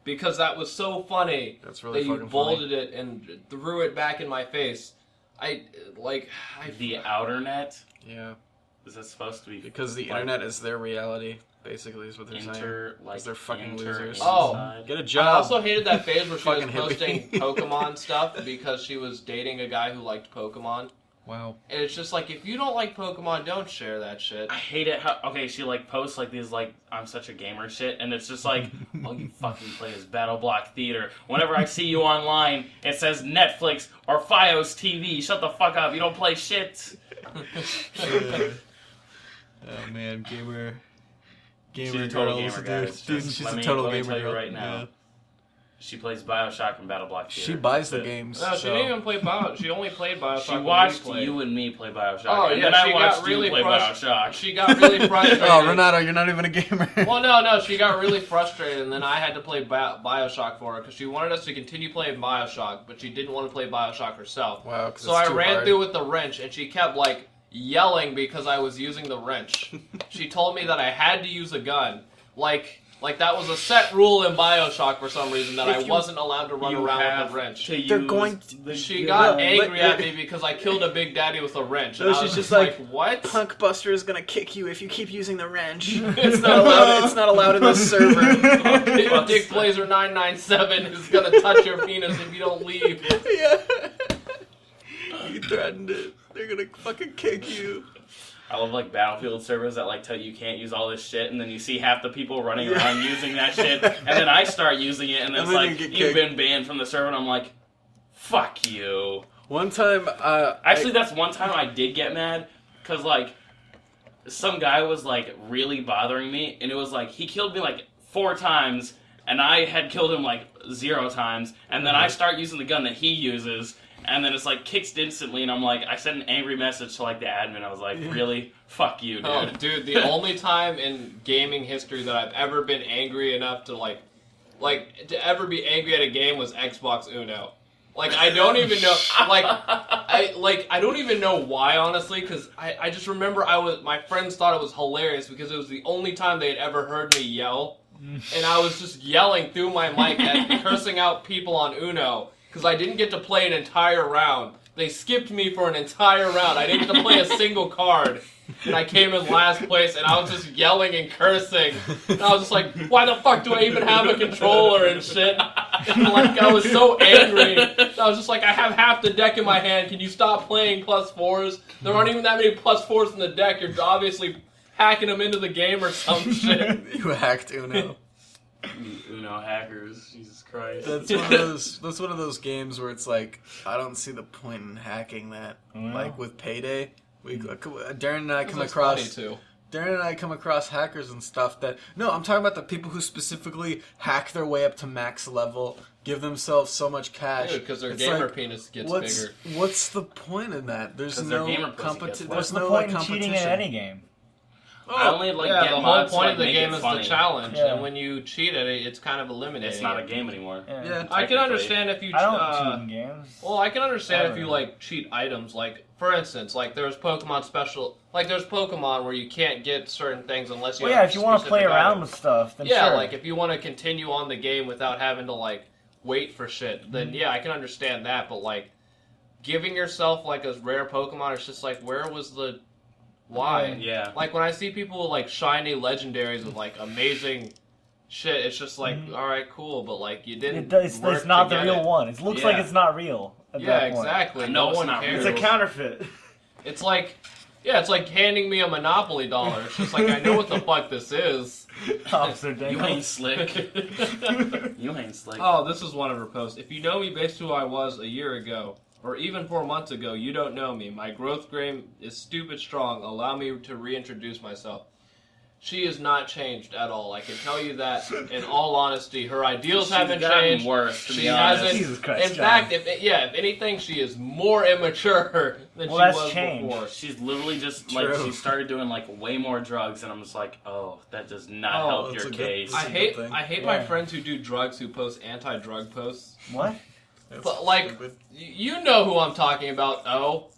Because that was so funny That's really that you fucking funny. bolded it and threw it back in my face. The outer net? Yeah, Is that supposed to be because the like, internet is their reality, basically, is what they're saying. Like, Because they're fucking losers. Oh. inside? Get a I job. also hated that phase where she was Fucking hippie. posting Pokemon stuff because she was dating a guy who liked Pokemon. Wow. And it's just like, if you don't like Pokemon, don't share that shit. I hate it how, okay, she like posts like these like, I'm such a gamer shit, and it's just like, all you fucking play is Battle Block Theater. Whenever I see you online, it says Netflix or Fios TV. Shut the fuck up, you don't play shit. Oh man, gamer She's a total girls, gamer, dude. guys. Dude, Just she's let a me- total let me gamer tell you girl. right now. She plays Bioshock and Battle Block Theater. She buys the games. No, she so. didn't even play Bioshock. She only played Bioshock. She when watched we played. you and me play Bioshock. Oh, and yeah, then I she watched got really you play Bioshock. She got really frustrated. Oh, Renato, you're not even a gamer. Well, no, she got really frustrated, and then I had to play Bioshock for her, because she wanted us to continue playing Bioshock, but she didn't want to play Bioshock herself. Wow, 'cause so it's I too ran hard. through with the wrench, and she kept, like, yelling because I was using the wrench. She told me that I had to use a gun. Like that was a set rule in Bioshock for some reason, that I wasn't allowed to run around with a wrench. They're going She got angry at me because I killed a Big Daddy with a wrench. No, And I she's was just like, like, what? Punk Buster is gonna kick you if you keep using the wrench. It's not allowed. It's not allowed in the server. Dick Blazer 997 is gonna touch your penis if you don't leave. Yeah. You threatened it. They're gonna fucking kick you. I love like Battlefield servers that like tell you can't use all this shit, and then you see half the people running around using that shit, and then I start using it, and it's then like you get you've kicked. been banned from the server, and I'm like, fuck you. One time, Actually, that's one time I did get mad because like some guy was like really bothering me, and it was like he killed me like 4 times, and I had killed him like 0 times, and then I start using the gun that he uses. And then it's like kicks instantly, and I'm like, I sent an angry message to like the admin. I was like, really? Fuck you, dude. Oh, dude, the only time in gaming history that I've ever been angry enough to like to ever be angry at a game was Xbox Uno. Like I don't even know, I don't even know why, honestly, because I just remember my friends thought it was hilarious because it was the only time they had ever heard me yell, and I was just yelling through my mic and cursing out people on Uno. Because I didn't get to play an entire round. They skipped me for an entire round. I didn't get to play a single card. And I came in last place, and I was just yelling and cursing. And I was just like, why the fuck do I even have a controller and shit? And like, I was so angry. I was just like, I have half the deck in my hand. Can you stop playing +4s? There aren't even that many +4s in the deck. You're obviously hacking them into the game or some shit. you hacked Uno. Uno hackers, Jesus Christ. That's one of those. That's one of those games where it's like, I don't see the point in hacking that. Like with Payday, Darren and I come across. Darren and I come across hackers and stuff that. No, I'm talking about the people who specifically hack their way up to max level, give themselves so much cash. Dude, because their It's gamer like, penis gets what's, bigger. What's the point in that? There's no competition. What's There's the no point like in cheating competition. in any game? I only like yeah, get the whole mods to, point like, of the make game it is funny. the challenge, Yeah. and when you cheat at it, it's kind of eliminating. It's not it. a game anymore. Yeah. I can understand if you. I don't cheat in games. Well, I can understand if you Ever. like cheat items. Like, for instance, like there's Pokemon special. Like there's Pokemon where you can't get certain things unless you. Well, have yeah, if you want to play specific around item. with stuff, then Yeah, sure. like if you want to continue on the game without having to like wait for shit, then yeah, I can understand that. But like giving yourself like a rare Pokemon, it's just like where was the why? Yeah. Like when I see people with like shiny legendaries with like amazing shit, it's just like all right, cool, but like you didn't. It's not the get real it. one. It looks like Yeah. it's not real. At Yeah, that point. exactly. No, No it's one not cares. It's a counterfeit. It's like, yeah, it's like handing me a Monopoly dollar. It's just like I know what the fuck this is. Officer You Dingle. ain't slick. You ain't slick. Oh, this is one of her posts. If you know me based who I was a year ago, or even 4 months ago, you don't know me. My growth game is stupid strong. Allow me to reintroduce myself. She is not changed at all. I can tell you that. In all honesty, her ideals haven't gotten changed. worse, to She be honest. hasn't. Jesus Christ, in John. fact, if anything, she is more immature than Well, she that's was changed. before. She's literally just like True. she started doing like way more drugs, and I'm just like, oh, that does not Oh, help that's your a good- case. that's I a hate thing. my Yeah. friends who do drugs who post anti-drug posts. What? That's But like, stupid. you know who I'm talking about. Oh,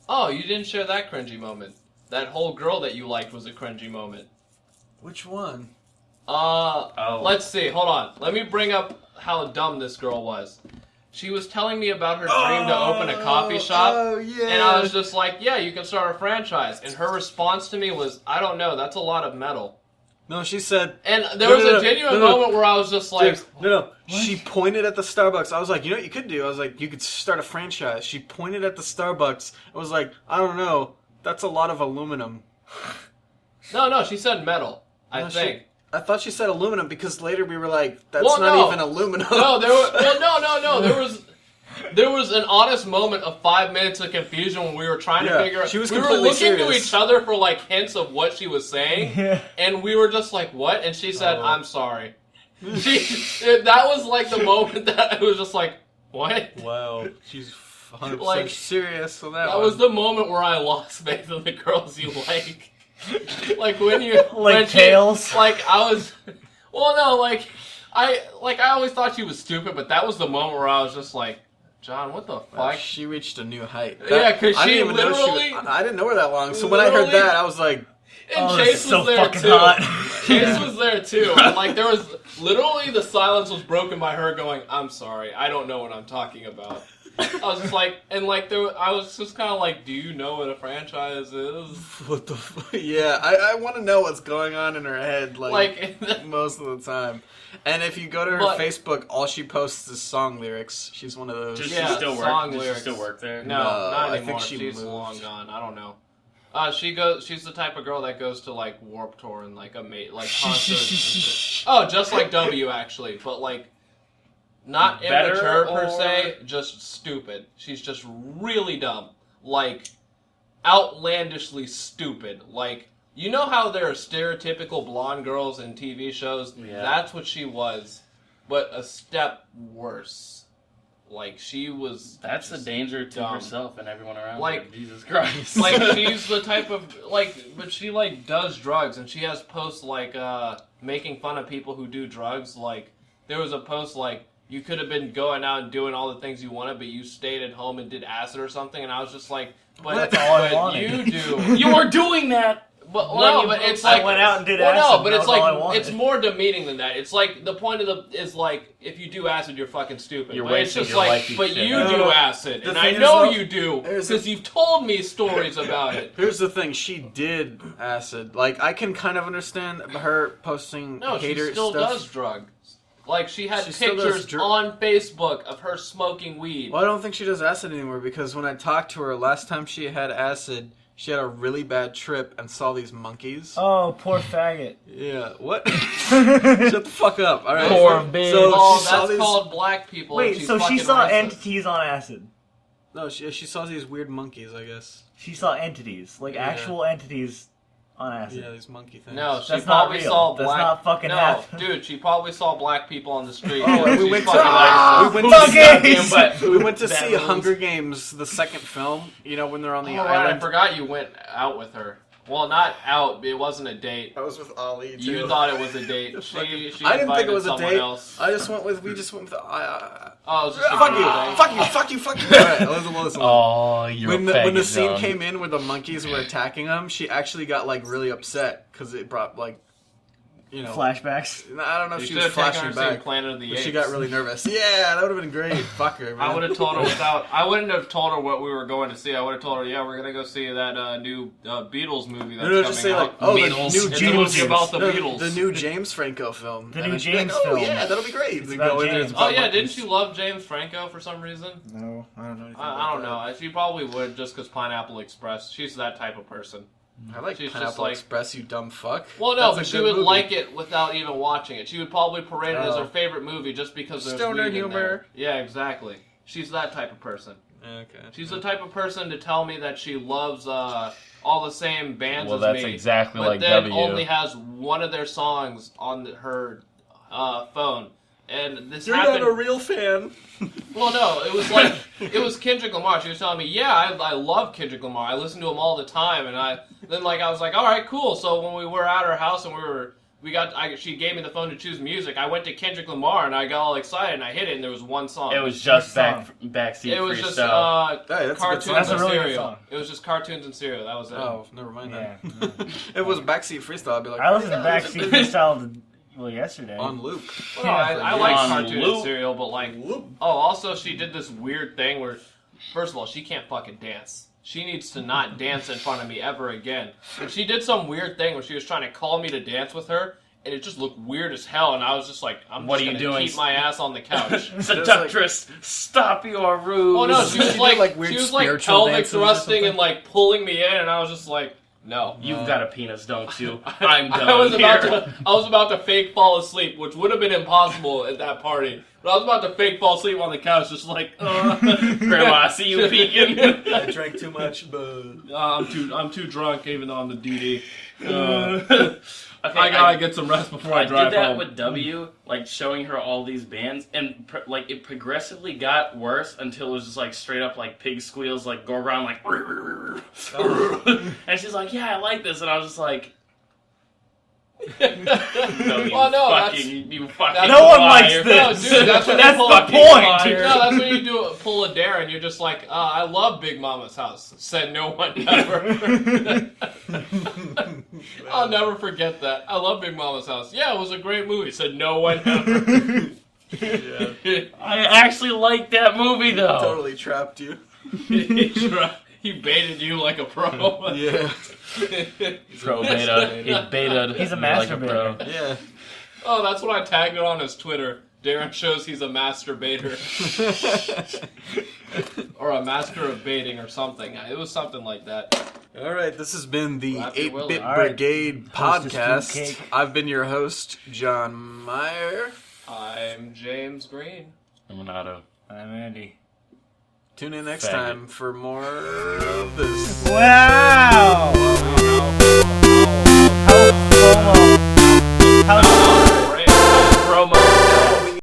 Oh, you didn't share that cringy moment. That whole girl that you liked was a cringy moment. which one? Oh. Let's see. Hold on. Let me bring up how dumb this girl was. She was telling me about her dream to open a coffee shop. Oh yeah. And I was just like, yeah, you can start a franchise. And her response to me was, I don't know, that's a lot of metal. No, she said. And there No, was no, a genuine no, no. moment where I was just like, Dude, no. She pointed at the Starbucks. I was like, you know what you could do? I was like, you could start a franchise. She pointed at the Starbucks. I was like, I don't know. That's a lot of aluminum. no, she said metal, I No, think. I thought she said aluminum because later we were like, that's Well, not no. even aluminum. No, there was an honest moment of 5 minutes of confusion when we were trying to Yeah, figure out. she was we were completely looking to serious. each other for like hints of what she was saying, Yeah. and we were just like, "What?" And she said, Oh. "I'm sorry." That was like the moment that it was just like, what? Wow, she's 100% Like, serious on that. That was the moment where I lost faith in the girls you like. Like when you like Tails. Like I was. Well, no, I always thought she was stupid, but that was the moment where I was just like, John, what the fuck? She reached a new height. Yeah, because she didn't even know literally. I didn't know her that long, so when I heard that, I was like, And Oh, Chase that's so was there fucking too. hot. Chase was there too. And, like there was literally the silence was broken by her going, "I'm sorry, I don't know what I'm talking about." I was just like, and like I was just kind of like, "Do you know what a franchise is?" what the fuck? Yeah, I want to know what's going on in her head, like most of the time. And if you go to her Facebook, all she posts is song lyrics. She's one of those. Does Yeah, she still work? song Does lyrics. she still work there? No, not I anymore. think she's She's moved. long gone. I don't know. She's the type of girl that goes to like Warped Tour and like concerts. And shit. Oh, just like W actually, but like not Better immature per or- se, just stupid. She's just really dumb, like outlandishly stupid. Like you know how there are stereotypical blonde girls in TV shows. Yeah. That's what she was, but a step worse. Like she was. That's a danger to dumb. herself and everyone around Like- her. Jesus Christ. Like she's the type of but she like does drugs and she has posts like making fun of people who do drugs. Like there was a post like you could have been going out and doing all the things you wanted, but you stayed at home and did acid or something. And I was just like, but, That's all I but wanted. you do. you were doing that. But No, no, but it's I like went out and did well, acid. no, but That it's was all I like wanted. it's more demeaning than that. It's like the point of is like if you do acid, you're fucking stupid. You're But it's wasting just your like, life, you but shit. you No, do no, acid, the and thing I is, know though, you do there's because a- you've told me stories about it. Here's the thing: she did acid. Like I can kind of understand her posting No, she hater still stuff. does drugs. Like she had She still does pictures on Facebook of her smoking weed. Well, I don't think she does acid anymore because when I talked to her last time she had acid, she had a really bad trip and saw these monkeys. Oh, poor faggot. Yeah, what? Shut the fuck up. All right. Poor bitch. So Oh, she saw that's these. called black people. and Wait, she's so she fucking saw racist. entities on acid. No, she saw these weird monkeys. I guess. She saw entities, like Yeah. actual entities on acid. Yeah, these monkey things. No, she That's not probably real. saw That's black. not fucking no, happen. dude, she probably saw black people on the street. Oh, and we She's went to- fucking Ah! racist. we went to Monkeys! But We went to see Baboons. Hunger Games, the second film. You know when they're on the Oh, right, I island. forgot you went out with her. Well, not out. It wasn't a date. I was with Ali too. You thought it was a date. She I didn't think invited it was a someone date. else. We just went with. Oh, it was just a Fuck good you! thing. Fuck you! Fuck you! Fuck you! All right, listen. Oh, you're When a the faggot, scene John. came in where the monkeys were attacking them, she actually got like really upset because it brought like, you know, Flashbacks. I don't know if You she should was have taken her flashing to see back, Planet of the but Apes. she got really nervous. Yeah, that would have been great. Fuck her, man. I would have told her without. I wouldn't have told her what we were going to see. I would have told her, yeah, we're gonna go see that new Beatles movie that's No, coming just say out. like, oh, Beatles. the new It's a James, movie about the no, Beatles. the new James Franco film. The And new then she'd be James like, oh, film. yeah, that'll be great. It's Then about go in there, James. it's Oh about yeah, monkeys. didn't you love James Franco for some reason? No, I don't know anything. I don't know. She probably would just because Pineapple Express. She's that type of person. I like She's just Pineapple like- Express, you dumb fuck. Well, no, That's a but she good would movie. like it without even watching it. She would probably parade it as Oh. her favorite movie just because there's Stoner weed in humor. there. Yeah, exactly. She's that type of person. Okay. She's the type of person to tell me that she loves all the same bands Well, as that's me, exactly but like then W. only has one of their songs on her phone. And this You're happened. not a real fan. Well, no, it was like it was Kendrick Lamar. She was telling me, yeah, I love Kendrick Lamar. I listen to him all the time, and I was like, all right, cool. So when we were at her house and she gave me the phone to choose music. I went to Kendrick Lamar and I got all excited and I hit it and there was one song. It was just Which backseat It was just freestyle. Hey, that's a good cartoons song. That's a and really good cereal. song. It was just cartoons and cereal. That was it. Oh, never mind Yeah. that. If it was backseat freestyle, I'd be like, I listened to yeah, Backseat Freestyle yesterday. on loop. Well, no, I like On cartoon and loop. cereal, but like, oh, also she did this weird thing where, first of all, she can't fucking dance. She needs to not dance in front of me ever again. And she did some weird thing where she was trying to call me to dance with her, and it just looked weird as hell. And I was just like, I'm What just are you gonna doing? keep my ass on the couch. Seductress, stop your ruse. Oh no, she was did, like, like, weird she was like spiritual pelvic dances or thrusting something? and like pulling me in, and I was just like, no. You've got a penis, don't you? I'm done I was here. about to fake fall asleep, which would have been impossible at that party. But I was about to fake fall asleep on the couch, just like, Grandma, I see you peeking. I drank too much, but I'm too drunk, even though I'm the DD. Okay, I gotta get some rest before I drive did that home. with W, like showing her all these bands, and like it progressively got worse until it was just like straight up like pig squeals, like go around like, and she's like, "Yeah, I like this," and I was just like, "No, you Well, no, fucking No one liar. likes No, this. dude, that's what That's they pull the a point. No, that's when you pull a dare and you're just like, I love Big Mama's house. Said no one ever. I'll never forget that. I love Big Mama's house. Yeah, it was a great movie. Said no one ever. I actually like that movie though. totally trapped you. He baited you like a pro. Yeah. Pro beta. He's betaed. He's a like masturbator. pro. Yeah. Oh, that's what I tagged it on his Twitter. Darren shows he's a masturbator. Or a master of baiting or something. It was something like that. All right, this has been the Clap your 8-Bit All right. Brigade Hostess podcast. Cake. I've been your host, John Meyer. I'm James Green. I'm an auto. I'm Andy. Tune in next Faggot. time for more of this. Wow! How